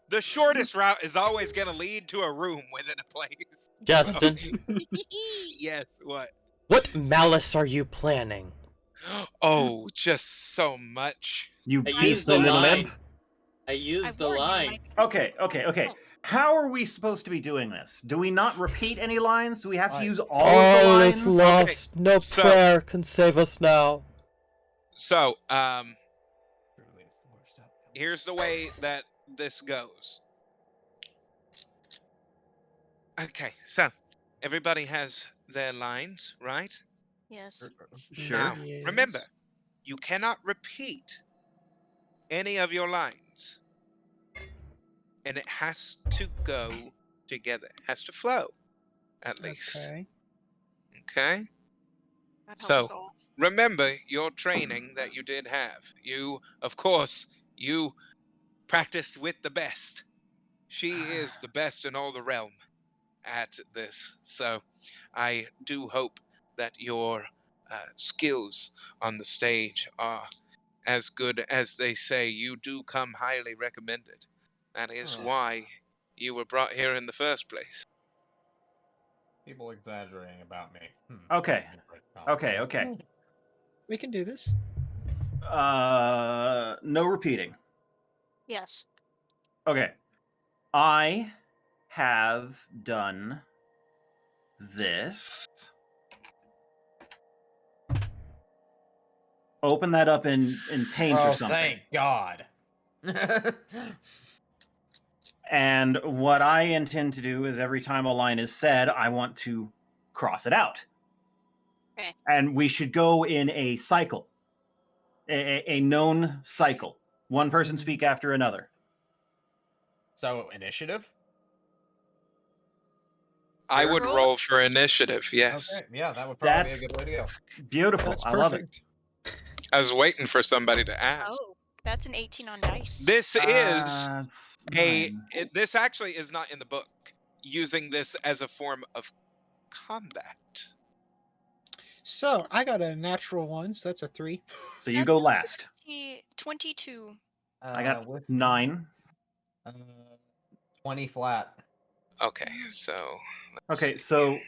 The shortest route is always going to lead to a room within a place. Justin, Yes, what? what malice are you planning? Oh, just so much. You I used beastly the little line. imp. I I used the warned you, line. Mike. Okay. Oh, How are we supposed to be doing this? Do we not repeat any lines? Do we have to I- use all of the All lines? is lost. No so- prayer can save us now. So, Truly, it's the worst outcome. here's the way that this goes. Okay, so everybody has their lines, right? yes. Sure. Now, Yes. remember, you cannot repeat any of your lines. And it has to go together. It has to flow, at least. Okay. Okay? That So- helps all. Remember your training that you did have. You, of course, you practiced with the best. She is the best in all the realm at this. So I do hope that your skills on the stage are as good as they say. You do come highly recommended. That is Oh. why you were brought here in the first place. People exaggerating about me. Okay. That's a great Okay, compliment. okay. We can do this. No repeating. Yes. Okay. I have done this. Open that up in Paint or Oh, something. thank God. And what I intend to do is every time a line is said, I want to cross it out. Okay. And we should go in a cycle, a known cycle. One person Mhm. speak after another. So, initiative? I would Roll. roll for initiative, yes. Okay, yeah, that would probably be That's a good way to go. beautiful. That's I love it. perfect. I was waiting for somebody to ask. Oh, that's an 18 on dice. This is It's a. nine. This actually is not in the book. Using this as a form of combat. So I got a natural one, so that's a 3. So you go last. 22. I got With 9. 20 flat. Okay, so. let's Okay, see. so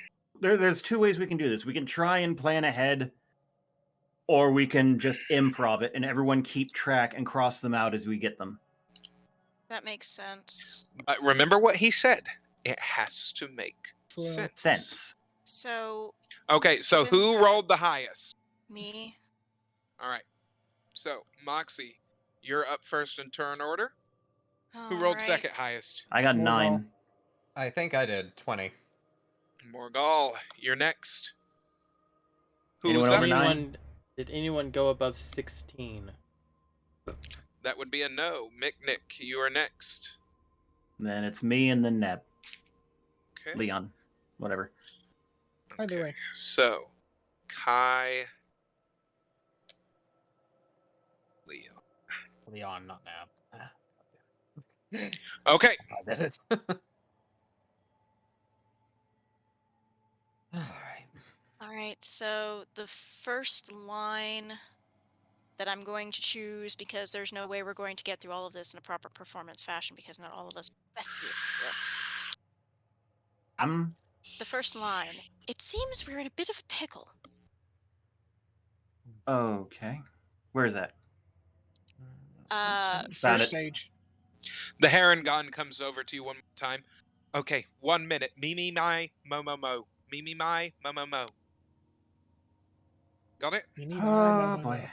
there's two ways we can do this. We can try and plan ahead, or we can just improv it and everyone keep track and cross them out as we get them. That makes sense. But remember what he said. It has to make Well, Sense. So, Okay, so Given who that- rolled the highest? me. All right. So, Moxie, you're up first in turn order. Who rolled Alright. second highest? I got Morgal. 9. I think I did 20. Morgal, you're next. Anyone Who's over up? 9? Did anyone go above 16? That would be a no. Mick, you are next. Then it's me and then Neb. Okay. Leon. Whatever. Either way. So, Kai, Leon. Leon, not now. Okay. I did it. Alright. Alright, so the first line that I'm going to choose, because there's no way we're going to get through all of this in a proper performance fashion, because not all of us best be able to. I'm The first line. It seems we're in a bit of a pickle. okay. Where is that? Found Found First it. stage. The Heron gun comes over to you one more time. Okay, 1 minute. Me, my, mo, mo, mo. Me, my, mo, mo, mo. Got it? You need my Oh boy.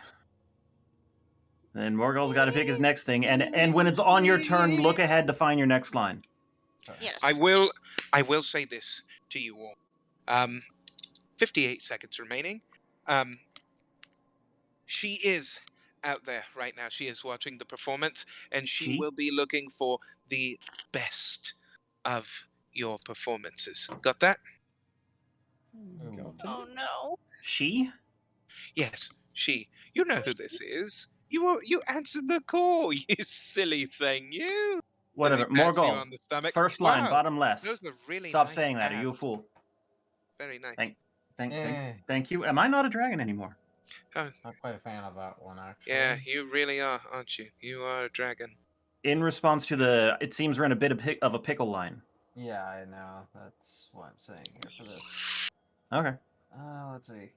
Then Morgal's got to pick his next thing, and when it's on your turn, look ahead to find your next line. Yes. I will say this to you all. 58 seconds remaining. She is out there right now. She is watching the performance, and she will be looking for the best of your performances. Got that? Oh no. She? Yes, she. You know who this is. You answered the call, you silly thing, you. As he Whatever. pats you Morgal. on the stomach. First line, Wow, bottom left. those are really Stop nice saying that. Are you a abs. fool? Very nice. Thank you. Am I not a dragon anymore? Oh, Not quite a fan of that one, actually. yeah, you really are, aren't you? You are a dragon. In response to the, it seems we're in a bit of a pickle line. Yeah, I know. That's what I'm saying here for this. Okay. Let's see.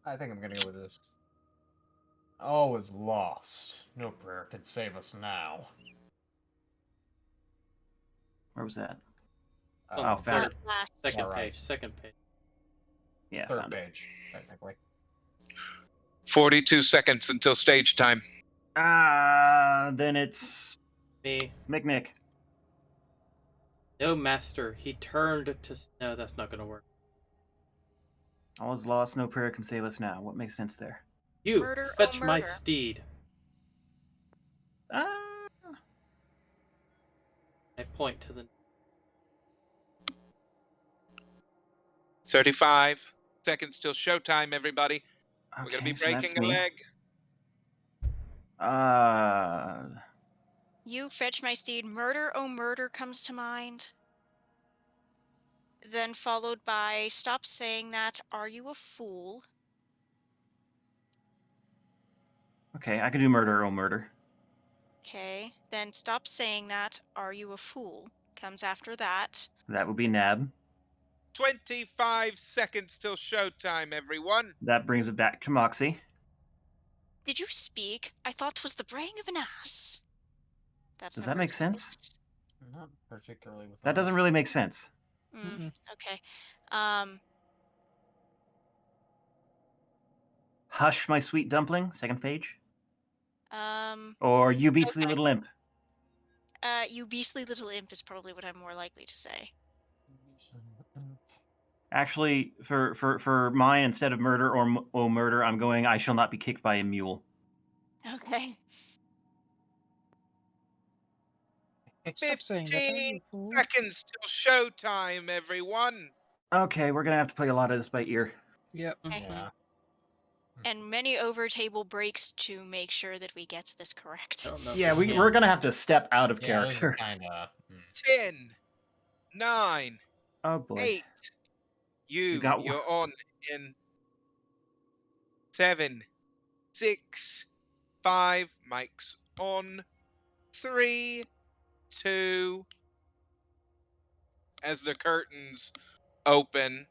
I think I'm gonna go with this. All is lost. No prayer can save us now. Where was that? Oh, found it. Last. Second Alright. page. Second page. Yeah, Third found it. page, technically. 42 seconds until stage time. Then it's Me. McNick. No, master. He turned to. No, that's not going to work. All is lost, no prayer can save us now. What makes sense there? You Murder, oh, fetch my murder. steed. Ah, I point to the. 35 seconds till showtime, everybody. We're okay, going to be so that's breaking a me. leg. You fetch my steed. Murder, oh murder comes to mind. then followed by stop saying that, are you a fool? Okay, I can do murder or murder. Okay, then stop saying that, are you a fool? Comes after that. That would be Nab. 25 seconds till showtime, everyone. That brings it back to Moxie. Did you speak? I thought 'twas the braying of an ass. That's Does that number make sense? 6. Not particularly with That doesn't really make sense. Okay. Um, Hush, my sweet dumpling, second page. um, Or you beastly okay. little imp. You beastly little imp is probably what I'm more likely to say. Actually, for mine, instead of murder or murder, I'm going, I shall not be kicked by a mule. Okay. Stop saying that, are you 15 a fool? seconds till showtime, everyone. Okay, we're gonna have to play a lot of this by ear. Yep. Okay. Yeah. And many over-table breaks to make sure that we get this correct. I don't know. Yeah, Yeah. we're gonna have to step out of Yeah, those are character. kind of. 10, 9, Oh boy. 8. You got You're on in 7, 6, 5. Mike's on 3, 2. As the curtains open,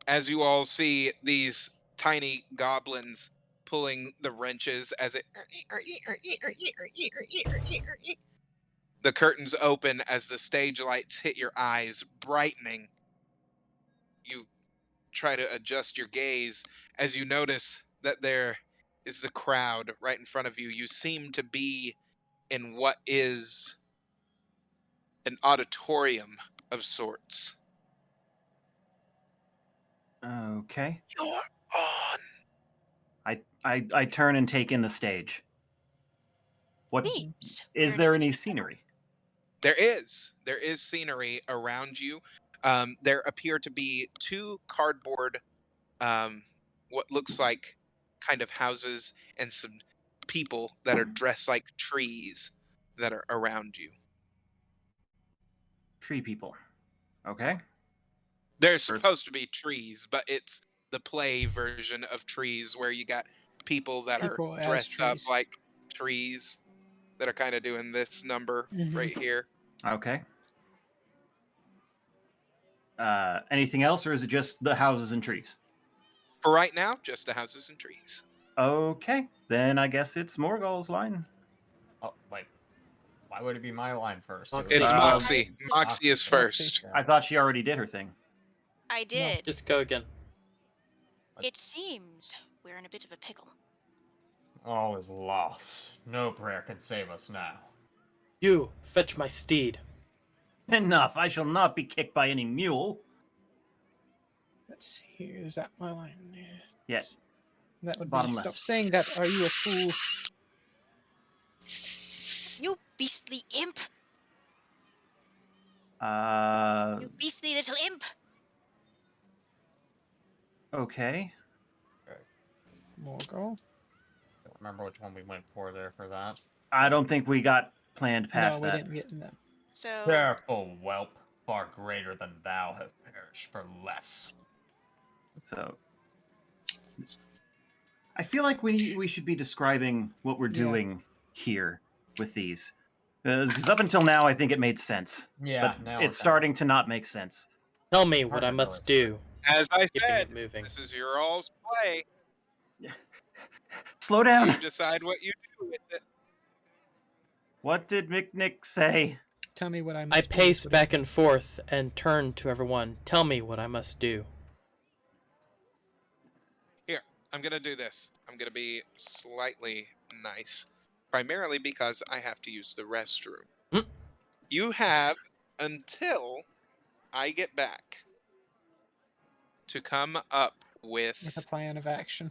as you all see these tiny goblins pulling the wrenches as it the curtains open as the stage lights hit your eyes, brightening. You try to adjust your gaze as you notice that there is a crowd right in front of you. You seem to be in what is an auditorium of sorts. Okay. You're on. I turn and take in the stage. What Themes. is there any scenery? There is scenery around you. There appear to be 2 cardboard, what looks like kind of houses, and some people that are dressed like trees that are around you. Tree people. Okay. They're First- supposed to be trees, but it's the play version of trees where you got people that People are as dressed up trees. like trees that are kind of doing this number right here. Okay. Anything else, or is it just the houses and trees? For right now, just the houses and trees. Okay, then I guess it's Morgul's line. Oh, wait. Why would it be my line first? Moxie. It's Uh, Moxie. Moxie is first. I thought she already did her thing. I did. Just go again. It seems we're in a bit of a pickle. All is lost. No prayer can save us now. You fetch my steed. Enough! I shall not be kicked by any mule. Let's see. Is that my line? Yeah. That would Bottom be left. stop saying that. Are you a fool? You beastly imp! Uh. You beastly little imp! Okay. Morgul? Don't remember which one we went for there for that. I don't think we got planned past No, we that. didn't get in that. So Careful, whelp. Far greater than thou have perished for less. So. I feel like we should be describing what we're Yeah. doing here with these. Because up until now, I think it made sense. Yeah, But now it's starting to not make sense. Tell me Hard what to I know must it's do. As I Keeping said, it moving. this is your all's play. Slow down! You decide what you do with it. What did McNick say? Tell me what I I must do, pace would back and forth and turn to everyone. Tell me what I must do. Here, I'm going to do this. I'm going to be slightly nice. Primarily because I have to use the restroom. Hmm? You have until I get back to come up with a plan of action.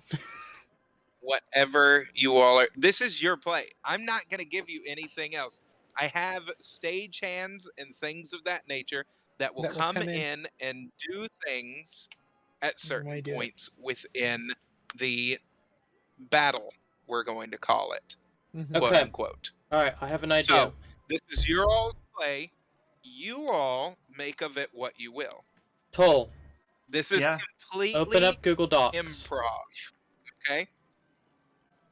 whatever you all are. This is your play. I'm not going to give you anything else. I have stage hands and things of that nature that will That will come come in. in and do things at certain we do it. points within the battle, we're going to call it, Mhm. quote Okay. unquote. Alright, I have an idea. So, this is your all's play. You all make of it what you will. Toll, This is Yeah. completely open up Google Docs. improv. Okay?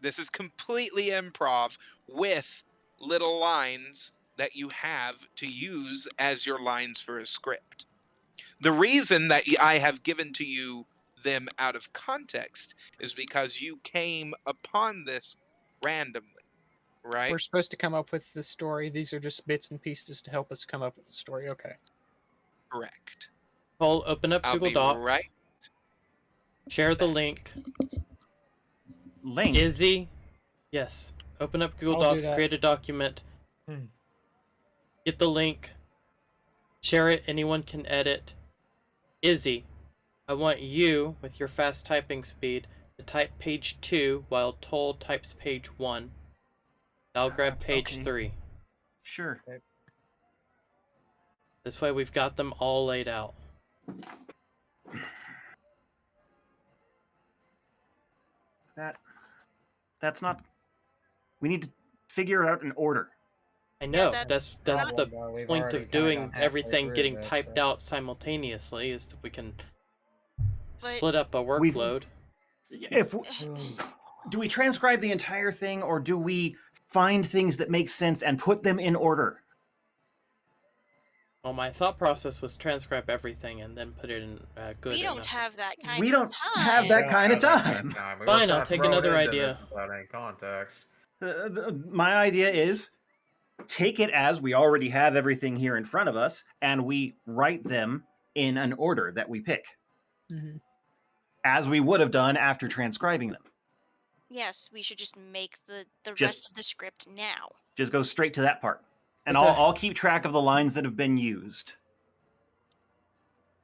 This is completely improv with little lines that you have to use as your lines for a script. The reason that I have given to you them out of context is because you came upon this randomly, right? We're supposed to come up with the story. These are just bits and pieces to help us come up with the story. Okay. Correct. Toll, open up I'll Google be Docs. right Share the back. link. Link. Izzy, yes. Open up Google I'll do Docs, that. create a document. Get the link. Share it. Anyone can edit. Izzy, I want you, with your fast typing speed, to type page 2 while Toll types page 1. I'll grab page Okay. 3. Sure. This way we've got them all laid out. That's not. We need to figure out an order. I know, that's that's the We've point already of kinda doing gone halfway everything through getting this, typed so- out simultaneously, is that we can But- split up a We've- workload. If do we transcribe the entire thing, or do we find things that make sense and put them in order? Well, my thought process was transcribe everything and then put it in good we don't enough. have that kind We of don't time. have that kind of We time. were Fine, I'll kinda take thrown another into idea. this without any context. My idea is take it as we already have everything here in front of us, and we write them in an order that we pick, Mhm. as we would have done after transcribing them. Yes, we should just make the Just- rest of the script now. Just go straight to that part, and Okay. I'll keep track of the lines that have been used.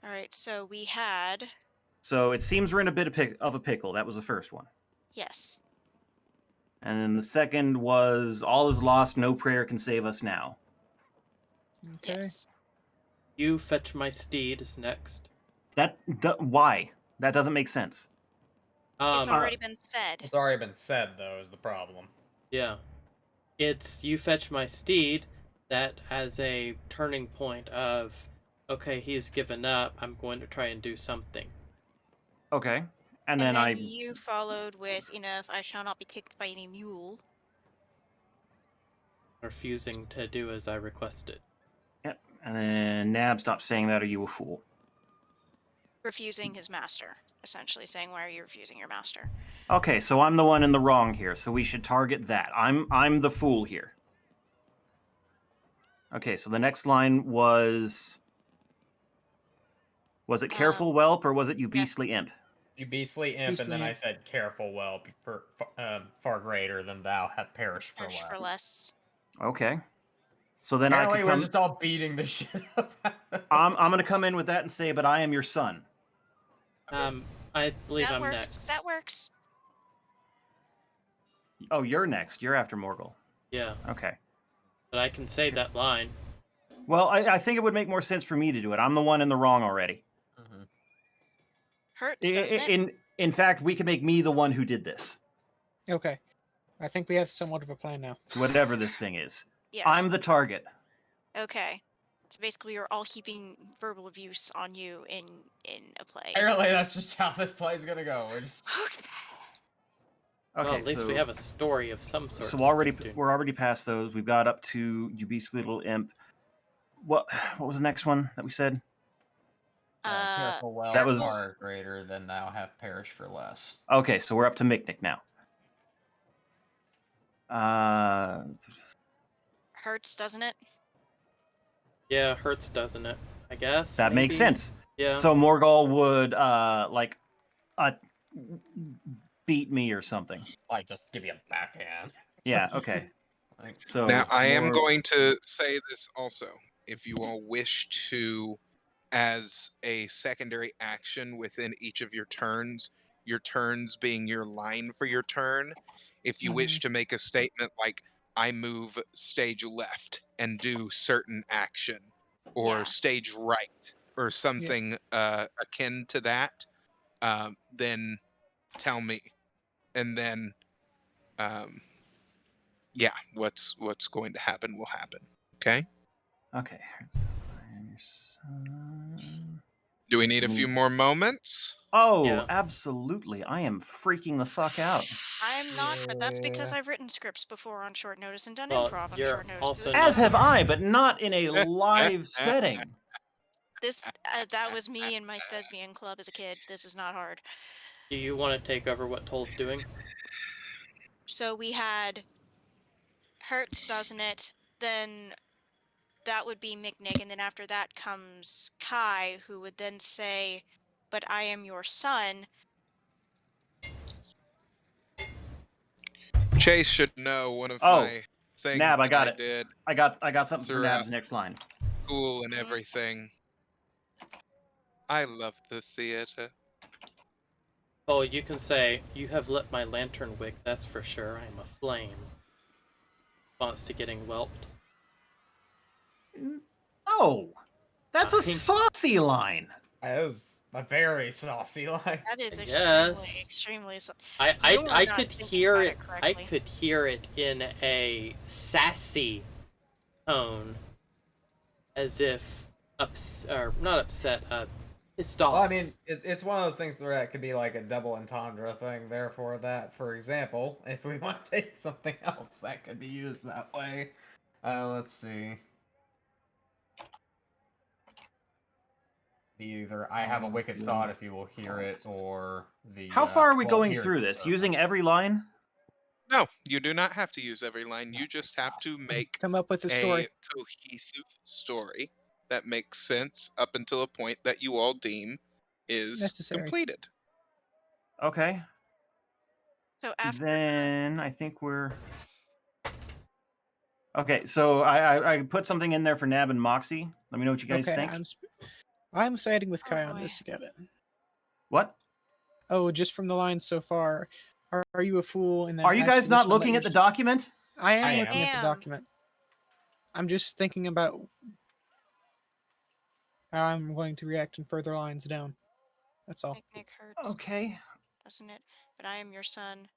All right, so we had So it seems we're in a bit of a pickle. That was the first one. yes. And then the second was all is lost, no prayer can save us now. Okay. Yes. You fetch my steed is next. Why? That doesn't make sense. It's already been said. Um, It's already been said, though, is the problem. Yeah. It's you fetch my steed that as a turning point of, okay, he's given up, I'm going to try and do something. Okay. And And then you followed with enough I shall not be kicked by any mule. Refusing to do as I requested. Yep. And then Nab, stop saying that or you a fool. Refusing his master. Essentially saying, why are you refusing your master? Okay, so I'm the one in the wrong here, so we should target that. I'm the fool here. Okay, so the next line was it careful whelp or was it you beastly imp? You beastly imp, and then I said, careful, well, for far greater than thou have perished for Perish less. for less. Okay. So then Apparently I we're can just all beating the shit up. I'm gonna come in with that and say, but I am your son. I believe That I'm works. next. That works. Oh, you're next. You're after Morgul. Yeah, Okay. but I can say that line. Well, I think it would make more sense for me to do it. I'm the one in the wrong already. Hurts, doesn't it? In fact, we can make me the one who did this. Okay. I think we have somewhat of a plan now. Whatever this thing is. Yes. I'm the target. Okay. So basically, we're all heaping verbal abuse on you in a play. Apparently that's just how this play is gonna go. We're just... Okay, well, at least so, we have a story of some sort. so to already stick to. we're already past those. We've got up to you beastly little imp. What was the next one that we said? Careful well That was- far greater than thou have perished for less. Okay, so we're up to Micnic now. Hurts, doesn't it? Yeah, hurts, doesn't it? I guess. That makes maybe? sense. Yeah. So Morgul would beat me or something. Like, just give you a backhand. Yeah, okay. So Now, I am Mor- going to say this also. If you all wish to, as a secondary action within each of your turns being your line for your turn, if you wish to make a statement like, I move stage left and do certain action, or Yeah. stage right, or something akin to that, then tell me. And then, yeah, what's going to happen will happen. Okay? Okay. I am your son. Do we need a few more moments? Oh, Yeah. absolutely. I am freaking the fuck out. I'm not, but that's because Yeah. I've written scripts before on short notice and done Well, improv on you're short notice. also This not- As have I, but not in a live setting. that was me in my thespian club as a kid. This is not hard. Do you want to take over what Toll's doing? So we had Hertz, doesn't it? Then that would be Mick, and then after that comes Kai, who would then say, "But I am your son." Chase should know one of Oh, my things Nab, I that got I it. did I got something for throughout Nab's next line. school and everything. I love the theater. Oh, you can say, "You have lit my lantern wick, that's for sure. I am a flame." Response to getting whelped. Oh, that's a I think- saucy line. That was a very saucy line. That is Yes. extremely. I You are I not could thinking hear about it. it I correctly. could hear it in a sassy tone, as if or not upset, pissed off. Well, I mean, it's one of those things where that could be like a double entendre thing. Therefore, that, for example, if we want to take something else, that could be used that way. Let's see. Either I have a wicked thought if you will hear it, or the. How far are we well, going here through is this? the Using every line? No, you do not have to use every line. You just have to make Come up with a story. a cohesive story that makes sense up until a point that you all deem is Necessary. completed. Okay. So after Then I think we're. Okay, so I put something in there for Nab and Moxie. Let me know what you guys Okay, think. I'm siding with Oh, Kai on boy. this to get it. What? Oh, just from the lines so far, are you a fool? And then Are you after guys this not one, let looking your at the s- document? I am I looking at the am. document. I'm just thinking about how I'm going to react in further lines down. That's all. Nick hurts, Okay. doesn't it? But I am your son.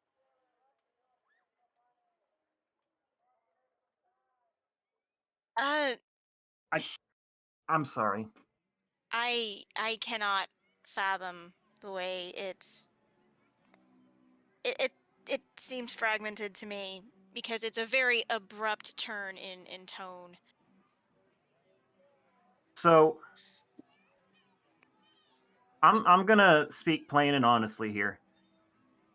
Uh, I'm sorry. I cannot fathom the way it seems fragmented to me because it's a very abrupt turn in tone. So I'm gonna speak plain and honestly here.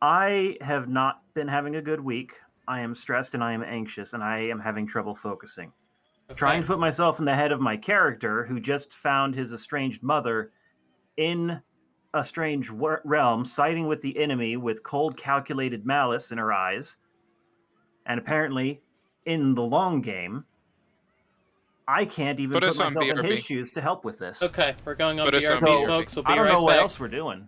I have not been having a good week. I am stressed and I am anxious and I am having trouble focusing. Okay. Trying to put myself in the head of my character who just found his estranged mother in a strange realm, siding with the enemy with cold, calculated malice in her eyes. And apparently, in the long game, I can't even Put put us on myself in his BRB. shoes to help with this. Okay, we're going on Put us on BRB, BRB. folks. We'll be I don't right know what back. else we're doing.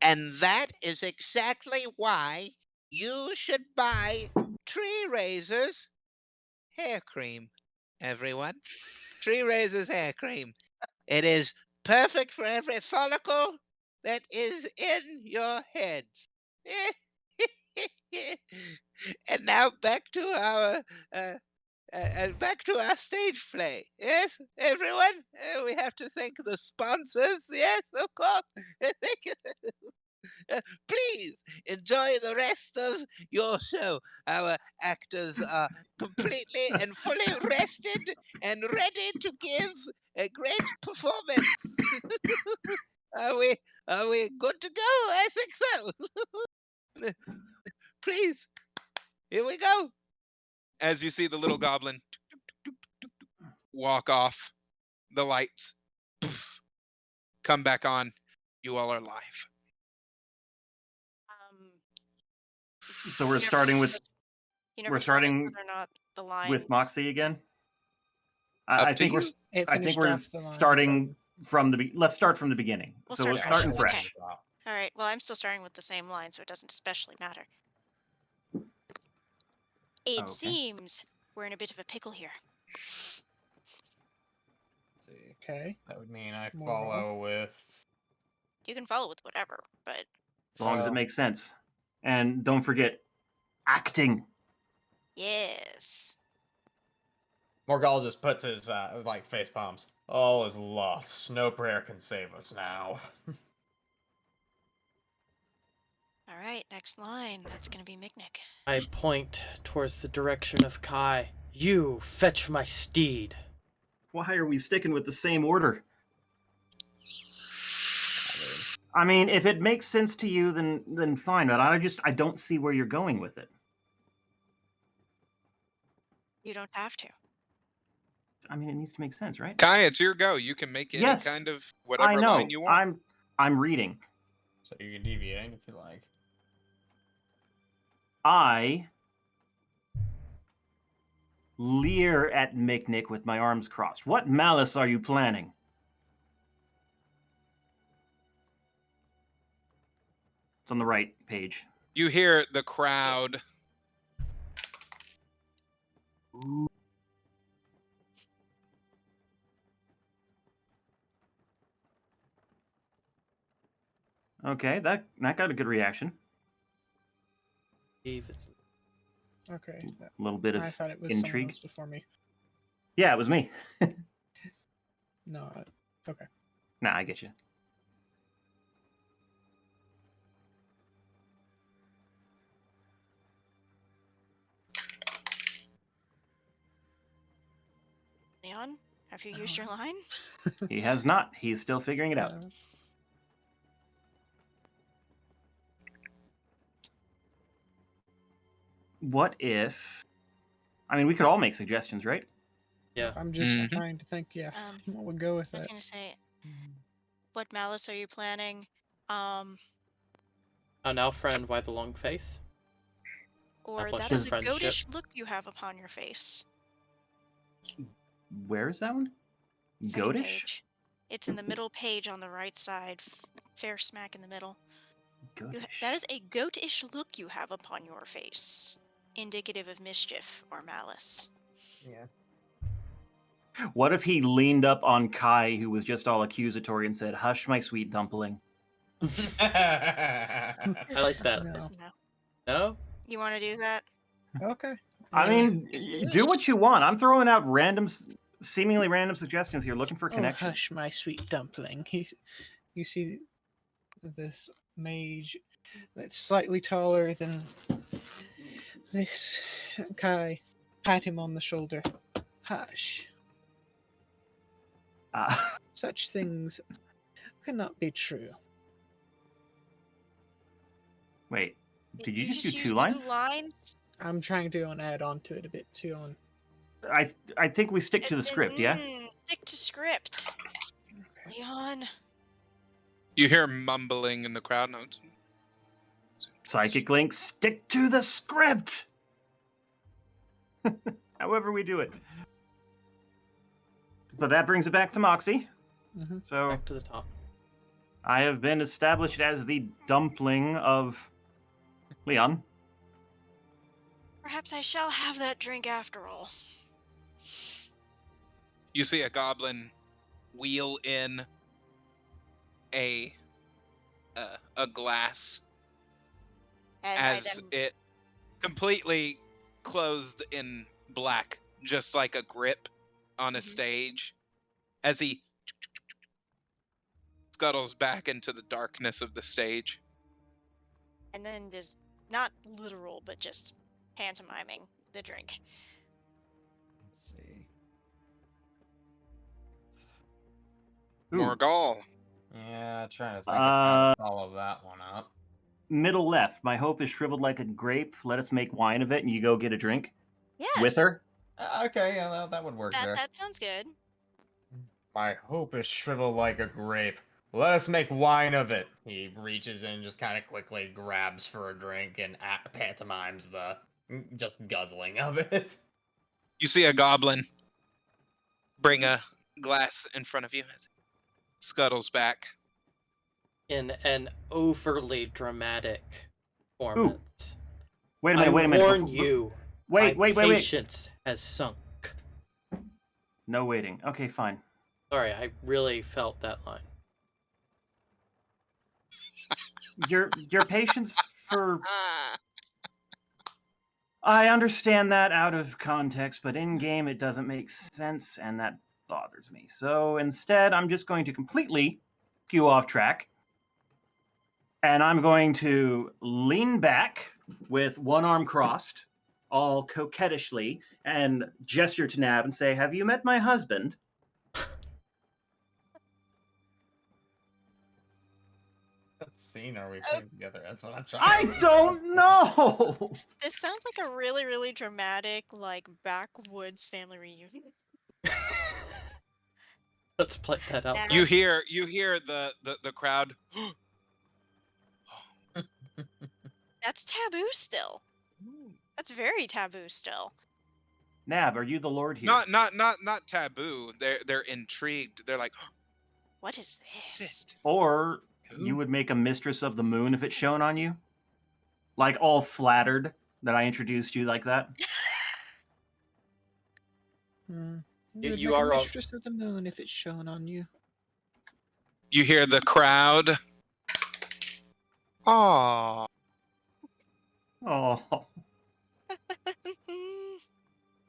And that is exactly why you should buy Tree Razor's hair cream, everyone. Tree Razor's hair cream. It is perfect for every follicle that is in your heads. And now uh, back to our stage play. Yes, everyone. We have to thank the sponsors. Yes, of course. Please enjoy the rest of your show. Our actors are completely and fully rested and ready to give a great performance. Are we are we good to go? I think so. Please, here we go. As you see the little goblin walk off, the lights come back on. You all are live. Um, So you we're never starting told with us- you we're never told us starting whether or not the lines. with Moxie again. Up I to think you. It I think finished we're off the line starting from the. Let's start from the beginning. We'll So start we're fresh. starting Okay. fresh. All right. Well, I'm still starting with the same line, so it doesn't especially matter. It Okay. seems we're in a bit of a pickle here. See, Okay. that would mean I More follow with. You can follow with whatever, but As long as it makes sense, and don't forget acting. yes. Morgal just puts his like face palms. All is lost. No prayer can save us now. All right, next line. That's gonna be Micnic. I point towards the direction of Kai. You fetch my steed. Why are we sticking with the same order? I mean, if it makes sense to you, then fine. But I don't see where you're going with it. You don't have to. I mean, it needs to make sense, right? Kai, it's your go. You can make any Yes, kind of I whatever know. line you want. I'm reading. So you can deviate if you like. I leer at Micnic with my arms crossed. What malice are you planning? It's on the right page. You hear the crowd. Okay, that got a good reaction. Steve is Okay. A little bit of I thought it was someone intrigue. else before me. Yeah, it was me. No. Okay. Nah, I get you. Leon, have you used your line? He has not. He's still figuring it out. What if? I mean, we could all make suggestions, right? yeah. I'm just Mhm. trying to think. Yeah. What would go with I was it? gonna say, what malice are you planning? Oh, now friend, why the long face? Or Establish that a is a friendship. goatish look you have upon your face. Where is that one? Second Goatish? page. It's in the middle page on the right side, fair smack in the middle. Goatish. That is a goatish look you have upon your face, indicative of mischief or malice. Yeah. What if he leaned up on Kai, who was just all accusatory, and said, "Hush, my sweet dumpling"? I like that. No. Listen now. No? You want to do that? Okay. I mean, If you do wish. what you want. I'm throwing out seemingly random suggestions here, looking for Oh, connection. hush, my sweet dumpling. You see this mage that's slightly taller than this Kai. Pat him on the shoulder. Hush. Such things cannot be true. Wait, did you just do use 2 lines? 2 lines? I'm trying to add on to it a bit too. I think we stick to the script, yeah? Stick to script. Leon. You hear mumbling in the crowd. No, Psychic Link, stick to the script! However we do it. But that brings it back to Moxie. Mhm. So Back to the top. I have been established as the dumpling of Leon. Perhaps I shall have that drink after all. You see a goblin wheel in a glass And I as then it completely clothed in black, just like a grip on a Mhm. stage, as he scuttles back into the darkness of the stage. and then just not literal, but just pantomiming the drink. Let's see. Ooh. Morgal. Yeah, trying to think of how Uh, to follow that one up. Middle left. My hope is shriveled like a grape. Let us make wine of it, and you go get a drink with Yes, her. Okay, yeah, that would work there. that sounds good. My hope is shriveled like a grape. Let us make wine of it. He reaches in, just kind of quickly grabs for a drink and pantomimes the just guzzling of it. You see a goblin bring a glass in front of you as it scuttles back. In an overly dramatic performance. Wait a I minute. Wait a minute. warn you, my Wait. patience has sunk. No waiting. Okay, fine. Sorry, I really felt that line. Your patience for. Ah. I understand that out of context, but in game it doesn't make sense, and that bothers me. So instead, I'm just going to completely skew off track, and I'm going to lean back with one arm crossed, all coquettishly, and gesture to Nab and say, "Have you met my husband?" What scene are we putting together? That's what I'm trying I to don't know. This sounds like a really, really dramatic, like backwoods family reunion. Let's play that out. Now, You hear the crowd. that's taboo still. That's very taboo still. Nab, are you the Lord here? Not taboo. They're intrigued. They're like, What is this? "Sit." Or Who? you would make a mistress of the moon if it's shown on you? Like all flattered that I introduced you like that? You You- would you make a are all- mistress of the moon if it's shown on you. You hear the crowd. Aww. Oh.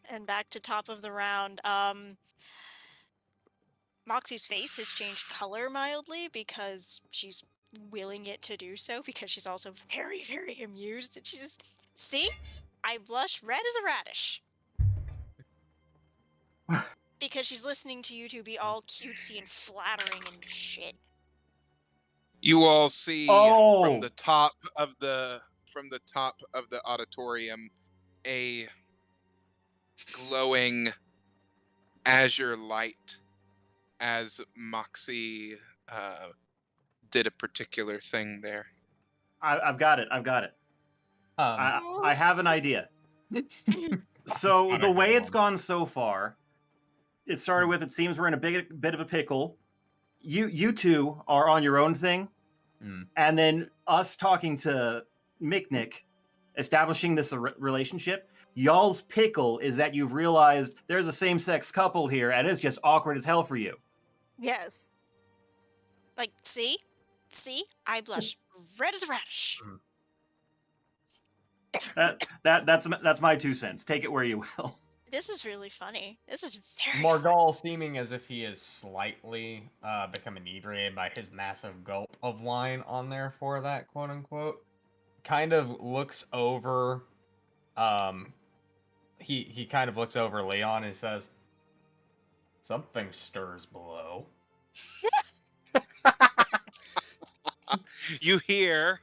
And back to top of the round. Moxie's face has changed color mildly because she's willing it to do so, because she's also very, very amused. And she's just, see? I blush red as a radish. Because she's listening to you two be all cutesy and flattering and shit. You all see Oh. from the top of the auditorium a glowing azure light as Moxie did a particular thing there. I've got it. I have an idea. So Not a the way good it's one. gone so far, it started with, it seems we're in a bit of a pickle. You two are on your own thing, and then us talking to Micknick, establishing this relationship. Y'all's pickle is that you've realized there's a same-sex couple here, and it's just awkward as hell for you. Yes. Like, see? See? I blush red as a radish. That's my 2 cents. Take it where you will. This is really funny. This is very Morgal, seeming as if he is slightly become inebriated by his massive gulp of wine on there for that, quote unquote, kind of looks over. He kind of looks over Leon and says, "Something stirs below." You hear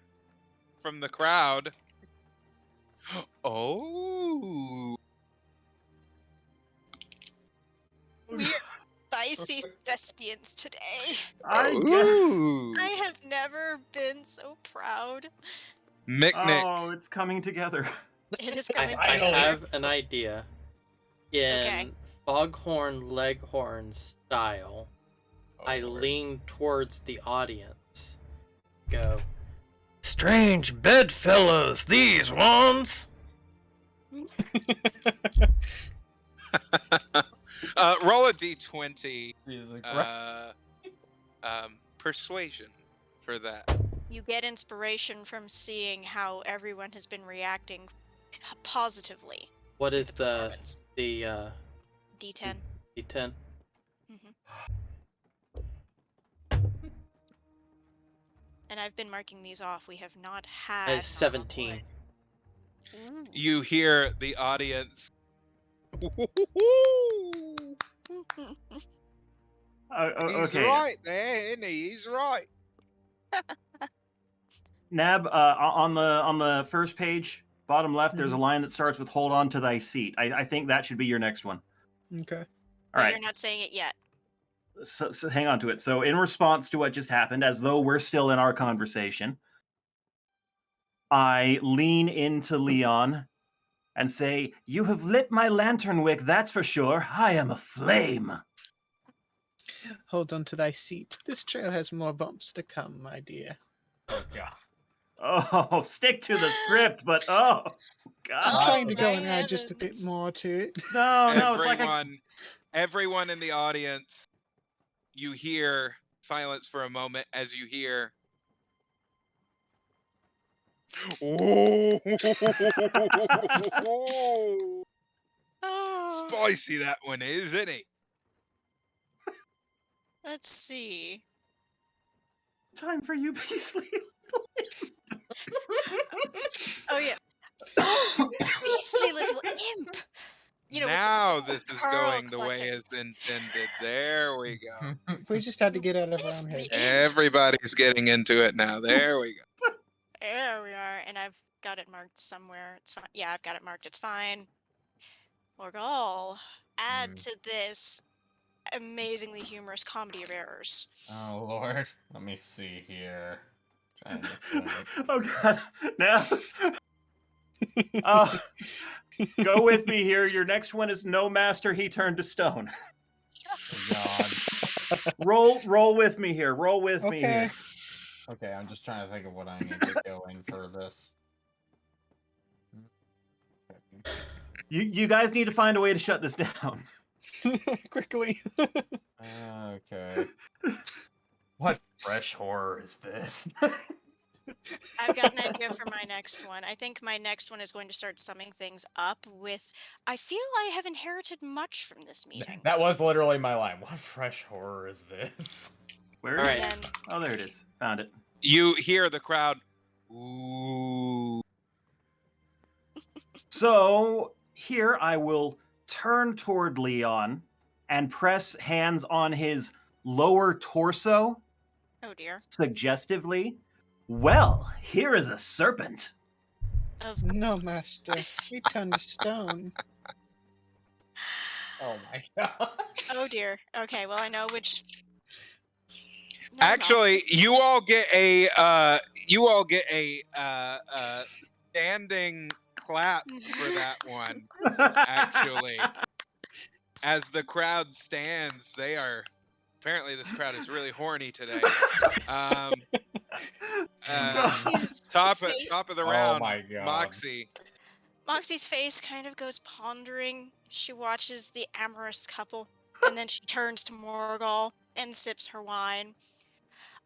from the crowd. Oh. We're spicy thespians today. I guess. Ooh. I have never been so proud. Micknick. Oh, it's coming together. It is I, coming I together. have an idea. In Okay. Foghorn Leghorn style, I Lord. lean towards the audience. Go. Strange bedfellows, these ones. Roll a d20. Jesus Christ. Persuasion for that. You get inspiration from seeing how everyone has been reacting positively. What to is the performance. the D10. D10? And I've been marking these off. We have not had. 17. Ooh. You hear the audience. He's Okay, right there, isn't he? He's right. Nab. On the first page, bottom left, there's a Mhm. line that starts with "Hold on to thy seat." I think that should be your next one. Okay. All But right. you're not saying it yet. So hang on to it. So in response to what just happened, as though we're still in our conversation, I lean into Leon and say, "You have lit my lantern wick, that's for sure. I am a flame." Hold on to thy seat. This trail has more bumps to come, my dear. Oh god. Oh, stick to the script, but oh I'm god. trying to go my and add just a bit heavens. more to it. No, it's like Everyone in the audience, you hear silence for a moment as you hear. Oh, spicy that one is, isn't he? Let's see. time for you, Beasley. Oh yeah. Oh, beastly little imp. You know, Now with the this is pearl going the way clutching. as intended. There we go. We just had to get out of our own Beastly heads. imp. Everybody's getting into it now. There we go. There we are, and I've got it marked somewhere. It's fine. Yeah, I've got it marked. It's fine. Morgal, add to this amazingly humorous comedy of errors. Oh Lord. Let me see here. Trying to think. Oh god. Now go with me here. Your next one is "No master he turned to stone." Oh god. Roll with me here. Roll with me Okay. here. Okay, I'm just trying to think of what I need to go in for this. You guys need to find a way to shut this down. Quickly. Okay. What fresh horror is this? I've got an idea for my next one. I think my next one is going to start summing things up with I feel I have inherited much from this meeting. That was literally my line. What fresh horror is this? Where All is right. it? And then Oh, there it is. Found it. You hear the crowd. Ooh. So here I will turn toward Leon and press hands on his lower torso oh dear. suggestively. Well, here is a serpent. Of No, master. We turned to stone. Oh my god. oh dear. Okay, well I know which. Never mind. Actually, you all get a standing clap for that one. Actually, as the crowd stands, they are apparently this crowd is really horny today. Moxie's Top face, of the Oh round, my God. Moxie. Moxie's face kind of goes pondering. She watches the amorous couple, and then she turns to Morgal and sips her wine.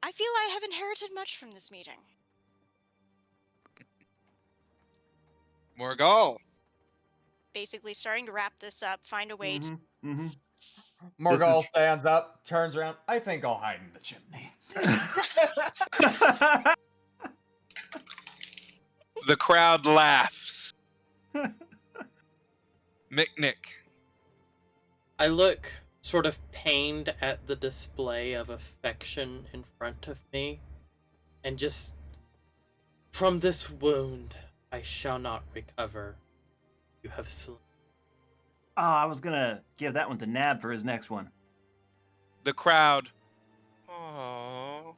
I feel I have inherited much from this meeting. Morgal. Basically, starting to wrap this up, find a way to. Mm-hmm. Morgal stands up, turns around. I think I'll hide in the chimney. The crowd laughs. Mick. I look sort of pained at the display of affection in front of me, and just, from this wound I shall not recover. You have slain. Oh, I was gonna give that one to Nab for his next one. The crowd. Aww.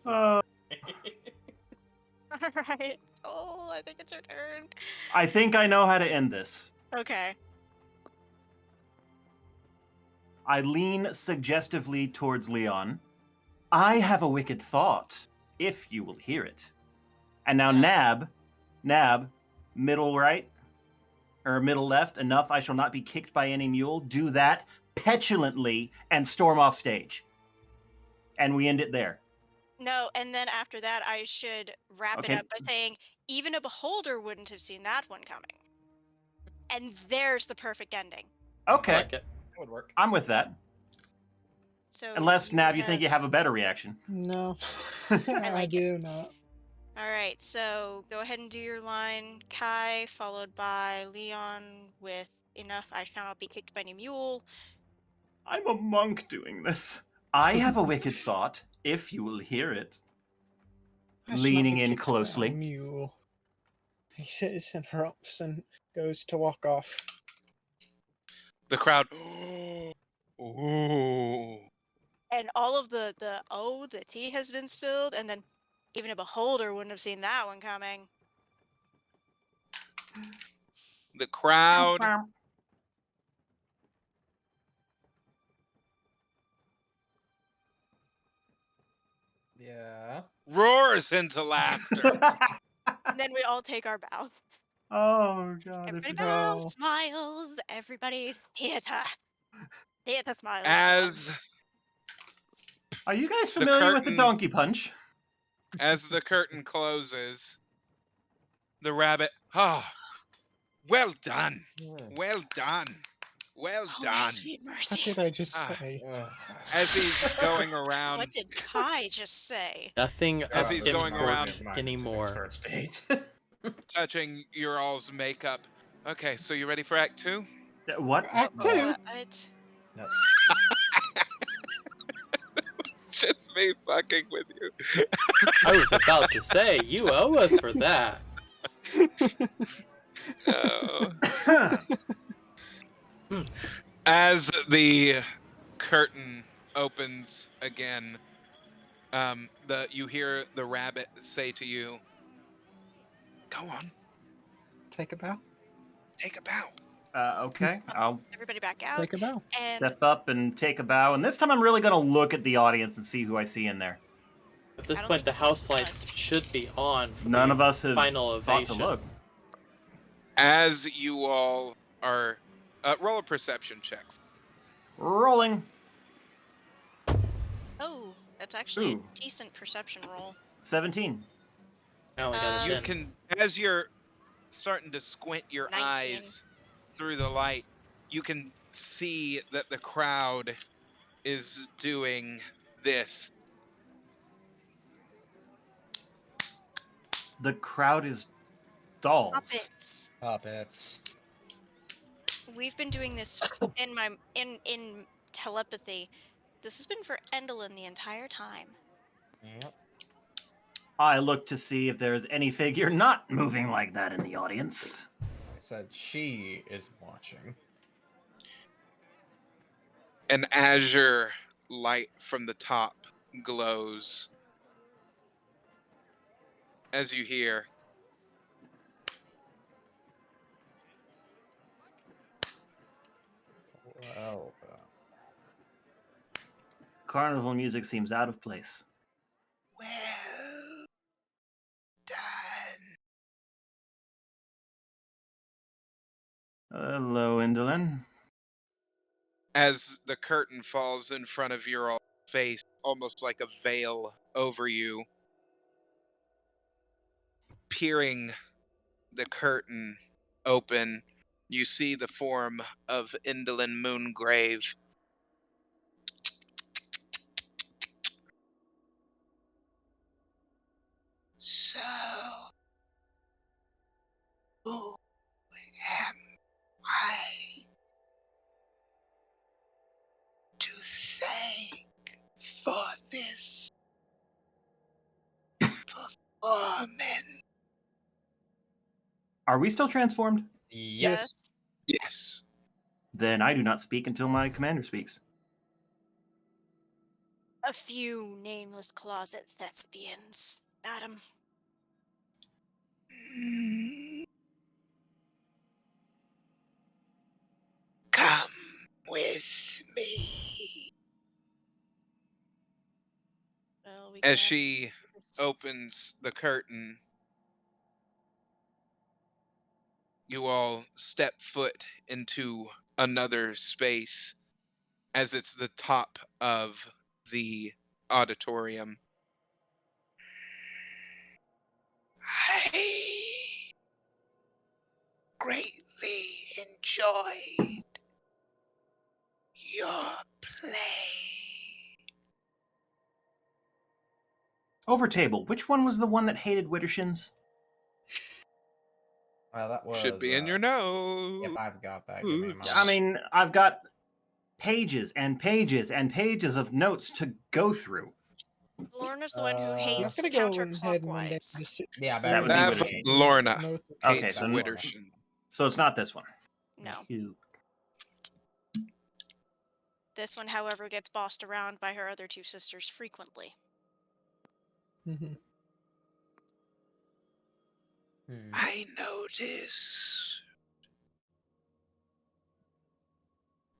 All right. Oh, I think it's your turn. I think I know how to end this. Okay. I lean suggestively towards Leon. I have a wicked thought, if you will hear it. And now, Nab, middle right or middle left, enough I shall not be kicked by any mule. Do that petulantly and storm off stage. And we end it there. No, and then after that, I should wrap it Okay. up by saying, even a beholder wouldn't have seen that one coming. And there's the perfect ending. Okay. I like it. That would work. I'm with that. So Unless, Nab, you think you have a better reaction. No, I I like it. do not. All right, so go ahead and do your line, Kai, followed by Leon with enough I shall not be kicked by any mule. I'm a monk doing this. I have a wicked thought, if you will hear it. I shall not Leaning be in kicked by a closely. mule. He sits and erupts and goes to walk off. The crowd. Ooh. And all of the tea has been spilled, and then even a beholder wouldn't have seen that one coming. The crowd Yeah. roars into laughter. And then we all take our bows. Oh, God. Everybody If bows, No. smiles, everybody theater. Theater smiles. As Are you guys the familiar with the curtain donkey punch? as the curtain closes, the rabbit. Ah, well done. Well done. Well Oh, my done. sweet What mercy. did I just Ah. say? As he's going around, What did Kai just say? Nothing As of he's going around- import anymore. First date. touching your all's makeup. Okay, so you ready for Act 2? What? Act Uh-oh. two? What? No. It's just me fucking with you. I was about to say, you owe us for that. Oh. As the curtain opens again, you hear the rabbit say to you, "Go on, Take a bow. take a bow." Okay. I'll Everybody back out. Take a bow. And step up and take a bow. And this time I'm really going to look at the audience and see who I see in there. At this I don't point, think the you house smell lights should be on for None the of us have final thought to ovation. look. As you all are, roll a perception check. Rolling. oh, that's actually Ooh. a decent perception roll. 17. I only got a You 10. can, as you're starting to squint your 19. eyes through the light, you can see that the crowd is doing this. The crowd is dolls. Puppets. Puppets. We've been doing this in telepathy. This has been for Endelin the entire time. Yep. I look to see if there's any figure not moving like that in the audience. I said she is watching. An azure light from the top glows as you hear, Well, Carnival music seems out of place. Well done. Hello, Indolin. as the curtain falls in front of your face, almost like a veil over you. Peering the curtain open, you see the form of Indolin Moongrave. So, who am I to thank for this performance? Are we still transformed? yep. Yes. Yes. Then I do not speak until my commander speaks. A few nameless closet thespians, madam. Mm, As she opens the curtain, you all step foot into another space as it's the top of the auditorium. I greatly enjoyed your play. Over table, which one was the one that hated Widdershins? Well, that Should was. be in your notes. Yep, I've got that. Give me a moment. I mean, I've got pages and pages and pages of notes to go through. Lorna's the one who I'm hates gonna go ahead and counterclockwise. Yeah, That would be That Widdershins. Lorna Okay, hates so Widdershins. So it's not this one. No. Ew. This one, however, gets bossed around by her other two sisters frequently. Mm-hmm. I noticed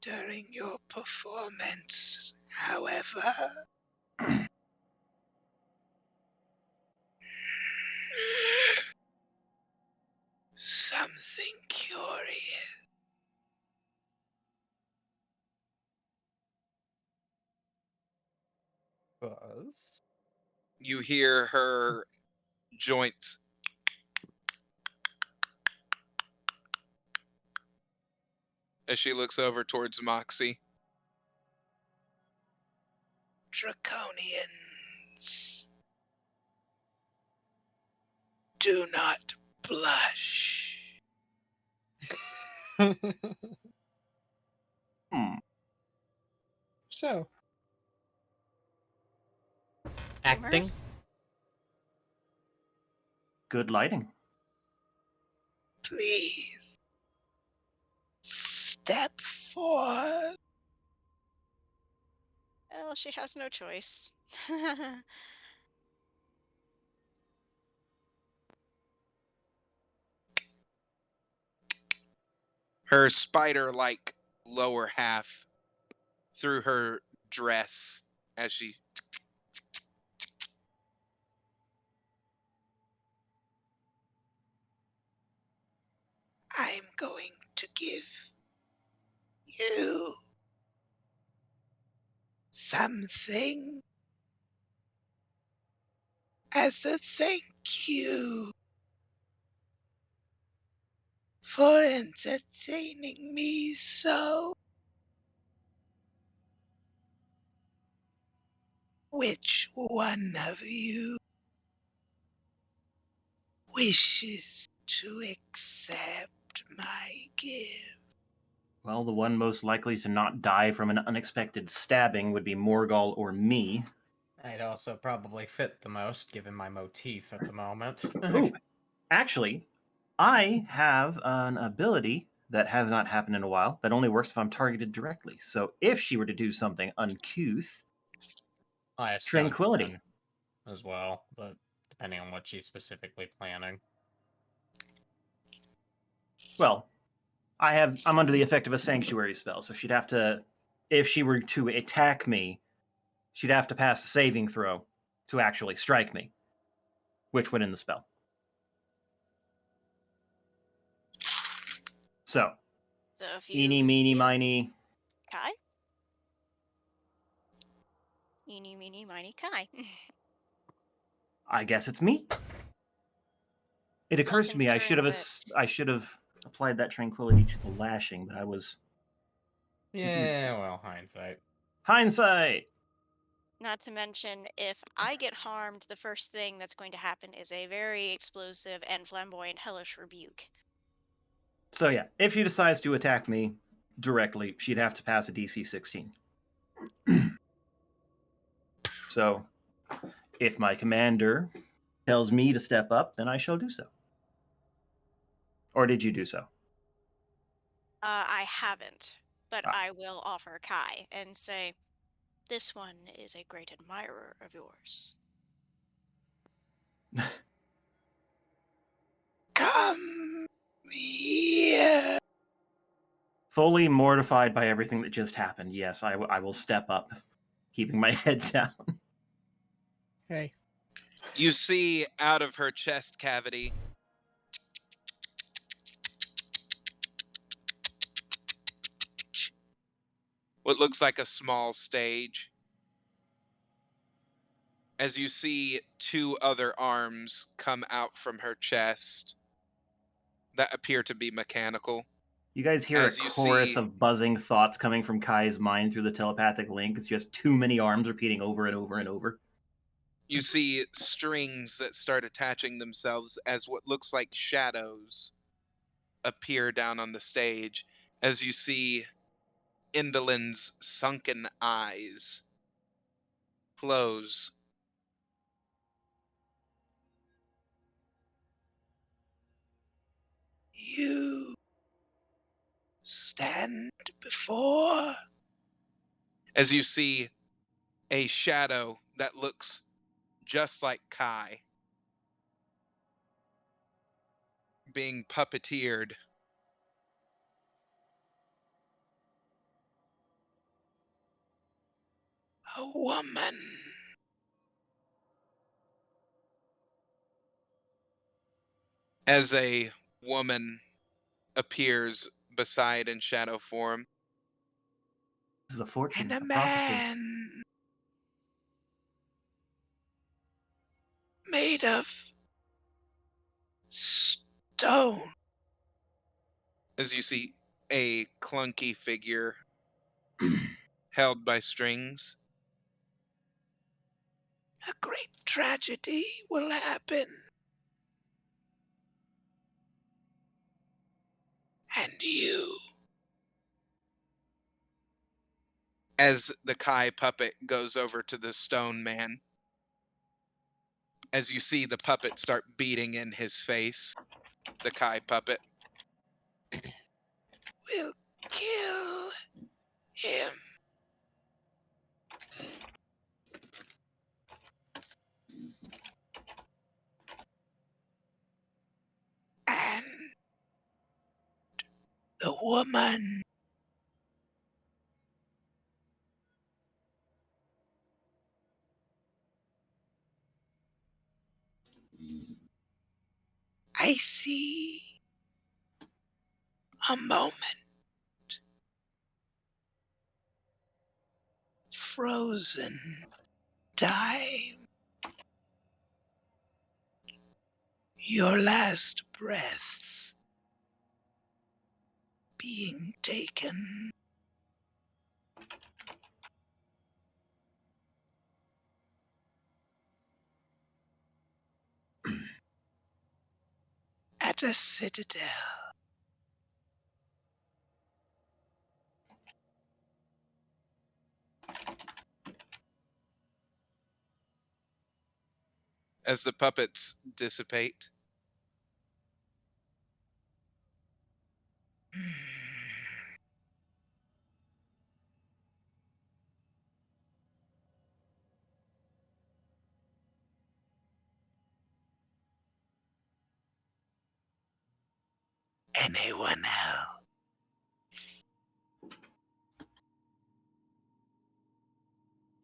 during your performance, however, something curious. Was. You hear her joints as she looks over towards Moxie. Draconians, do not blush. So, Acting. Good lighting. Please step forward. Well, she has no choice. Her spider-like lower half through her dress as she I'm going to give you something as a thank you for entertaining me so. Which one of you wishes to accept my gift? Well, the one most likely to not die from an unexpected stabbing would be Morgul or me. I'd also probably fit the most, given my motif at the moment. Ooh, actually, I have an ability that has not happened in a while that only works if I'm targeted directly. So if she were to do something uncouth, I have stun Tranquility. stun as well, but depending on what she's specifically planning. Well, I'm under the effect of a sanctuary spell, so she'd have to, if she were to attack me, she'd have to pass a saving throw to actually strike me, which would end the spell. So, So if you eeny, meeny, miny. Kai? Eeny, meeny, miny, Kai. I guess it's me. It Well, occurs to me I considering should have applied that tranquility to the lashing, but I was confused. Yeah, well, hindsight. Hindsight. Not to mention, if I get harmed, the first thing that's going to happen is a very explosive and flamboyant hellish rebuke. So yeah, if she decides to attack me directly, she'd have to pass a DC 16. So, if my commander tells me to step up, then I shall do so. Or did you do so? I haven't, but Ah. I will offer Kai and say, this one is a great admirer of yours. Come here. Fully mortified by everything that just happened, yes, I will step up, keeping my head down. Hey. You see out of her chest cavity what looks like a small stage. As you see two other arms come out from her chest that appear to be mechanical. You guys hear a As you chorus see, of buzzing thoughts coming from Kai's mind through the telepathic link. It's just too many arms repeating over and over and over. you see strings that start attaching themselves as what looks like shadows appear down on the stage. As you see Indolin's sunken eyes close. You stand before. As you see a shadow that looks just like Kai being puppeteered. A woman. As a woman appears beside in shadow form. This is a fortune, And a a prophecy. man made of stone. As you see a clunky figure held by strings. A great tragedy will happen. And you. As the Kai puppet goes over to the stone man. As you see the puppet start beating in his face. The Kai puppet. Will kill him. And the woman. I see a moment. Frozen time. Your last breaths being taken. At a citadel. As the puppets dissipate. Anyone else?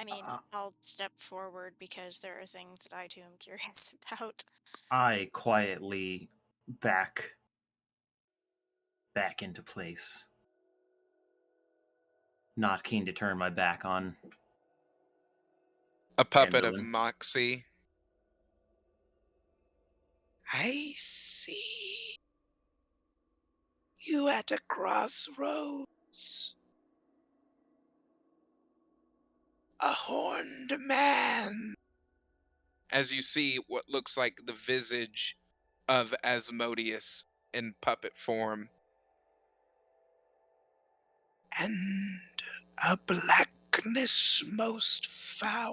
I mean, I'll step forward because there are things that I too am curious about. I quietly back into place. Not keen to turn my back on A puppet of Endolin. Moxie. I see you at a crossroads. A horned man. As you see what looks like the visage of Asmodeus in puppet form. And a blackness most foul.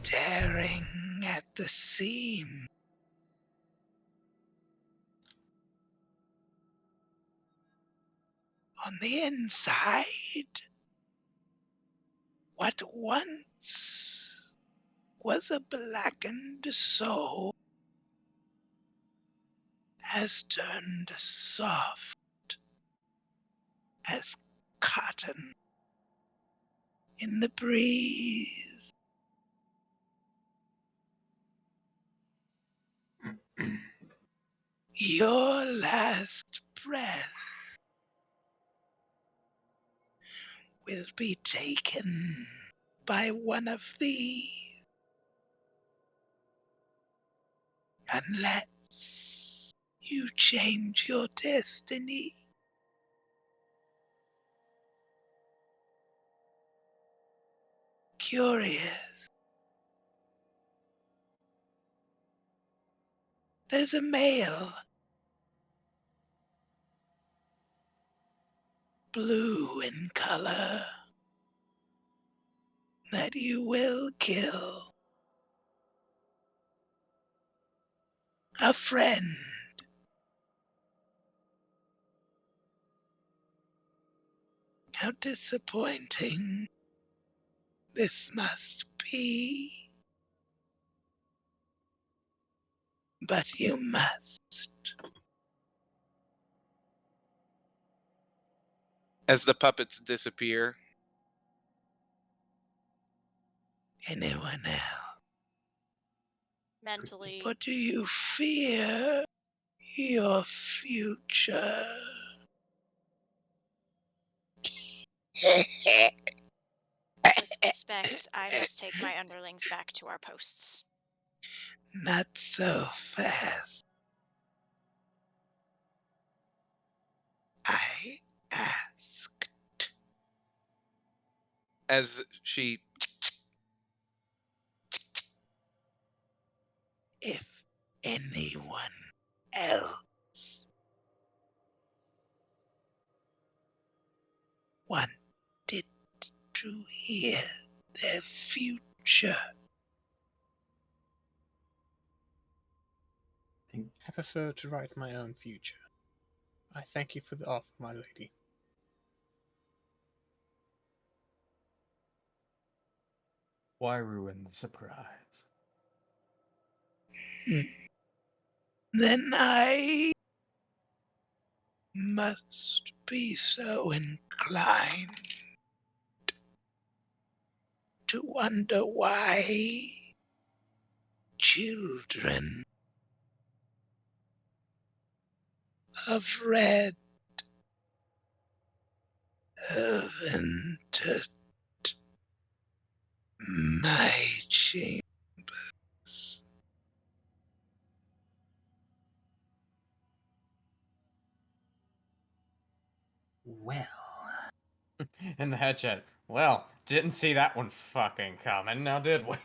Tearing at the seam. On the inside, what once was a blackened soul has turned soft as cotton in the breeze. Your last breath will be taken by one of these, unless you change your destiny. Curious. There's a male, blue in color, that you will kill. A friend. How disappointing this must be. But you must. As the puppets disappear, Anyone else? Mentally, Or do you fear your future? with respect, I must take my underlings back to our posts. Not so fast. I asked. as she If anyone else wanted to hear their future, I prefer to write my own future. I thank you for the offer, my lady. Why ruin the surprise? then I must be so inclined to wonder why children of red have entered my chambers. Well, In the headset. Well, didn't see that one fucking coming, now did we?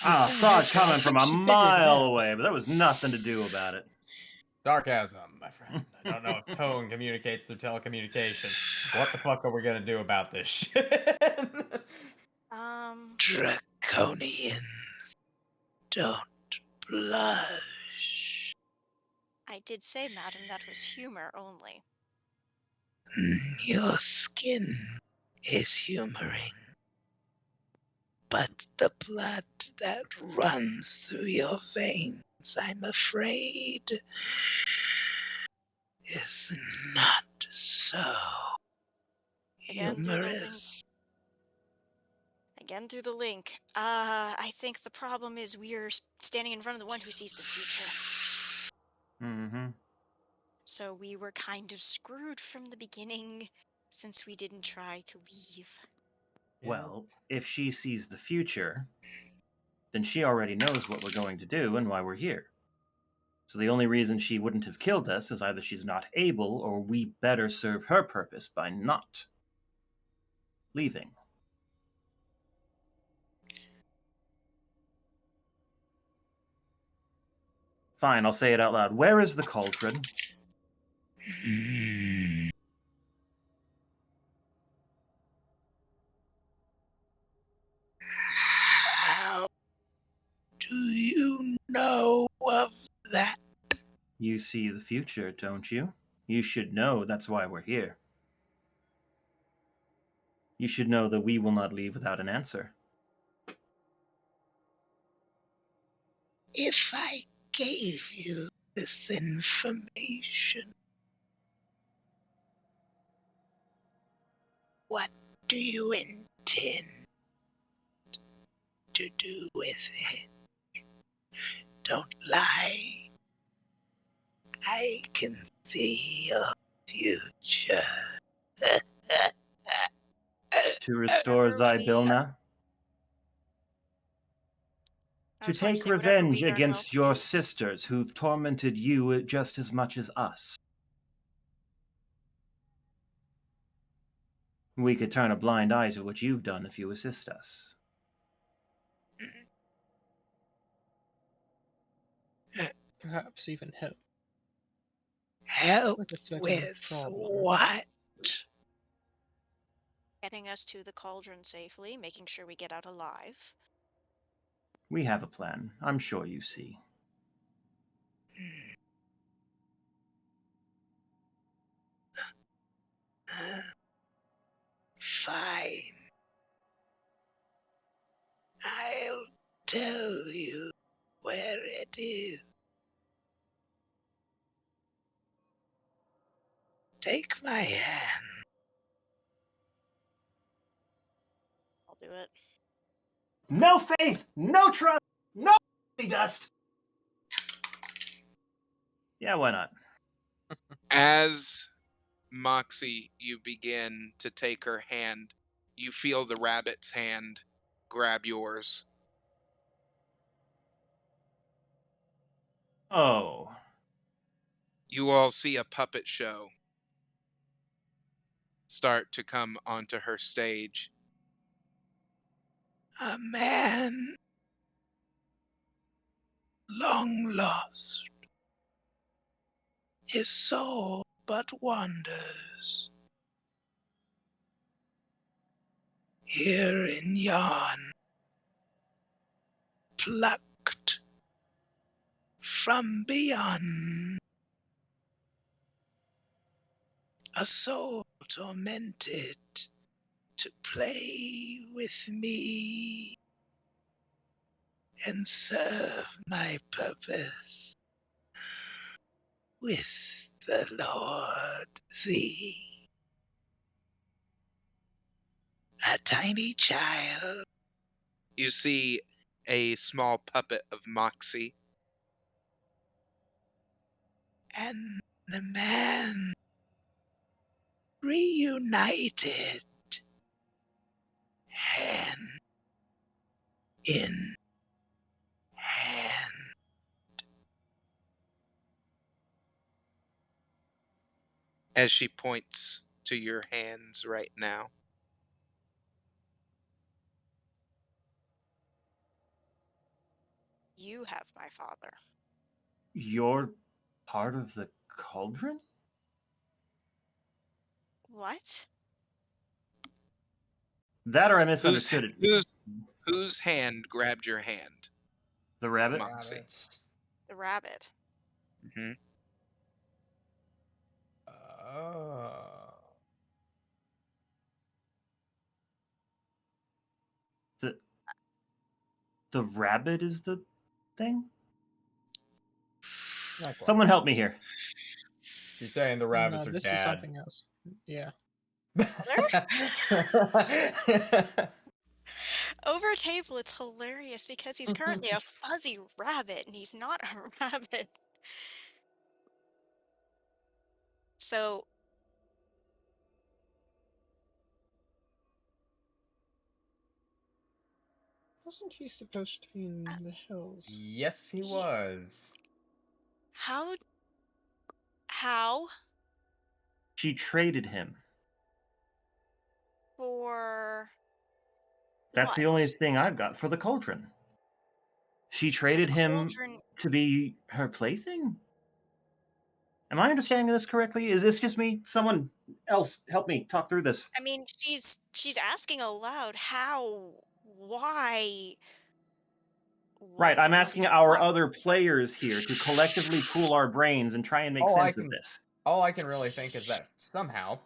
saw it coming I from think a she figured it mile out. away, but there was nothing to do about it. Sarcasm, my friend. I don't know if tone communicates through telecommunication. What the fuck are we gonna do about this shit? Draconians don't blush. I did say, madam, that was humor only. Your skin is humoring, but the blood that runs through your veins, I'm afraid, is not so Again through the link. humorous. Again through the link. I think the problem is we're standing in front of the one who sees the future. Mm-hmm. So we were kind of screwed from the beginning since we didn't try to leave. Well, if she sees the future, then she already knows what we're going to do and why we're here. So the only reason she wouldn't have killed us is either she's not able or we better serve her purpose by not leaving. Fine, I'll say it out loud. Where is the cauldron? How do you know of that? You see the future, don't you? You should know that's why we're here. You should know that we will not leave without an answer. If I gave you this information, What do you intend to do with it? Don't lie. I can see your future. To restore Whenever we, Zybilna? I To was going to take say, whatever we revenge burn, well, against your please. sisters who've tormented you just as much as us. We could turn a blind eye to what you've done if you assist us. Perhaps even help Help with a certain with problem. what? Getting us to the cauldron safely, making sure we get out alive. We have a plan. I'm sure you see. Fine. I'll tell you where it is. Take my hand. I'll do it. No faith! No trust! No dust! Yeah, why not? As Moxie, you begin to take her hand, you feel the rabbit's hand grab yours. Oh. You all see a puppet show start to come onto her stage. A man long lost. His soul but wanders. Here in yon, plucked from beyond. A soul tormented to play with me and serve my purpose with the Lord thee. A tiny child. You see a small puppet of Moxie. And the man reunited hand in hand. As she points to your hands right now. You have my father. You're part of the cauldron? What? That or I Whose misunderstood it. whose hand grabbed your hand? The rabbit? Moxie. Rabbits. The rabbit. Hmm. Oh. The rabbit is the thing? Not quite. Someone help me here. She's saying the No, rabbits are this is dad. something else. Yeah. Over table, it's hilarious because he's currently a fuzzy rabbit and he's not a rabbit. So, Wasn't he supposed to be in the hills? Yes, he He- was. how? How? She traded him. For That's the only what? thing I've got for the cauldron. She So the traded him cauldron. to be her plaything? Am I understanding this correctly? Is this just me? Someone else help me talk through this. I mean, she's asking aloud. How? Why? What Right, I'm do asking you our want? other players here to collectively pool our brains and try and make All I sense of can this. all I can really think is that somehow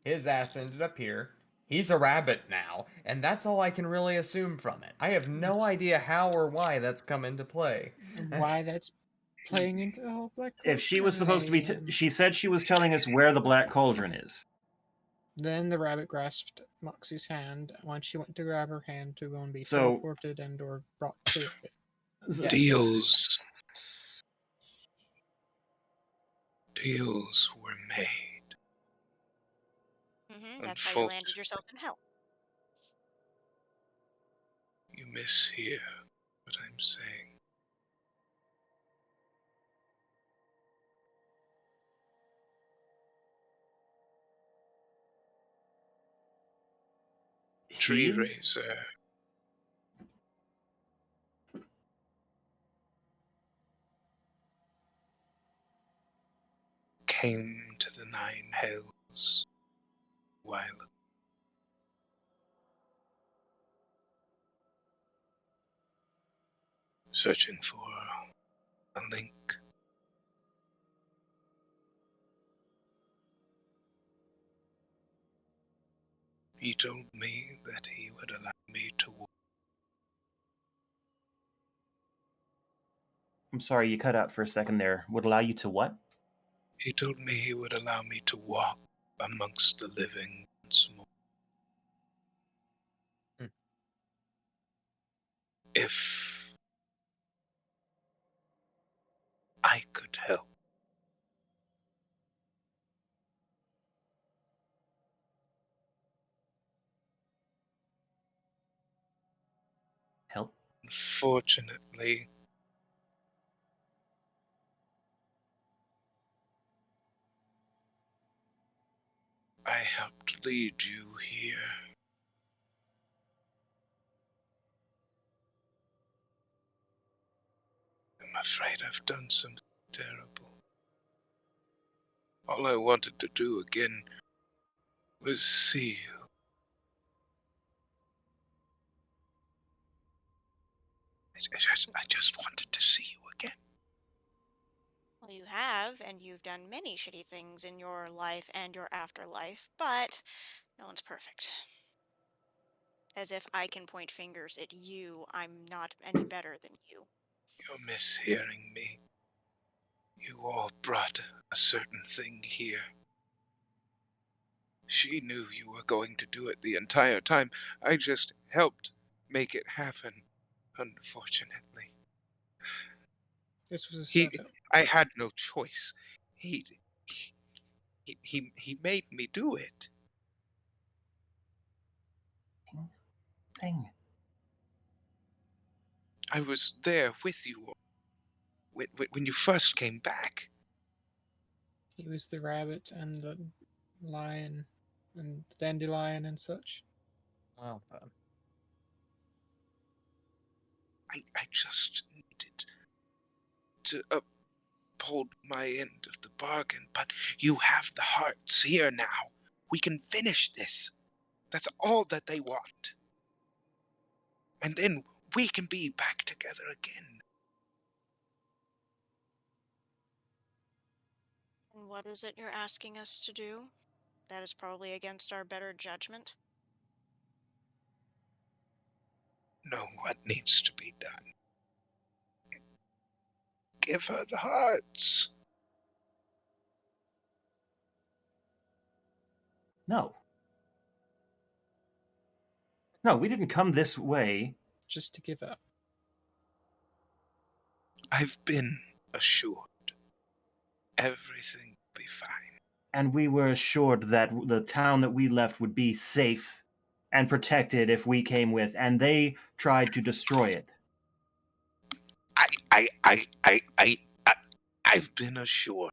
his ass ended up here. He's a rabbit now, and that's all I can really assume from it. I have no idea how or why that's come into play. Why that's playing into the whole Black If she was Cauldron? supposed to be, she said she was telling us where the Black Cauldron is. Then the rabbit grasped Moxie's hand when she went to grab her hand to go and be So- teleported and or brought to it. Yes. Deals. Deals were made. That's how you landed yourself in hell. You mishear what I'm saying. Tree His? Raiser came to the Nine Hells while searching for a link. He told me that he would allow me to walk. I'm sorry, you cut out for a second there. Would allow you to what? He told me he would allow me to walk amongst the living once more. Hmm. If I could help. Help? Unfortunately, I helped lead you here. I'm afraid I've done something terrible. All I wanted to do again was see you. I just wanted to see you again. Well, you have, and you've done many shitty things in your life and your afterlife, but no one's perfect. As if I can point fingers at you, I'm not any better than you. You're mishearing me. You all brought a certain thing here. She knew you were going to do it the entire time. I just helped make it happen, unfortunately. This was a He, setup. I had no choice. He made me do it. Thing. I was there with you when you first came back. He was the rabbit and the lion and dandelion and such. Well, then. I just needed to uphold my end of the bargain, but you have the hearts here now. We can finish this. That's all that they want. And then we can be back together again. And what is it you're asking us to do? That is probably against our better judgment. Know what needs to be done. Give her the hearts. No. No, we didn't come this way. Just to give up. I've been assured everything will be fine. And we were assured that the town that we left would be safe and protected if we came with, and they tried to destroy it. I've been assured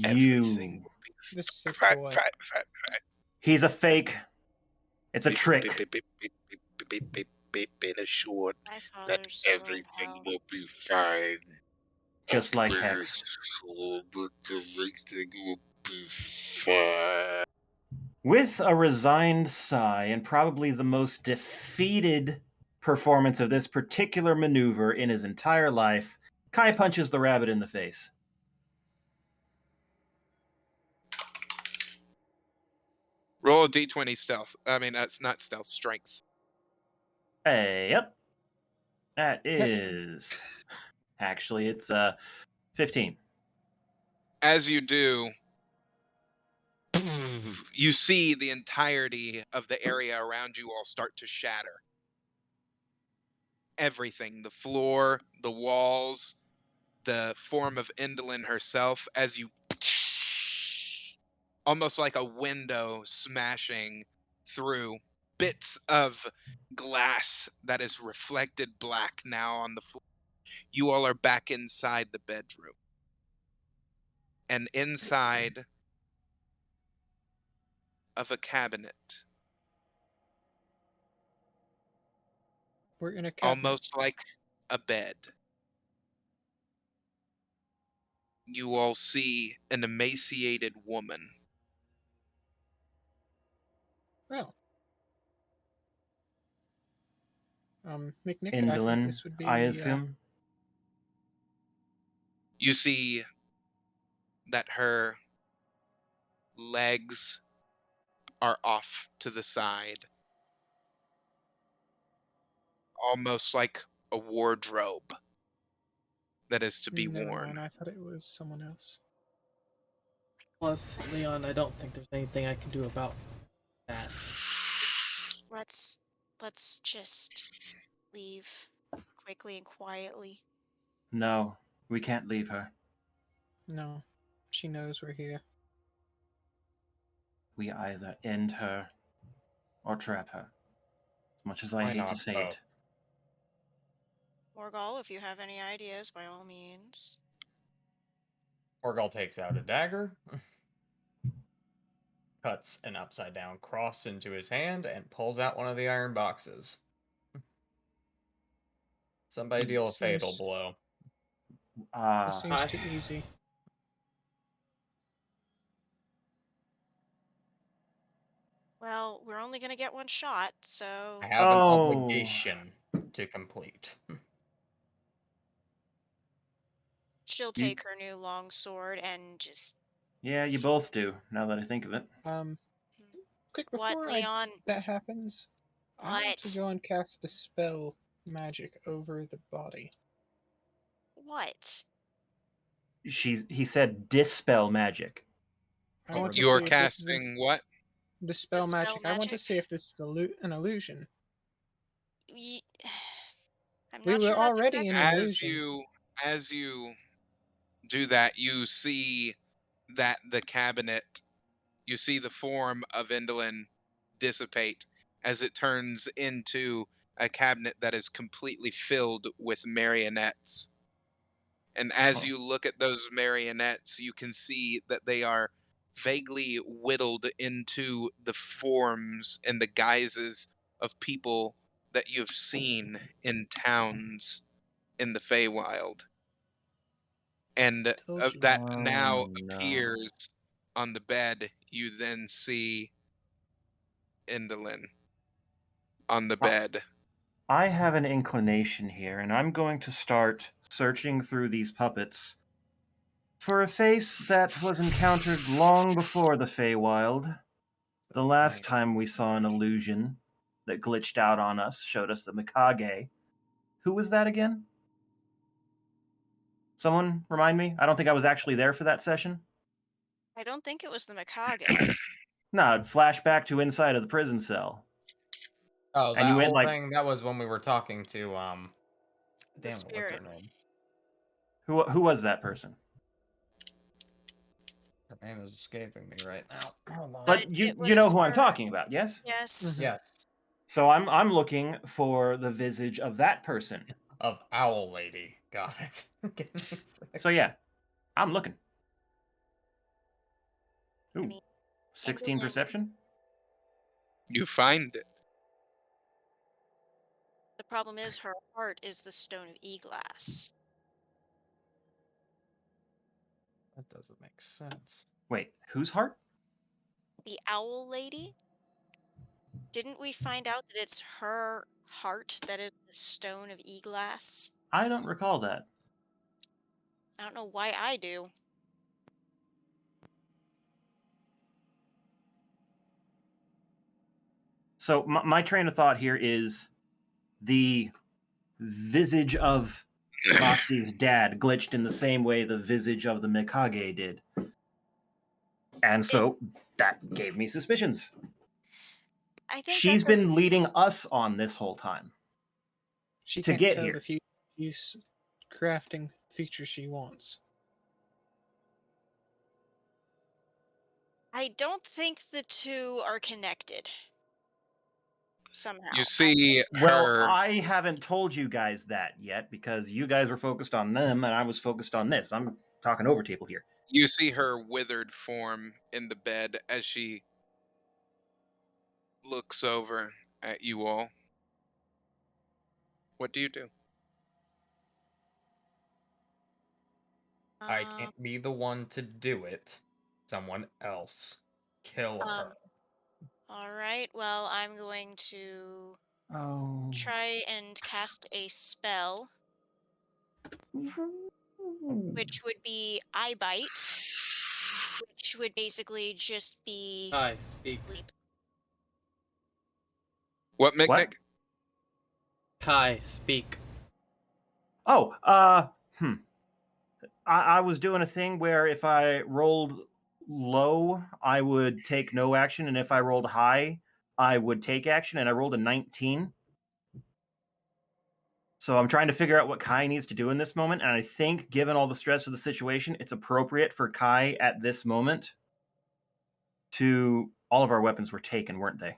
everything You. will be This is a fine. toy. He's a fake. It's a trick. Been assured My that father's still in everything hell. will be fine. Just like Been Hex. assured that everything will be fine. With a resigned sigh and probably the most defeated performance of this particular maneuver in his entire life, Kai punches the rabbit in the face. Roll a d20 stealth. I mean, that's not stealth, strength. Hey, yep. That is... Actually, it's 15. As you do, You see the entirety of the area around you all start to shatter. Everything, the floor, the walls, the form of Indolin herself, as you almost like a window smashing through bits of glass that is reflected black now on the floor. You all are back inside the bedroom. And inside of a cabinet, We're in a cabinet. almost like a bed, you all see an emaciated woman. Well, McNick, I think Indolin, this would be. I assume. You see that her legs are off to the side, almost like a wardrobe that is to be Never worn. mind. I thought it was someone else. Plus, Leon, I don't think there's anything I can do about that. Let's just leave quickly and quietly. No, we can't leave her. No, she knows we're here. We either end her or trap her. As much as I Why hate to not say both? it. Morgal, if you have any ideas, by all means. Orgal takes out a dagger, cuts an upside down cross into his hand, and pulls out one of the iron boxes. Somebody deal a fatal Seems- blow. This seems I- too easy. Well, we're only gonna get one shot, so I have an Oh. obligation to complete. she'll You- take her new long sword and just Yeah, you both do, now that I think of it. Quick, What, before Leon? that happens, I want to What? go and cast a spell magic over the body. What? He said dispel magic. I want to You're see if this is casting what? dispel Dispel magic. I want to magic? see if this is an illusion. Ye- I'm We not were sure that's already exactly. in As illusion. you do that, you see that the cabinet, you see the form of Indolin dissipate as it turns into a cabinet that is completely filled with marionettes. And as you look at those marionettes, you can see that they are vaguely whittled into the forms and the guises of people that you've seen in towns in the Feywild. And Told you. that Oh, now no. appears on the bed. You then see Indolin on the bed. I have an inclination here, and I'm going to start searching through these puppets for a face that was encountered long before the Feywild. The last time we saw an illusion that glitched out on us showed us the Mikage. Who was that again? Someone remind me? I don't think I was actually there for that session. I don't think it was the Mikage. No, it'd flash back to inside of the prison cell. Oh, And that you went whole like, thing, that was when we were talking to, The damn, what's her spirit. name? who was that person? Her name is escaping me right now. Hold on. But But you it you know was who I'm her. talking about, yes? Yes. Yes, So I'm looking for the visage of that person. of Owl Lady. Got it. Give me a sec. So yeah, I'm looking. I Ooh, mean, 16 Indolin- perception? You find it. The problem is her heart is the stone of e-glass. That doesn't make sense. Wait, whose heart? The owl lady? Didn't we find out that it's her heart that is the stone of e-glass? I don't recall that. I don't know why I do. So my train of thought here is the visage of Moxie's dad glitched in the same way the visage of the Mikage did. And so that gave me suspicions. I think She's that's been leading us on this whole time She to can't get tell here. the future. She's crafting the future she wants. I don't think the two are connected somehow. You I see Well, her. I haven't told you guys that yet because you guys were focused on them and I was focused on this. I'm talking over table here. You see her withered form in the bed as she looks over at you all. What do you do? I um, can't be the one to do it. Someone else. Kill her. all right. Well, I'm going to Oh. try and cast a spell, which would be eye bite, which would basically just be Kai, speak. sleep. What, Mick? What? Kai, speak. Oh, I was doing a thing where if I rolled low, I would take no action, and if I rolled high, I would take action, and I rolled a 19. So I'm trying to figure out what Kai needs to do in this moment, and I think, given all the stress of the situation, it's appropriate for Kai at this moment to... All of our weapons were taken, weren't they?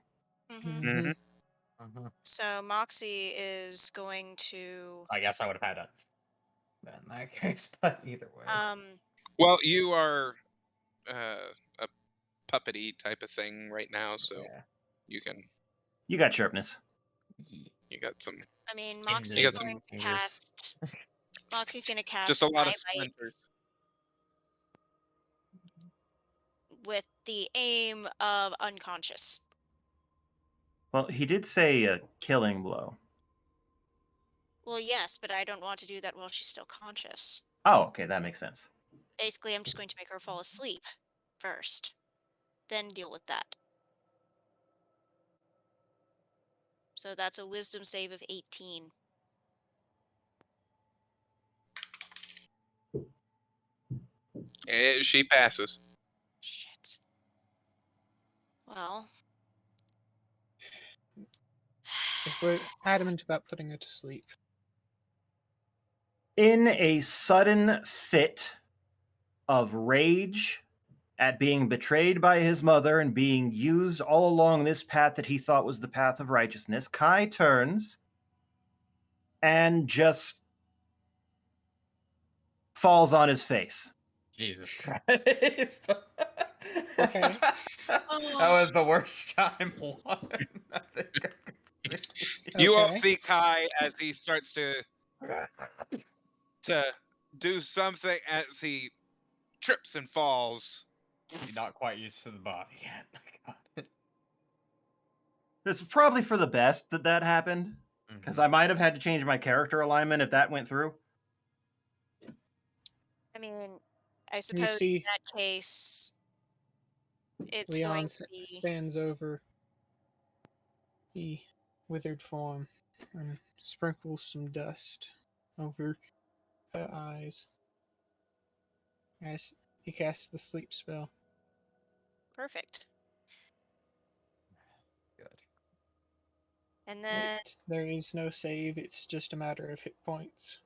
Mm-hmm. Mhm. So Moxie is going to I guess I would have had a in that case, but either way. Well, you are a puppety type of thing right now, so Yeah. you can. You got sharpness. You got some. I mean, Skin Moxie You is got some. going to fingers. cast. Moxie's going to Just a cast lot eye of bite splinters. with the aim of unconscious. Well, he did say a killing blow. Well, yes, but I don't want to do that while she's still conscious. Oh, okay, that makes sense. Basically, I'm just going to make her fall asleep first, then deal with that. So that's a wisdom save of 18. She passes. Shit. Well. If we're adamant about putting her to sleep, In a sudden fit of rage at being betrayed by his mother and being used all along this path that he thought was the path of righteousness, Kai turns and just falls on his face. Jesus Christ. Okay. That was the worst time one I think I could see. You all Okay. see Kai as he starts to do something as he trips and falls. You're not quite used to the body yet. God. It's probably for the best that that happened, because I might have had to change my character alignment if that went through. I mean, I You suppose in see, that case, it's Leon going to be. stands over the withered form and sprinkles some dust over her eyes as he casts the sleep spell. Perfect. Good. And then There is no save, it's just a matter of hit points.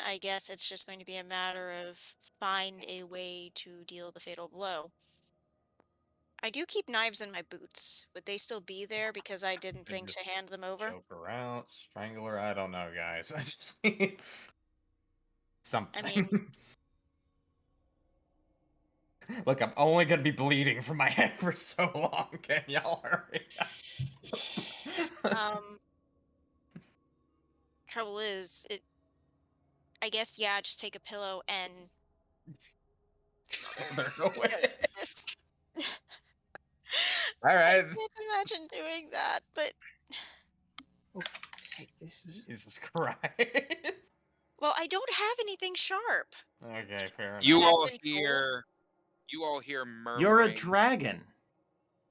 I guess it's just going to be a matter of find a way to deal the fatal blow. I do keep knives in my boots. Would they still be there because I didn't think just to hand them over? Choke her out, strangle her. I don't know, guys. I just need something. I mean, Look, I'm only gonna be bleeding from my head for so long. Can y'all hurry up? trouble is, I guess, yeah, just take a pillow and They're away. All I right. can't imagine doing that, but Oh, this is... Jesus Christ. well, I don't have anything sharp. Okay, fair enough. You Have all been told. hear. You all hear murmuring. You're a dragon.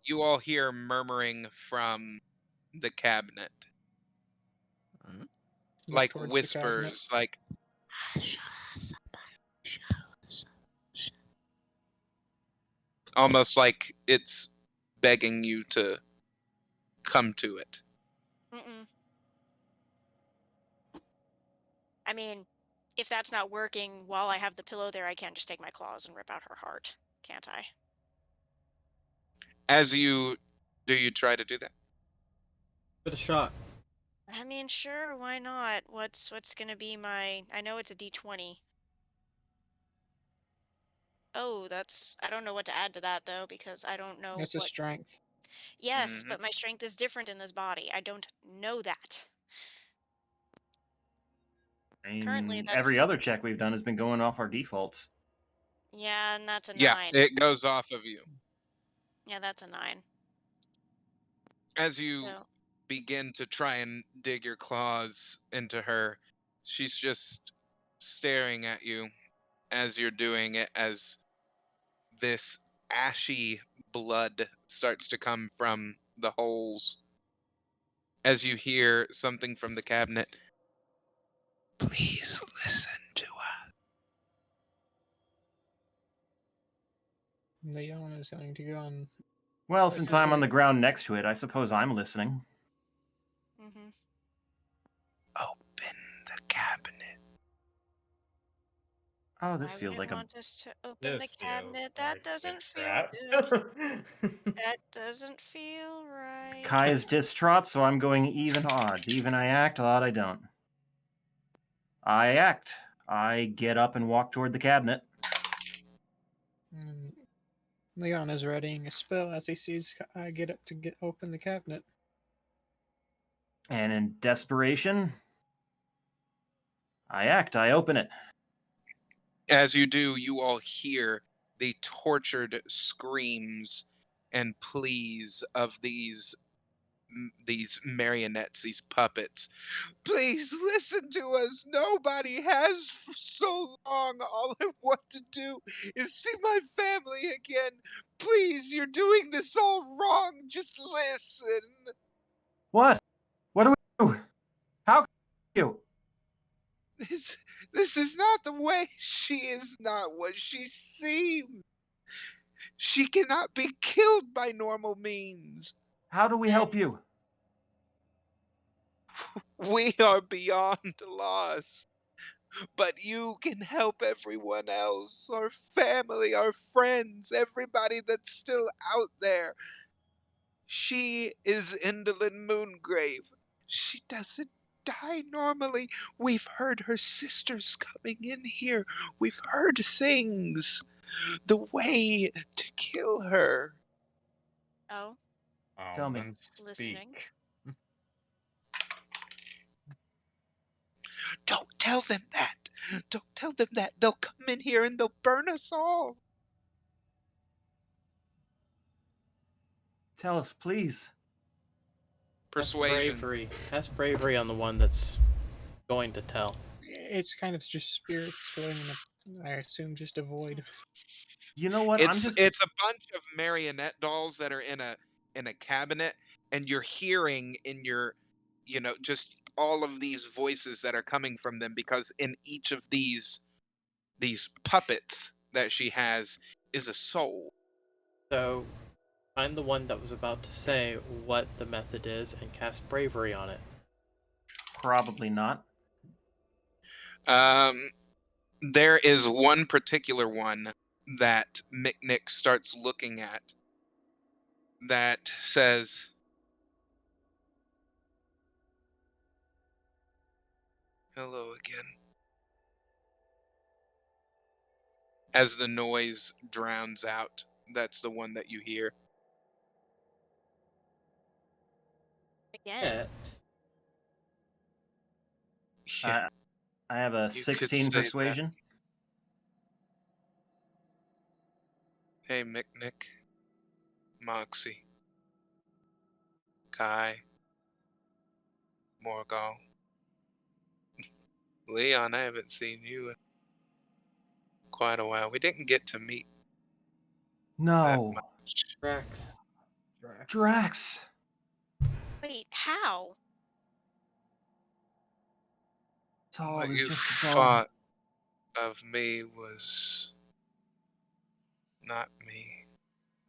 You all hear murmuring from the cabinet, Look like towards the cabinet. whispers, like. almost like it's begging you to come to it. Mm-mm. I mean, if that's not working while I have the pillow there, I can't just take my claws and rip out her heart, can't I? As you do, you try to do that? Give it a shot. I mean, sure, why not? What's gonna be my? I know it's a D20. Oh, that's I don't know what to add to that though because I don't know That's a what. strength. Yes, Hmm. but my strength is different in this body. I don't know that. I Currently, mean, that's every other check we've done has been going off our defaults. yeah, and that's a Yeah, 9. it goes off of you. Yeah, that's a 9. As you So, begin to try and dig your claws into her, she's just staring at you as you're doing it, as this ashy blood starts to come from the holes. As you hear something from the cabinet, please listen to us. Leon is going to go on. Well, This since is I'm on a the ground next to it, I suppose I'm listening. mhm. Open the cabinet. Oh, this Why would feels it like a. want us to open the This feels cabinet? That like doesn't feel witchcraft. good. That doesn't feel right. Kai is distraught, so I'm going even odds. Even I act, odd I don't. I act. I get up and walk toward the cabinet. mm, Leon is readying a spell as he sees I get up to get open the cabinet. And in desperation, I act. I open it. As you do, you all hear the tortured screams and pleas of these marionettes, these puppets. Please listen to us. Nobody has for so long. All I want to do is see my family again. Please, you're doing this all wrong. Just listen. What? What do we do? How can you? This, this is not the way. She is not what she seems. She cannot be killed by normal means. How do we help you? We are beyond lost. But you can help everyone else, our family, our friends, everybody that's still out there. She is Indolin Moongrave. She doesn't die normally. We've heard her sisters coming in here. We've heard things. The way to kill her. Oh, Oh, Tell me. then listening. speak. Don't tell them that. Don't tell them that. They'll come in here and they'll burn us all. Tell us, please. That's Persuasion. bravery. That's bravery on the one that's going to tell. It's kind of just spirits floating in the, I assume, just a void. You know what? I'm just. It's a bunch of marionette dolls that are in a cabinet, and you're hearing in your, just all of these voices that are coming from them, because in each of these puppets that she has is a soul. So find the one that was about to say what the method is and cast bravery on it. Probably not. There is one particular one that Mick starts looking at that says, "Hello again." As the noise drowns out, that's the one that you hear. Again. Yet, Yeah, I have a you could 16 say that. persuasion. Hey, Mick, Moxie, Kai, Morgal, Leon, I haven't seen you in quite a while. We didn't get to meet that No. much. Rex. Drax. Wait, how? It's all. What It's you just. It's all. thought of me was not me.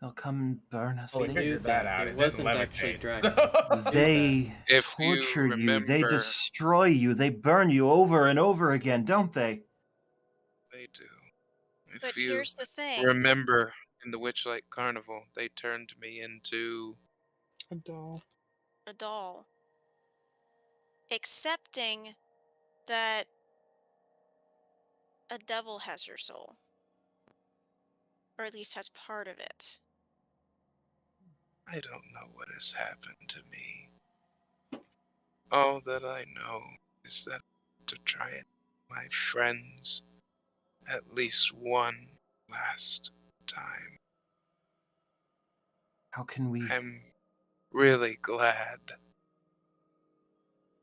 They'll come and burn us. Well, we We They, knew figured that that. out. It It didn't wasn't actually levitate. Drax. they If you torture you. They remember, destroy you. They burn you over and over again, don't they? they do. But If you here's the thing. remember in the Witchlight Carnival, they turned me into A doll. A doll. Accepting that a devil has your soul. Or at least has part of it. I don't know what has happened to me. All that I know is that to try it, my friends, at least one last time. How can we? I'm really glad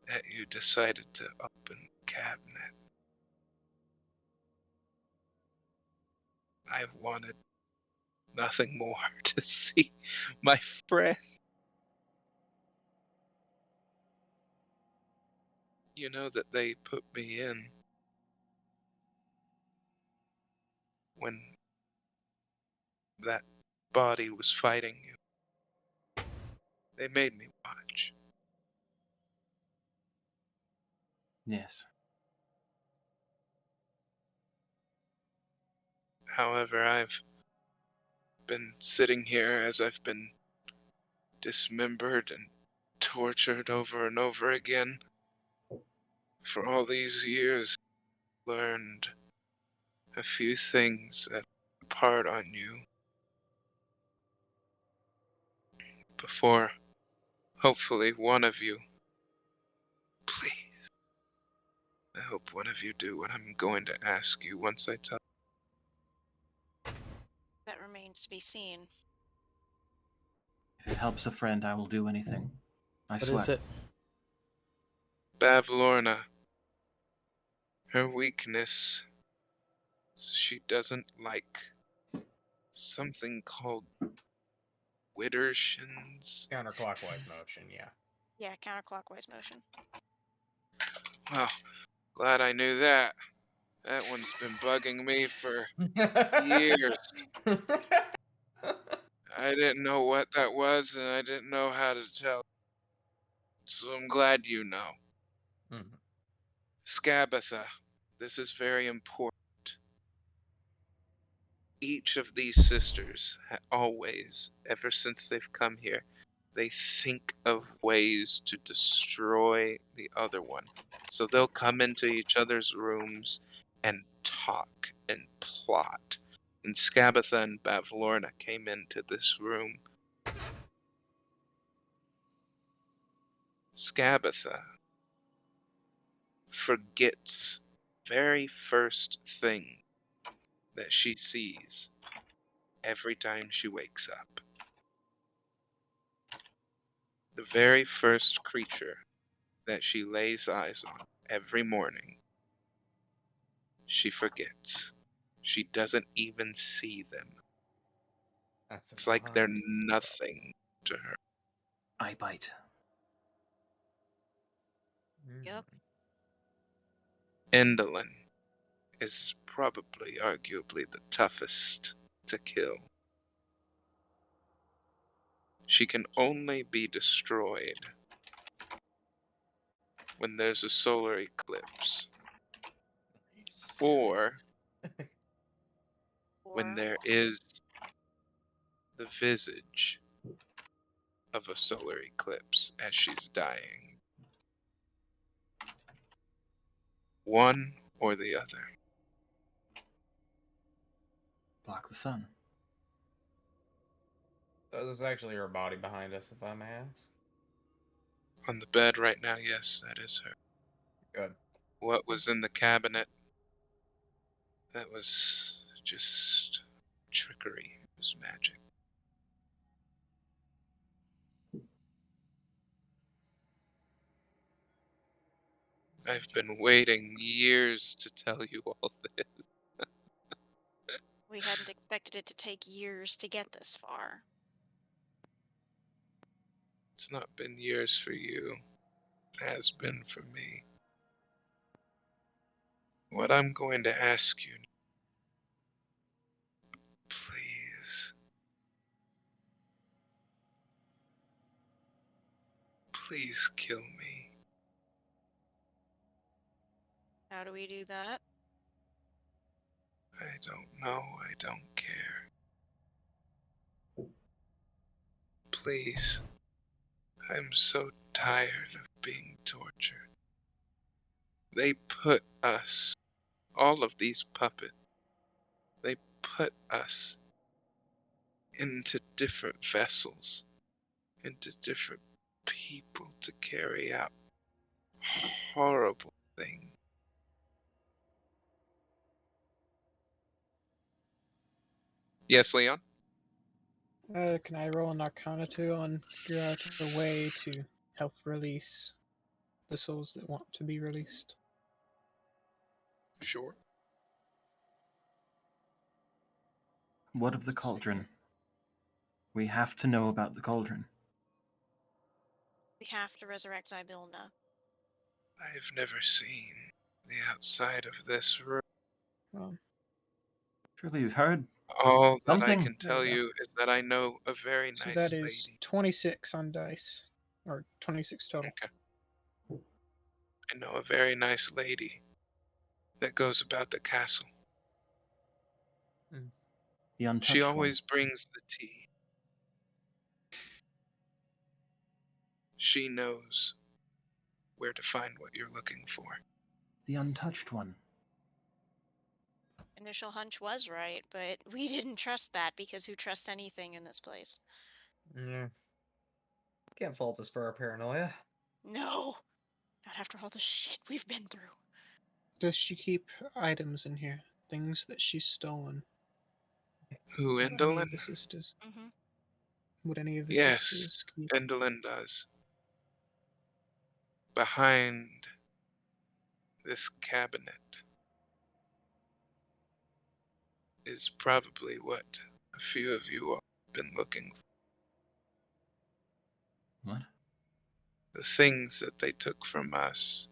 that you decided to open the cabinet. I've wanted nothing more to see my friend. You know that they put me in when that body was fighting you. They made me watch. Yes. However, I've been sitting here as I've been dismembered and tortured over and over again for all these years. Learned a few things that part on you before hopefully one of you, please, I hope one of you do what I'm going to ask you once I tell. That remains to be seen. If it helps a friend, I will do anything. I What swear. is it? Bavlorna, her weakness, she doesn't like something called widdershins. Counterclockwise motion, yeah. Yeah, counterclockwise motion. Well, glad I knew that. That one's been bugging me for years. I didn't know what that was, and I didn't know how to tell. So I'm glad you know. Mhm. Scabatha, this is very important. Each of these sisters, always, ever since they've come here, they think of ways to destroy the other one. So they'll come into each other's rooms and talk and plot. And Scabatha and Bavlorna came into this room. Scabatha forgets very first thing that she sees every time she wakes up. The very first creature that she lays eyes on every morning, she forgets. She doesn't even see them. That's It's like they're fine. nothing to her. I bite. Yep. Endolin is probably, arguably, the toughest to kill. She can only be destroyed when there's a solar eclipse, or when Or there is the visage of a solar eclipse as she's dying. One or the other. Block the sun. So this is actually her body behind us, if I may ask. On the bed right now, yes, that is her. Good. What was in the cabinet? That was just trickery. It was magic. I've been waiting years to tell you all this. we hadn't expected it to take years to get this far. It's not been years for you. It has been for me. What I'm going to ask you, please, Please kill me. How do we do that? I don't know. I don't care. Please. I'm so tired of being tortured. They put us, all of these puppets, they put us into different vessels, into different people to carry out horrible things. Yes, Leon? Can I roll an Arcana 2 on figure out a way to help release the souls that want to be released? Sure. What of the cauldron? We have to know about the cauldron. We have to resurrect Zybilna. I've never seen the outside of this room. Um, Surely you've heard All that I something. can There we tell go. you is that I know a very So nice that is lady. 26 on dice, or 26 total. Okay. I know a very nice lady that goes about the castle. The She untouched one. always brings the tea. She knows where to find what you're looking for. The untouched one. Initial hunch was right, but we didn't trust that because who trusts anything in this place? Yeah. Can't fault us for our paranoia. No! Not after all the shit we've been through. Does she keep items in here? Things that she's stolen? Who, Any Indolin? of the sisters? Mm-hmm. Would any of the Yes, sisters keep? Indolin does. Behind this cabinet is probably what a few of you all have been looking for. What? The things that they took from us.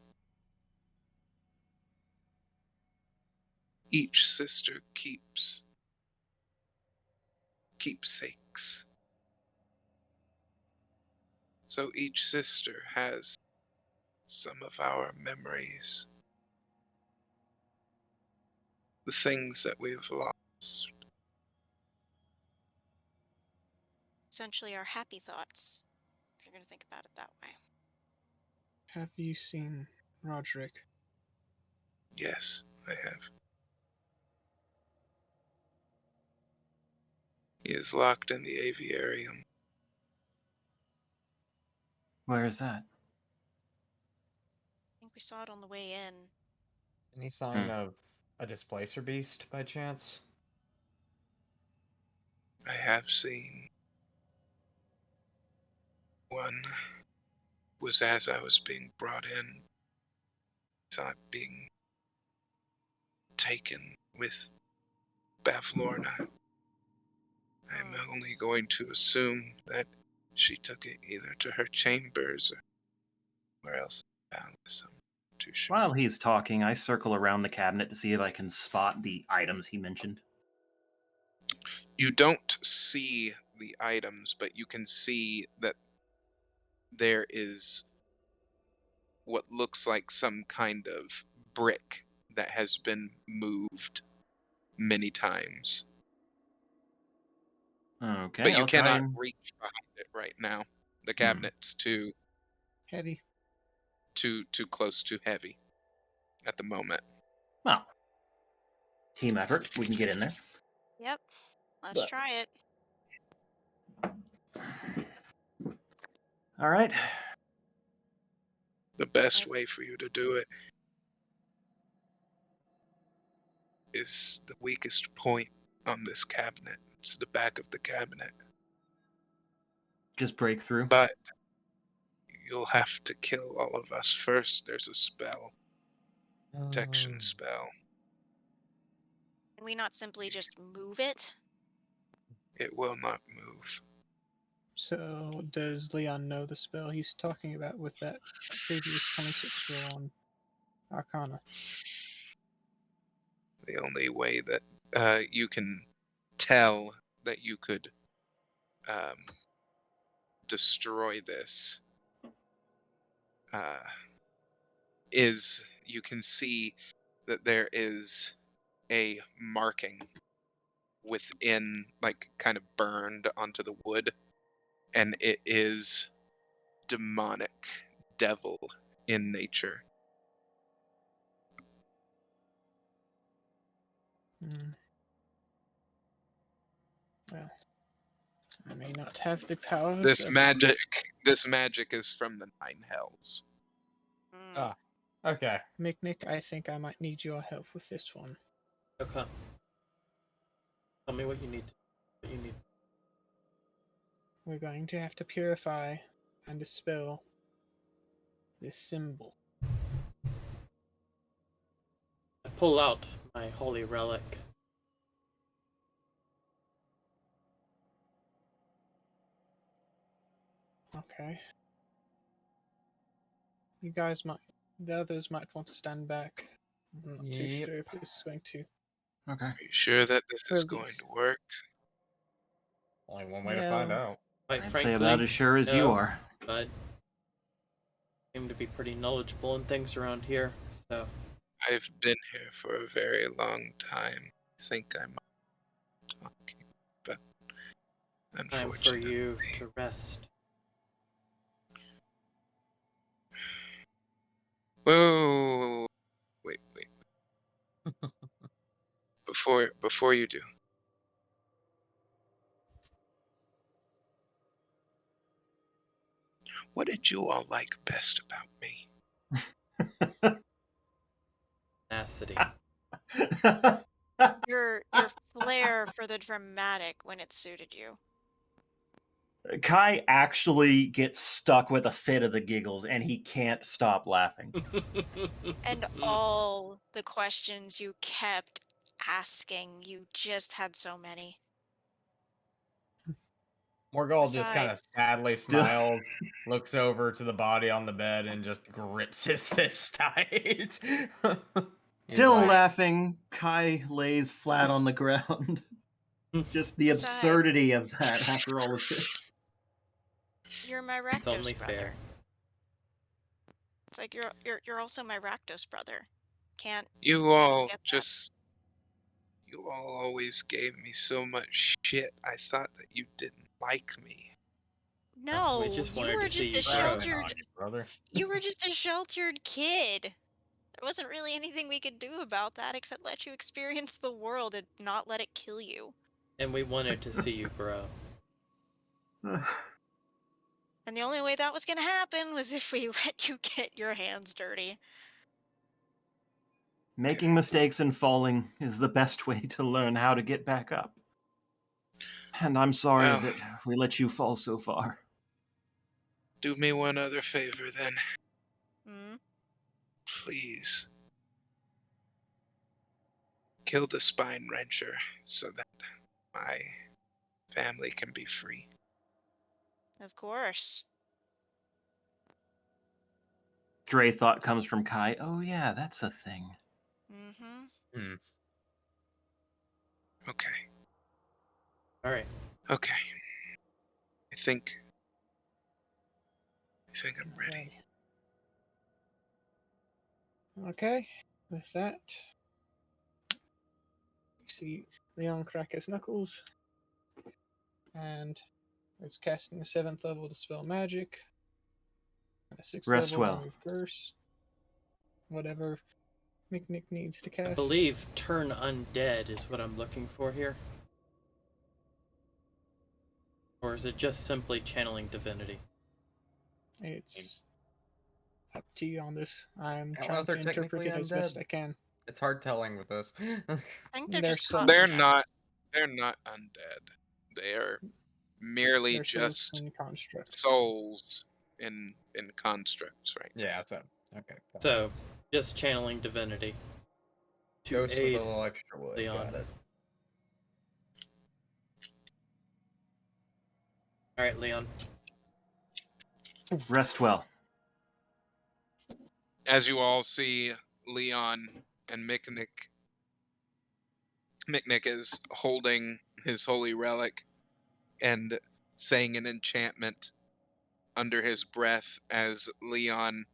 Each sister keeps keepsakes. So each sister has some of our memories, the things that we've lost. Essentially, our happy thoughts, if you're going to think about it that way. Have you seen Roderick? Yes, I have. He is locked in the aviarium. Where is that? I think we saw it on the way in. Any sign of a displacer beast by chance? I have seen one. Was as I was being brought in. Saw it being taken with Bavlorna. I'm only going to assume that she took it either to her chambers or where else in the palace. I'm not too sure. While he's talking, I circle around the cabinet to see if I can spot the items he mentioned. You don't see the items, but you can see that there is what looks like some kind of brick that has been moved many times. Okay, But you I'll try cannot and... reach behind it right now. The cabinet's too Heavy. close, too heavy at the moment. Well, team effort. We can get in there. Yep. Let's But- try it. All right. The best way for you to do it is the weakest point on this cabinet. It's the back of the cabinet. Just break through. But you'll have to kill all of us first. There's a spell. Protection spell. Can we not simply just move it? It will not move. So, does Leon know the spell he's talking about with that previous 26 roll on Arcana? The only way that you can tell that you could destroy this is you can see that there is a marking within, like, kind of burned onto the wood, and it is demonic, devil in nature. Hmm. Well, I may not have the powers This of magic is from the Nine Hells. Mm. Ah, okay. Nick. I think I might need your help with this one. Okay. Tell me what you need. What you need. We're going to have to purify and dispel this symbol. I pull out my holy relic. Okay. You guys might, the others might want to stand back. I'm not too Yep. sure if this is going to Okay. Are you sure that this is going release. to work? Only one way to find Well, out. Quite I'd frankly, say about as sure as you no, are. but seem to be pretty knowledgeable in things around here. So I've been here for a very long time. I think I'm talking, but time for unfortunately. you to rest. Whoa, wait. Before you do, what did you all like best about me? Tenacity. Your flair for the dramatic when it suited you. Kai actually gets stuck with a fit of the giggles, and he can't stop laughing. And all the questions you kept asking. You just had so many. Morgul just kind of Besides, sadly smiles, looks over to the body on the bed, and just grips his fist tight. He's Still like, laughing, Kai lays flat on the ground. Just the Besides- absurdity of that after all of this. you're my It's only Rakdos brother. fair. It's like you're also my Rakdos brother. Can't You can't all forget that. just, you all always gave me so much shit. I thought that you didn't like me. No, We just you wanted were to see just you a grow. "Bragging sheltered. on you, brother." You were just a sheltered kid. There wasn't really anything we could do about that except let you experience the world and not let it kill you. And we wanted to see you grow. And the only way that was going to happen was if we let you get your hands dirty. Making mistakes and falling is the best way to learn how to get back up. And I'm sorry Well, that we let you fall so far. do me one other favor then, Hmm? please. Kill the spine wrencher so that my family can be free. Of course. Stray thought comes from Kai. Oh yeah, that's a thing. Mm-hmm. Okay. Alright. Okay. I think I'm ready. Okay, with that, you see Leon crack his knuckles, and it's casting a 7th level Dispel Magic, and a 6th Rest level well. Remove Curse. Whatever Nick needs to cast. I believe turn undead is what I'm looking for here. Or is it just simply channeling divinity? It's up to you on this. I'm I don't know trying if they're to interpret technically it as best undead. I can. It's hard telling with this. I think they're They're just souls. They're constructs. not undead. They are merely They're souls just in constructs. souls in constructs, right? Yeah, so okay. that So, makes sense. just channeling divinity to Ghost with aid a little extra wood. Leon. Got it. Alright, Leon. Rest well. As you all see, Leon and Miknik is holding his holy relic and saying an enchantment under his breath as Leon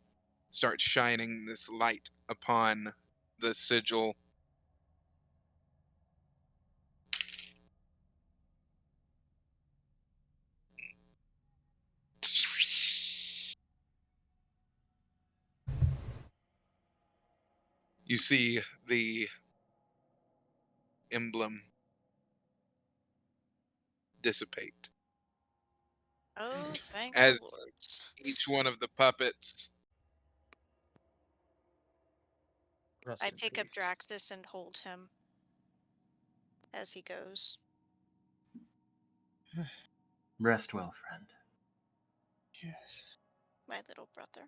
starts shining this light upon the sigil. You see the emblem dissipate Oh, thank the as lords. each one of the puppets Rest I in pick up peace. Draxus and hold him as he goes. Rest well, friend. Yes. My little brother.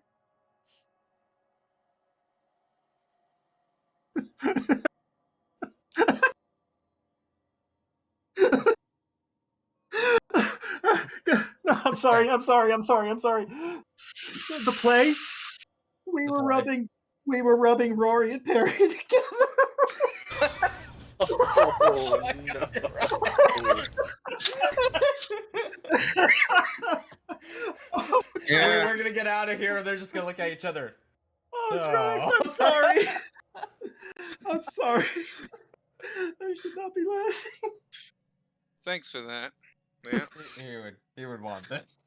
No, I'm sorry. I'm sorry. I'm sorry. I'm sorry. The play. We The were play. rubbing. We were rubbing Rory and Perry together. Oh no. Oh, Yeah. We're gonna get out of here. They're just gonna look at each other. oh, So- Drax, I'm sorry. I'm sorry. I should not be laughing. Thanks for that. Yeah. He would want this.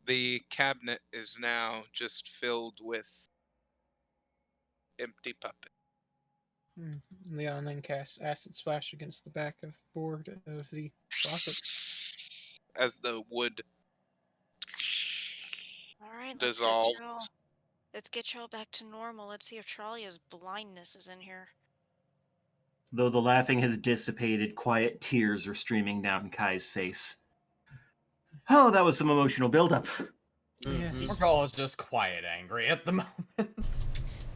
The cabinet is now just filled with empty puppets. Leon then casts Acid Splash against the back of board of the closet. As the wood All right, dissolves. let's get y'all back to normal. Let's see if Tralia's blindness is in here. Though the laughing has dissipated, quiet tears are streaming down Kai's face. Oh, that was some emotional buildup. Yes. Morgul is just quiet angry at the moment.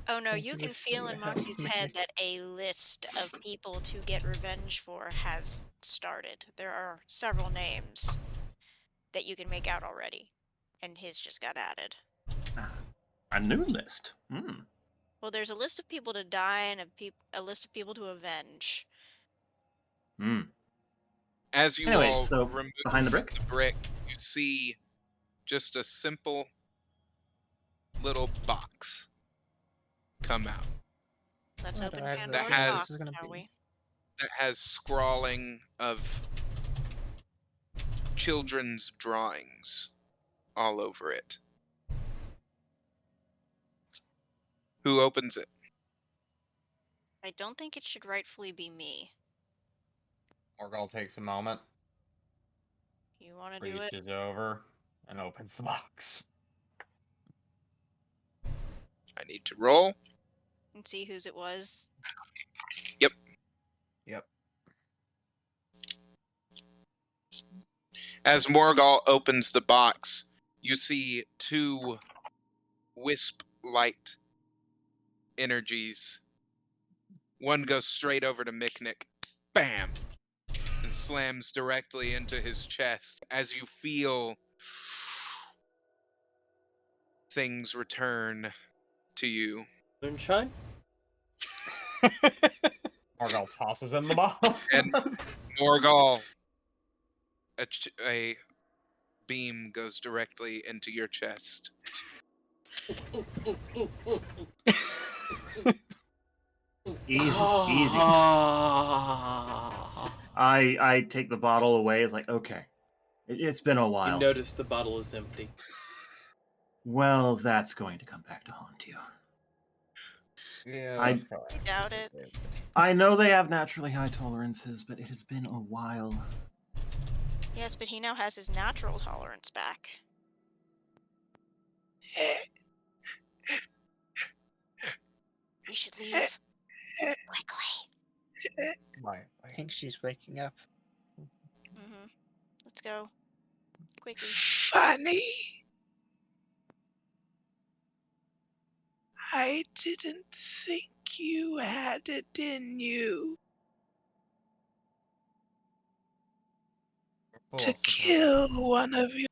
Oh no, Thank you you can for feel the in help, Moxie's head Mickey. that a list of people to get revenge for has started. There are several names that you can make out already, and his just got added. A new list. Hmm. Well, there's a list of people to die and a list of people to avenge. Hmm. As you Anyway, all so remove behind the brick? the brick, you see just a simple little box come out Let's What open I Pandora's has- box, this is gonna shall be. we? that has scrawling of children's drawings all over it. Who opens it? I don't think it should rightfully be me. Morgul takes a moment, You want to do it? reaches over, and opens the box. I need to roll. And see whose it was? Yep. As Morgul opens the box, you see two wisp light energies. One goes straight over to Miknik. Bam! And slams directly into his chest as you feel things return to you. Moonshine? Morgul tosses him the bottle. And Morgul, a beam goes directly into your chest. Easy, easy. I take the bottle away. It's like, okay, it's been a You while. notice the bottle is empty. Well, that's going to come back to haunt you. Yeah, I- that's probably. I doubt it. I know they have naturally high tolerances, but it has been a while. Yes, but he now has his natural tolerance back. We should leave. Quickly. Right. I think she's waking up. Mm-hmm. Let's go. Quickly. Funny. I didn't think you had it in you to kill one of your.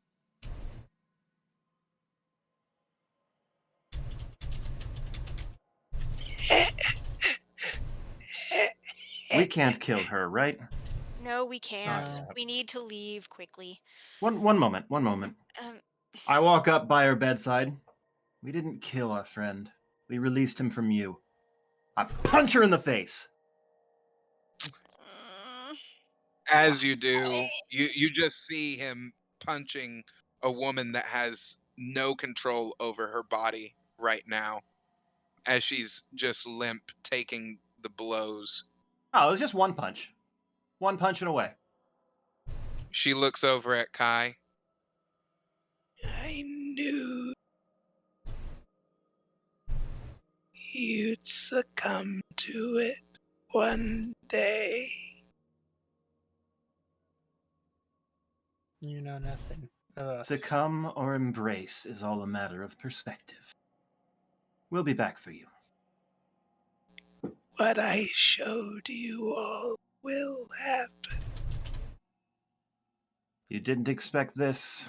We can't kill her, right? No, we can't. Not No. yet. We need to leave quickly. One moment. One moment. Um, I walk up by her bedside. We didn't kill our friend. We released him from you. I punch her in the face. mm, As you do, why? you just see him punching a woman that has no control over her body right now, as she's just limp, taking the blows. Oh, it was just one punch. One punch and away. She looks over at Kai. I knew you'd succumb to it one day. You know nothing of us. Succumb or embrace is all a matter of perspective. We'll be back for you. What I showed you all will happen. You didn't expect this.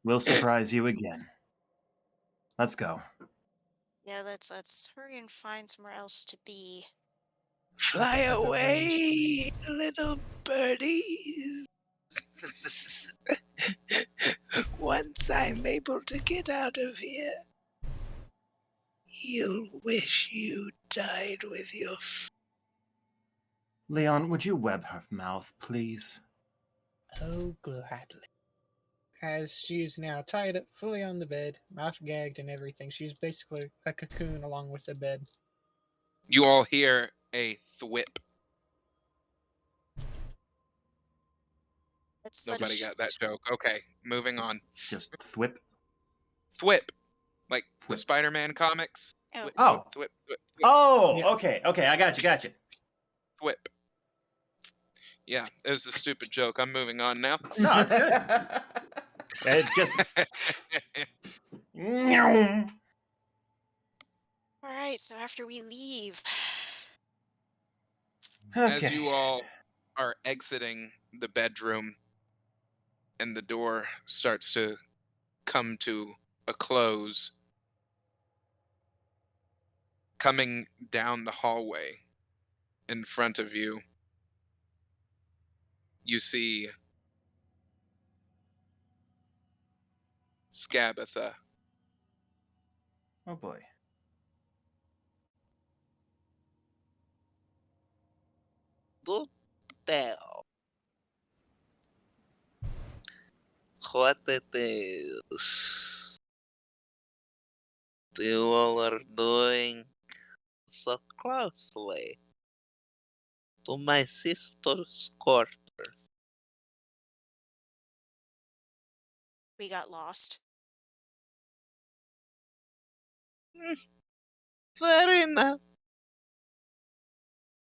We'll surprise you again. Let's go. Yeah, let's hurry and find somewhere else to be. Fly At the away, little birdies. Once I'm able to get out of here, you'll wish you died with your Leon, would you web her mouth, please? Oh, gladly. As she's now tied up fully on the bed, mouth gagged and everything. She's basically a cocoon along with the bed. You all hear a thwip. Let's Nobody got that joke. Okay, moving on. Just thwip. Thwip, like the Thwip. Spider-Man comics. Oh. Thwip, Oh. thwip, thwip, thwip, Oh, Yeah. okay. I got you. thwip. Yeah, it was a stupid joke. I'm moving on now. No, it's good. It just. All right, so after we leave, As Okay. you all are exiting the bedroom and the door starts to come to a close, coming down the hallway in front of you, you see Scabatha. Oh boy. Do tell what it is you all are doing so closely to my sister's quarters. we got lost. Fair enough.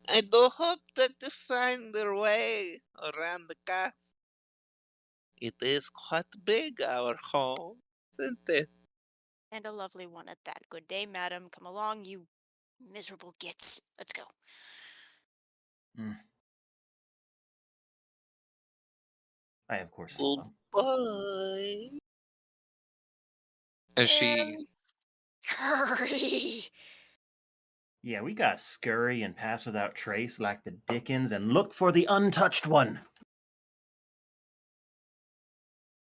I do hope that you find your way around the castle. It is quite big, our home, isn't it? And a lovely one at that. Good day, madam. Come along, you miserable gits. Let's go. I, of course, follow. Goodbye. As she And hurry. Yeah, we got scurry and pass without trace like the Dickens and look for the untouched one.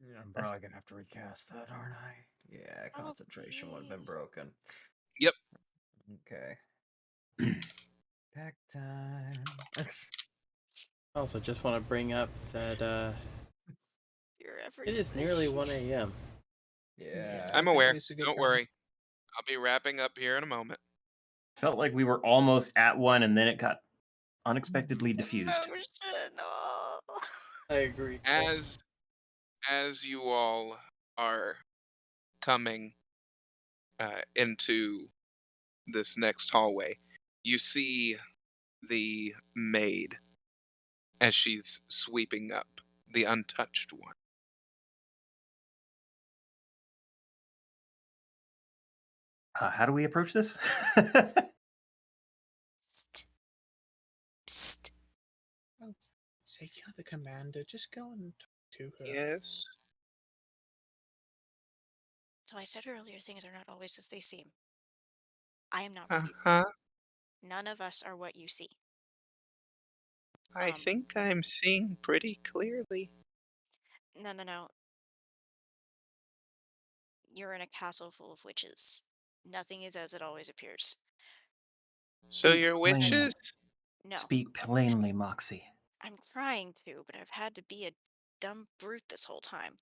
Yeah, I'm That's- probably gonna have to recast that, aren't I? Yeah, concentration would have been broken. Yep. Okay. Pack time. I also just want to bring up that You're it is nearly 1 a.m. Yeah. I'm I think aware. this is a good Don't time. worry. I'll be wrapping up here in a moment. Felt like we were almost at one and then it got unexpectedly diffused. Emotional. I agree. Joel. As you all are coming into this next hallway, you see the maid as she's sweeping up the untouched one. How do we approach this? Psst. Psst. Oh, say you're the commander. Just go and talk to her. Yes. So I said earlier, things are not always as they seem. I am not what you. Uh-huh. None of us are what you see. I think I'm seeing pretty clearly. No, no, no. You're in a castle full of witches. Nothing is as it always appears. So Speak you're plainly. witches? No, Speak plainly, Moxie. I'm trying to, but I've had to be a dumb brute this whole time.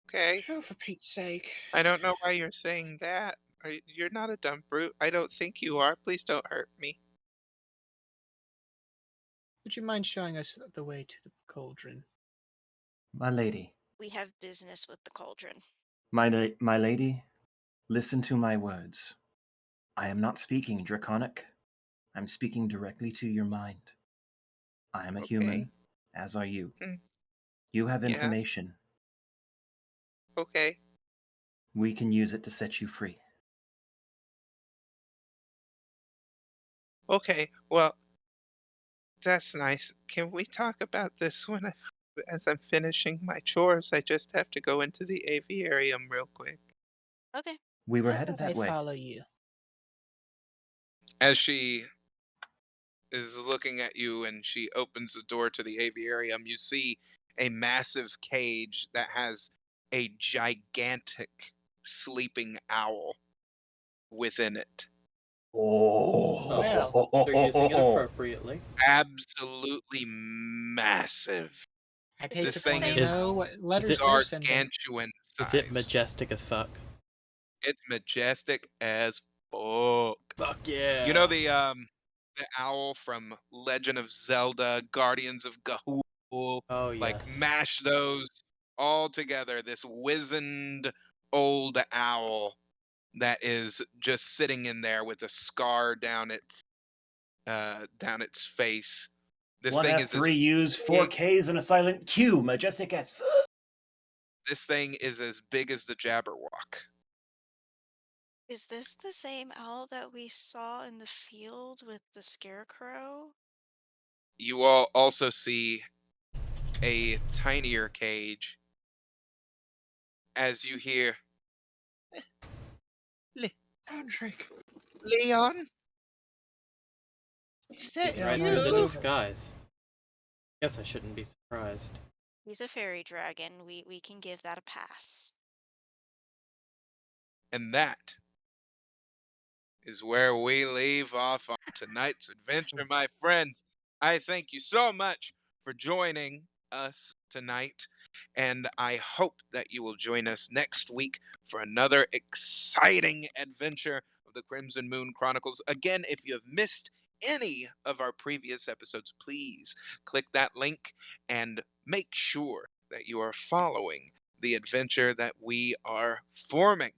Okay. Oh, for Pete's sake. I don't know why you're saying that. You're not a dumb brute. I don't think you are. Please don't hurt me. Would you mind showing us the way to the cauldron? My lady. We have business with the cauldron. My lady, listen to my words. I am not speaking draconic. I'm speaking directly to your mind. I am a Okay. human, as are you. Hmm. You have Yeah. information. Okay. We can use it to set you free. Okay. Well, that's nice. Can we talk about this as I'm finishing my chores? I just have to go into the aviarium real quick. Okay. We were How headed about I that way. follow you? As she is looking at you and she opens the door to the aviarium, you see a massive cage that has a gigantic sleeping owl within it. Well, They're using it appropriately. Absolutely massive. I'd Is hate this This to the thing point is to same Is know owl? what is letters it they're sending. gargantuan is it size. majestic as fuck? It's majestic as fuck. Fuck You know yeah. the owl from Legend of Zelda, Guardians of Gahul, Oh like yes. mash those all together. This wizened old owl that is just sitting in there with a scar down its face. This One thing is as F3 use big 4Ks and a silent Q. Majestic as fuck. this thing is as big as the Jabberwock. Is this the same owl that we saw in the field with the scarecrow? You all also see a tinier cage as you hear "Le- Patrick. Leon, is that He's Yeah, right no, through he's the you?" leaving. disguise. Guess I shouldn't be surprised. He's a fairy dragon. We can give that a pass. And that is where we leave off on tonight's adventure, my friends. I thank you so much for joining us tonight, and I hope that you will join us next week for another exciting adventure of the Crimson Moon Chronicles. Again, if you have missed any of our previous episodes, please click that link and make sure that you are following the adventure that we are forming.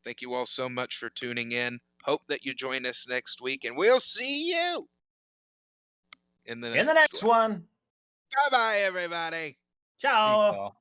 Thank you all so much for tuning in. Hope that you join us next week, and we'll see you in the In the next next one. one. Bye bye, everybody. Ciao. Peace, y'all.